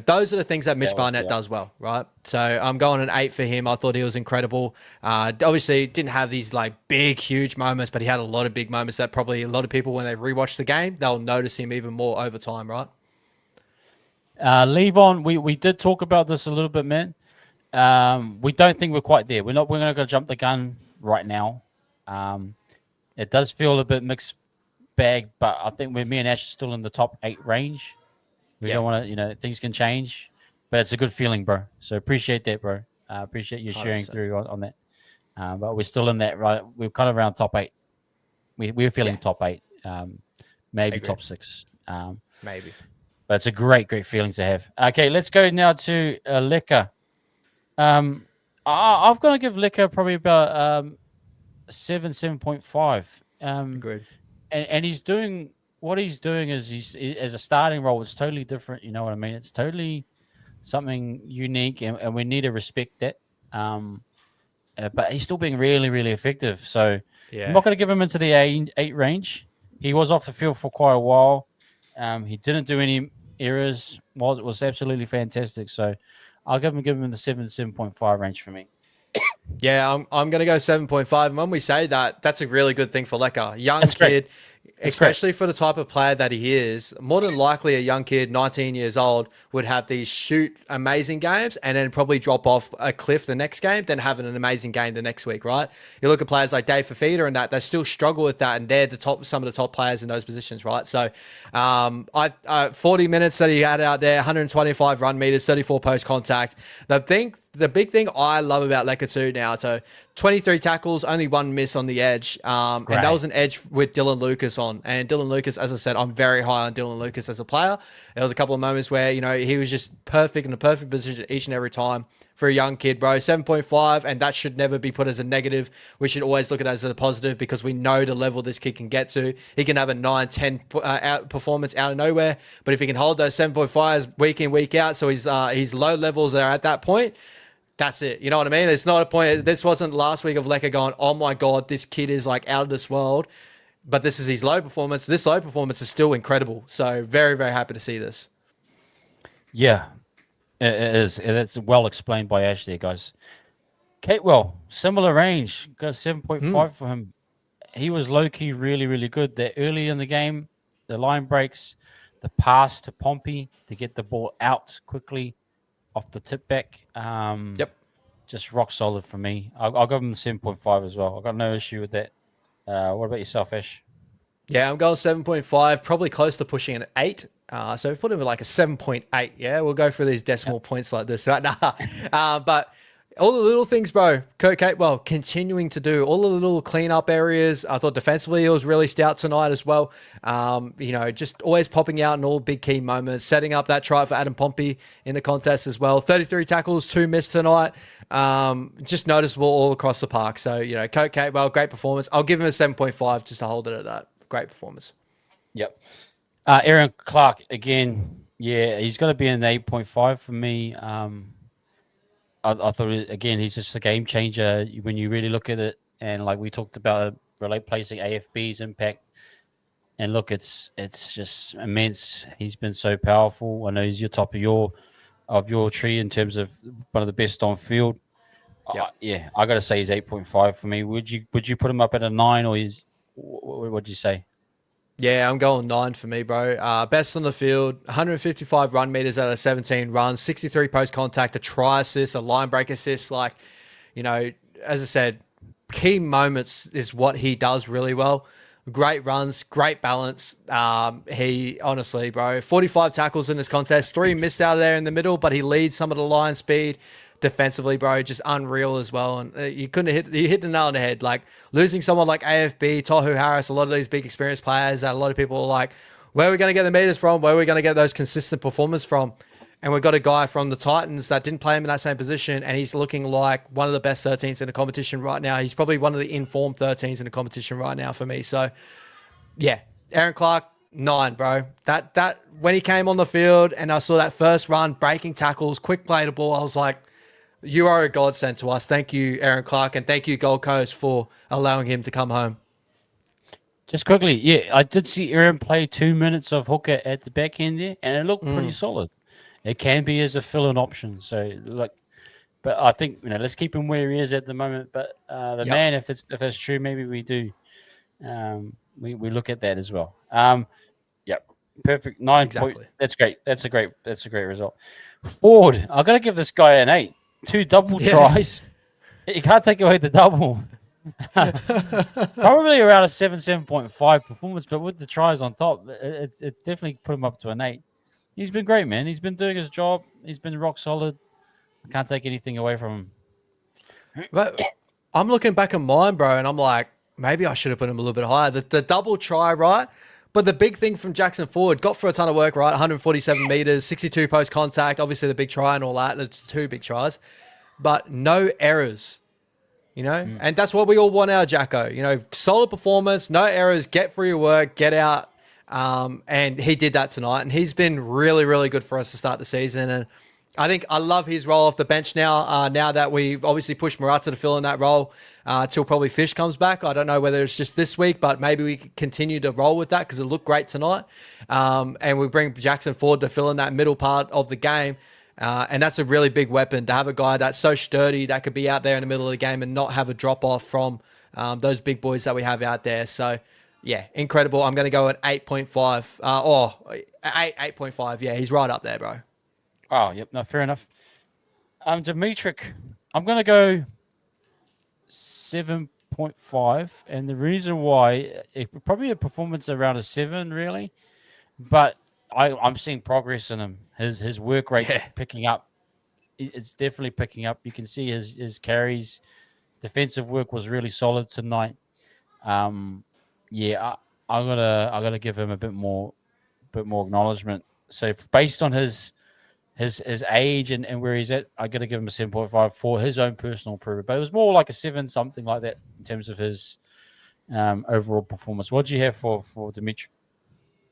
Those are the things that Mitch Barnett does well, right? So I'm going an 8 for him. I thought he was incredible. Obviously, didn't have these big, huge moments, but he had a lot of big moments that probably a lot of people, when they rewatch the game, they'll notice him even more over time, right? Levon, we did talk about this a little bit, man. We don't think we're quite there. We're not going to go jump the gun right now. It does feel a bit mixed bag, but I think me and Ash are still in the top 8 range. We don't want to, things can change, but it's a good feeling, bro. So appreciate that, bro. Appreciate you sharing 100%. Through on that. But we're still in that, right? We're kind of around top 8. We're feeling top 8, maybe top 6. Maybe. But it's a great feeling to have. Okay, let's go now to Liquor. I've got to give Liquor probably about 7.5. Agreed. And he's doing what he's doing is he's as a starting role. It's totally different. You know what I mean? It's totally something unique, and we need to respect that. But he's still being really, really effective. So I'm not going to give him into the 8 range. He was off the field for quite a while. He didn't do any errors. Was absolutely fantastic. So I'll give him in the 7.5 range for me. Yeah, I'm going to go 7.5. And when we say that, that's a really good thing for Lecker. Young kid, especially for the type of player that he is. More than likely, a young kid, 19 years old, would have these shoot amazing games and then probably drop off a cliff the next game, then having an amazing game the next week, right? You look at players like Dave Fafita and that, they still struggle with that, and they're some of the top players in those positions, right? So 40 minutes that he had out there, 125 run meters, 34 post contact. The big thing I love about Lecker too now, so 23 tackles, only 1 miss on the edge. And that was an edge with Dylan Lucas on. And Dylan Lucas, as I said, I'm very high on Dylan Lucas as a player. There was a couple of moments where, he was just perfect in the perfect position each and every time for a young kid, bro. 7.5, and that should never be put as a negative. We should always look at it as a positive because we know the level this kid can get to. He can have a 9-10 performance out of nowhere, but if he can hold those 7.5s week in, week out, so his low levels are at that point, that's it. You know what I mean? It's not a point. This wasn't last week of Lecker going, oh my God, this kid is out of this world. But this is his low performance. This low performance is still incredible. So very, very happy to see this. Yeah, it is. It's well explained by Ash there, guys. Catewell, similar range. Got 7.5 for him. He was low-key really, really good. That early in the game, the line breaks, the pass to Pompey to get the ball out quickly off the tip back. Just rock solid for me. I'll give him the 7.5 as well. I've got no issue with that. What about yourself, Ash? Yeah, I'm going 7.5, probably close to pushing an 8. So we put him like a 7.8. Yeah, we'll go for these decimal points like this. Right? But all the little things, bro. Kurt Catewell continuing to do all the little cleanup areas. I thought defensively he was really stout tonight as well. Just always popping out in all big key moments, setting up that try for Adam Pompey in the contest as well. 33 tackles, 2 missed tonight. Just noticeable all across the park. So, Kurt Catewell, great performance. I'll give him a 7.5 just to hold it at that. Great performance. Yep. Aaron Clark, again, he's got to be in the 8.5 for me. I thought, again, he's just a game changer when you really look at it. And like we talked about, replacing AFB's impact. And look, it's just immense. He's been so powerful. I know he's your top of your tree in terms of one of the best on field. Yep. I got to say he's 8.5 for me. Would you put him up at a 9, or what'd you say? Yeah, I'm going 9 for me, bro. Best on the field, 155 run meters out of 17 runs, 63 post contact, a try assist, a line break assist. As I said, key moments is what he does really well. Great runs, great balance. He honestly, bro, 45 tackles in this contest, 3 missed out of there in the middle, but he leads some of the line speed. Defensively, bro, just unreal as well. And you hit the nail on the head. Like losing someone like AFB, Tohu Harris, a lot of these big experienced players that a lot of people are like, where are we going to get the meters from? Where are we going to get those consistent performers from? And we've got a guy from the Titans that didn't play him in that same position, and he's looking like one of the best 13s in the competition right now. He's probably one of the informed 13s in the competition right now for me. So, yeah, Aaron Clark, 9, bro. That when he came on the field and I saw that first run, breaking tackles, quick play the ball, I was like, you are a godsend to us. Thank you, Aaron Clark, and thank you, Gold Coast, for allowing him to come home. Just quickly, yeah, I did see Aaron play 2 minutes of hooker at the back end there, and it looked pretty solid. It can be as a fill-in option. So, but I think let's keep him where he is at the moment. But man, if it's true, maybe we do. We look at that as well. Perfect. 9 Exactly. That's great. That's a great result. Ford, I got to give this guy an 8. 2 double tries. You can't take away the double. Probably around a 7.5 performance, but with the tries on top, it's definitely put him up to an 8. He's been great, man. He's been doing his job. He's been rock solid. I can't take anything away from him. But I'm looking back at mine, bro, and I'm like, maybe I should have put him a little bit higher. The double try, right? But the big thing from Jackson Ford, got for a ton of work, right? 147 meters, 62 post contact, obviously the big try and all that. It's 2 big tries, but no errors, and that's what we all want out of Jacko. Solid performance, no errors, get through your work, get out. And he did that tonight, and he's been really, really good for us to start the season. And I think I love his role off the bench now. Now that we've obviously pushed Murata to fill in that role till probably Fish comes back. I don't know whether it's just this week, but maybe we can continue to roll with that because it looked great tonight. And we bring Jackson Ford to fill in that middle part of the game. And that's a really big weapon to have a guy that's so sturdy that could be out there in the middle of the game and not have a drop off from those big boys that we have out there. So, yeah, incredible. I'm going to go at 8.5. 8.5. Yeah, he's right up there, bro. Oh, yep. No, fair enough. Dimitrik, I'm going to go 7.5. And the reason why, probably a performance around a 7, really. But I'm seeing progress in him. His work rate's picking up. It's definitely picking up. You can see his carries. Defensive work was really solid tonight. I'm gonna give him a bit more acknowledgement. So based on his age and where he's at, I got to give him a 7.5 for his own personal improvement. But it was more like a 7, something like that, in terms of his overall performance. What do you have for Dimitri?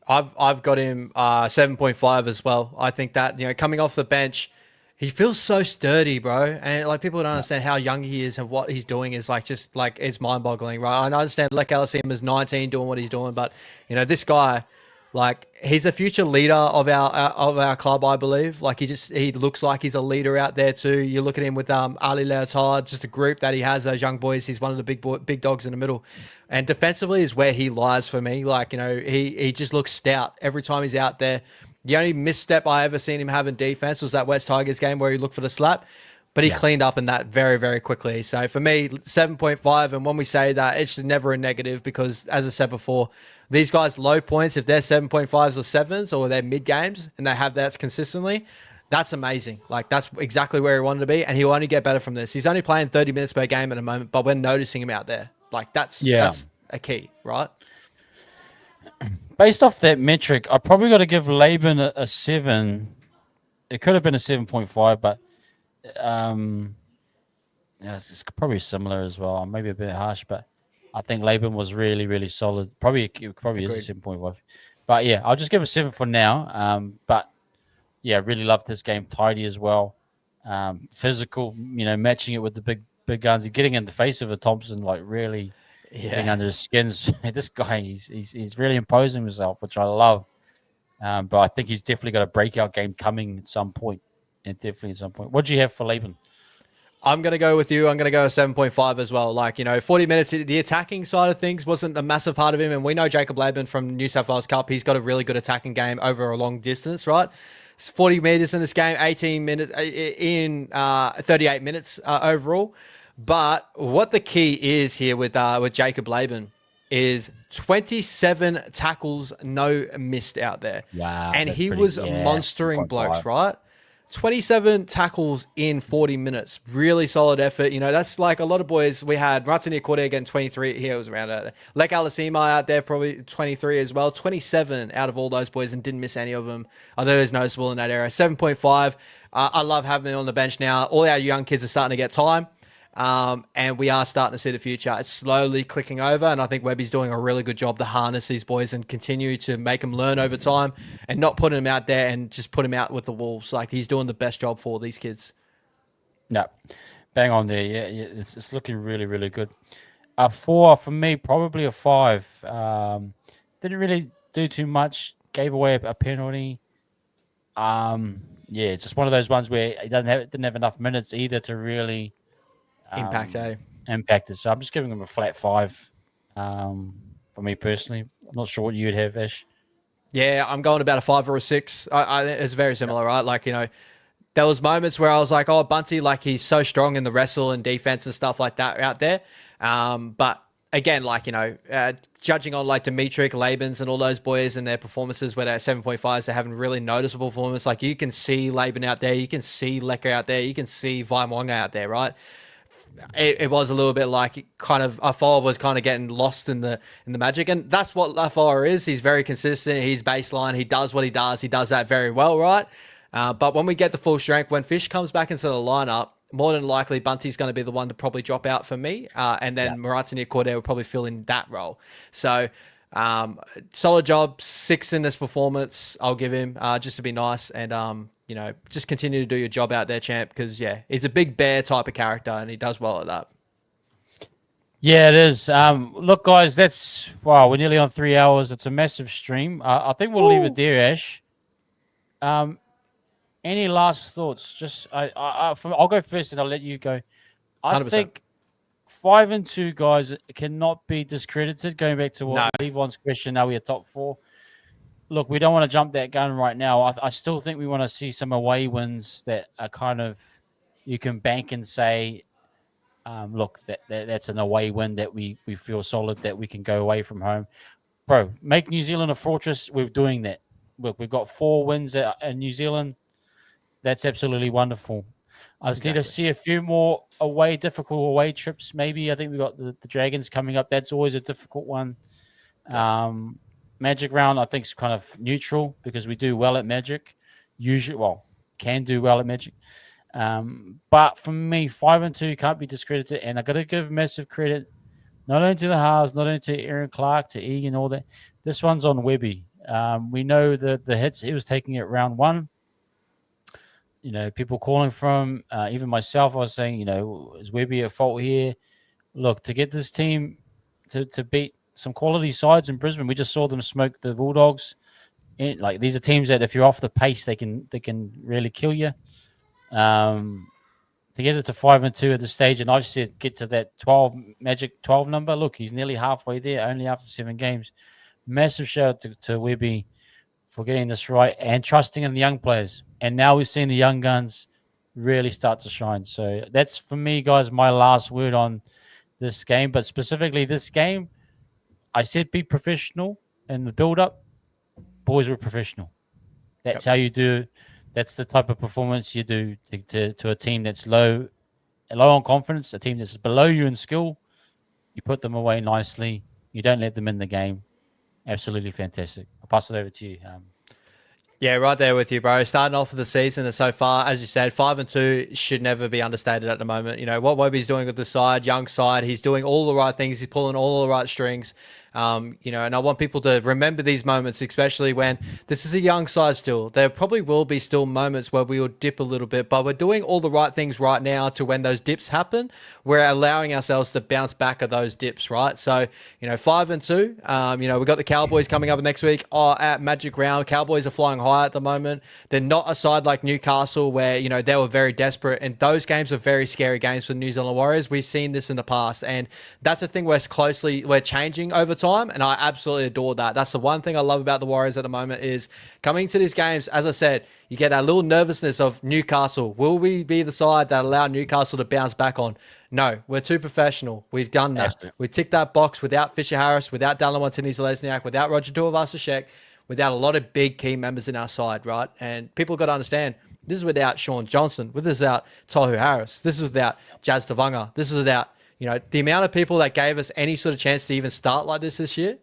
I've got him 7.5 as well. I think that coming off the bench, he feels so sturdy, bro. And like people don't understand how young he is and what he's doing is just it's mind-boggling, right? I understand Lek Alisim is 19 doing what he's doing, but this guy, he's a future leader of our club, I believe. He looks like he's a leader out there too. You look at him with Ali Leotard, just a group that he has, those young boys. He's one of the big dogs in the middle. And defensively is where he lies for me. He just looks stout every time he's out there. The only misstep I ever seen him have in defense was that West Tigers game where he looked for the slap, but he cleaned up in that very, very quickly. So for me, 7.5. And when we say that, it's never a negative because, as I said before, these guys' low points, if they're 7.5s or 7s or they're mid games and they have that consistently, that's amazing. That's exactly where he wanted to be. And he'll only get better from this. He's only playing 30 minutes per game at the moment, but we're noticing him out there. That's a key, right? Based off that metric, I probably got to give Laban a 7. It could have been a 7.5, but it's probably similar as well. Maybe a bit harsh, but I think Laban was really, really solid. Probably Agreed. is a 7.5. But yeah, I'll just give it a 7 for now. But yeah, really loved this game. Tidy as well. Physical, matching it with the big guns. Getting in the face of a Thompson, really getting under his skins. This guy, he's really imposing himself, which I love. But I think he's definitely got a breakout game coming at some point. What do you have for Laban? I'm going to go with you. I'm going to go a 7.5 as well. 40 minutes, the attacking side of things wasn't a massive part of him. And we know Jacob Laban from New South Wales Cup. He's got a really good attacking game over a long distance, right? It's 40 meters in this game, 18 minutes in 38 minutes overall. But what the key is here with Jacob Laban is 27 tackles, no missed out there. Wow. And he was monstering blokes, right? 27 tackles in 40 minutes. Really solid effort. That's a lot of boys we had. Ratania Corday getting 23. Here was around it. Lek Alasima out there, probably 23 as well. 27 out of all those boys and didn't miss any of them. Although it's noticeable in that area. 7.5. I love having him on the bench now. All our young kids are starting to get time. And we are starting to see the future. It's slowly clicking over, and I think Webby's doing a really good job to harness these boys and continue to make them learn over time and not putting them out there and just put them out with the wolves. Like, he's doing the best job for these kids. No, bang on there. Yeah, it's looking really, really good. A 4 for me, probably a 5. Didn't really do too much. Gave away a penalty. Yeah, it's just one of those ones where he didn't have enough minutes either to really Impact it. So I'm just giving him a flat 5. For me personally, I'm not sure what you'd have, Ash. Yeah, I'm going about a 5 or a 6. It's very similar, right? Like, there was moments where I was like, oh, Bunty, like, he's so strong in the wrestle and defense and stuff like that out there. But again, like, judging on like Dimitrik, Labens and all those boys and their performances where they're 7.5s, they're having really noticeable performance. Like, you can see Laban out there, you can see Lecker out there, you can see Vaimwanga out there, right? It was a little bit like Afoa was kind of getting lost in the magic, and that's what Afoa is. He's very consistent. He's baseline. He does what he does. He does that very well, right? But when we get to full strength, when Fish comes back into the lineup, more than likely Bunty's going to be the one to probably drop out for me, and then Maratsini Cordair will probably fill in that role. So solid job, 6 in this performance. I'll give him just to be nice, and just continue to do your job out there, champ, because, he's a big bear type of character, and he does well at that. Yeah, it is. Look, guys, we're nearly on 3 hours. It's a massive stream. I think we'll leave it there, Ash. Any last thoughts? Just I'll go first, and I'll let you go. I 100%. think 5 and 2, guys, cannot be discredited. Going back to what Levon's question, now we are top 4. Look, we don't want to jump that gun right now. I still think we want to see some away wins that are kind of, you can bank and say, look, that's an away win that we feel solid that we can go away from home. Bro, make New Zealand a fortress. We're doing that. Look, we've got 4 wins in New Zealand. That's absolutely wonderful. I just need to see a few more difficult away trips. Maybe I think we've got the Dragons coming up. That's always a difficult one. Magic round, I think, is kind of neutral because we do well at Magic. Can do well at Magic. But for me, 5 and 2 can't be discredited. And I got to give massive credit not only to the Haas, not only to Aaron Clark, to Egan, all that. This one's on Webby. We know the hits he was taking at round 1. People calling from, even myself, I was saying, is Webby at fault here? Look, to get this team to beat some quality sides in Brisbane, we just saw them smoke the Bulldogs. These are teams that if you're off the pace, they can really kill you. To get it to 5 and 2 at this stage, and I've said get to that Magic 12 number. Look, he's nearly halfway there, only after 7 games. Massive shout out to Webby for getting this right and trusting in the young players. And now we're seeing the young guns really start to shine. So that's, for me, guys, my last word on this game. But specifically this game, I said be professional in the build-up. Boys were professional. That's how you do. That's the type of performance you do to a team that's low on confidence, a team that's below you in skill. You put them away nicely. You don't let them in the game. Absolutely fantastic. I'll pass it over to you. Yeah, right there with you, bro. Starting off of the season and so far, as you said, 5 and 2 should never be understated at the moment. What Webby's doing with the side, young side, he's doing all the right things. He's pulling all the right strings. And I want people to remember these moments, especially when this is a young side still. There probably will be still moments where we will dip a little bit, but we're doing all the right things right now to when those dips happen, we're allowing ourselves to bounce back of those dips, right? So, 5 and 2, we've got the Cowboys coming up next week at Magic Round. Cowboys are flying high at the moment. They're not a side like Newcastle where, they were very desperate, and those games are very scary games for the New Zealand Warriors. We've seen this in the past, and that's the thing we're changing over time, and I absolutely adore that. That's the one thing I love about the Warriors at the moment is coming to these games, as I said, you get that little nervousness of Newcastle. Will we be the side that allow Newcastle to bounce back on? No, we're too professional. We've done that. We ticked that box without Fisher Harris, without Dallin Watini-Zelezniak, without Roger Tuivasa-Sheck, without a lot of big key members in our side, right? And people got to understand, this is without Sean Johnson. This is without Tohu Harris. This is without Jazz Tavanga. This is without, the amount of people that gave us any sort of chance to even start like this year.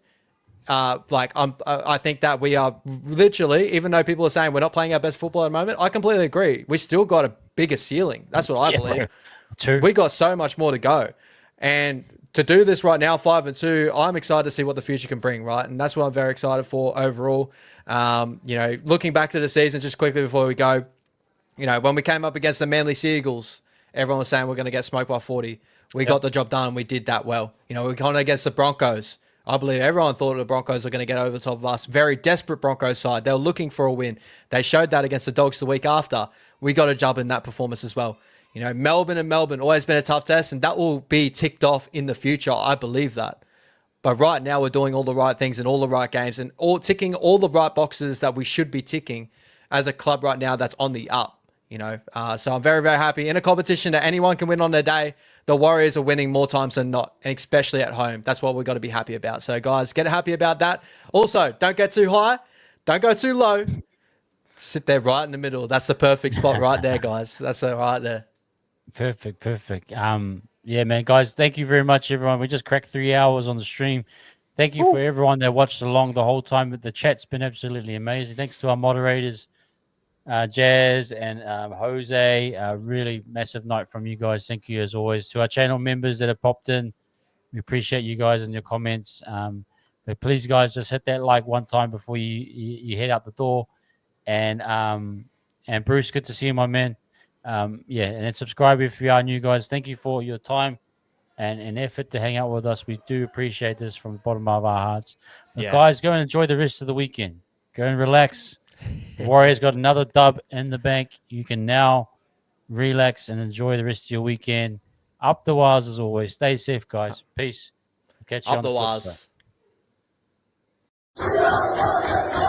I think that we are literally, even though people are saying we're not playing our best football at the moment, I completely agree. We still got a bigger ceiling. That's what I believe. We got so much more to go. And to do this right now, 5-2, I'm excited to see what the future can bring, right? And that's what I'm very excited for overall. Looking back to the season, just quickly before we go, when we came up against the Manly Seagulls, everyone was saying we're going to get smoked by 40. We got the job done, and we did that well. We gone against the Broncos. I believe everyone thought the Broncos were going to get over the top of us. Very desperate Broncos side. They were looking for a win. They showed that against the Dogs the week after. We got a job in that performance as well. Melbourne always been a tough test, and that will be ticked off in the future. I believe that. But right now, we're doing all the right things in all the right games and ticking all the right boxes that we should be ticking as a club right now that's on the up. So I'm very, very happy. In a competition that anyone can win on their day, the Warriors are winning more times than not, and especially at home. That's what we've got to be happy about. So, guys, get happy about that. Also, don't get too high. Don't go too low. Sit there right in the middle. That's the perfect spot right there, guys. That's it right there. Perfect. Yeah, man, guys, thank you very much, everyone. We just cracked 3 hours on the stream. Thank you for everyone that watched along the whole time. The chat's been absolutely amazing. Thanks to our moderators, Jazz and Jose. Really massive night from you guys. Thank you as always. To our channel members that have popped in, we appreciate you guys and your comments. But please, guys, just hit that like one time before you head out the door. And Bruce, good to see you, my man. And then subscribe if you are new, guys. Thank you for your time and effort to hang out with us. We do appreciate this from the bottom of our hearts. But guys, go and enjoy the rest of the weekend. Go and relax. The Warriors got another dub in the bank. You can now relax and enjoy the rest of your weekend. Up the wires as always. Stay safe, guys. Peace. Catch you on the flip side.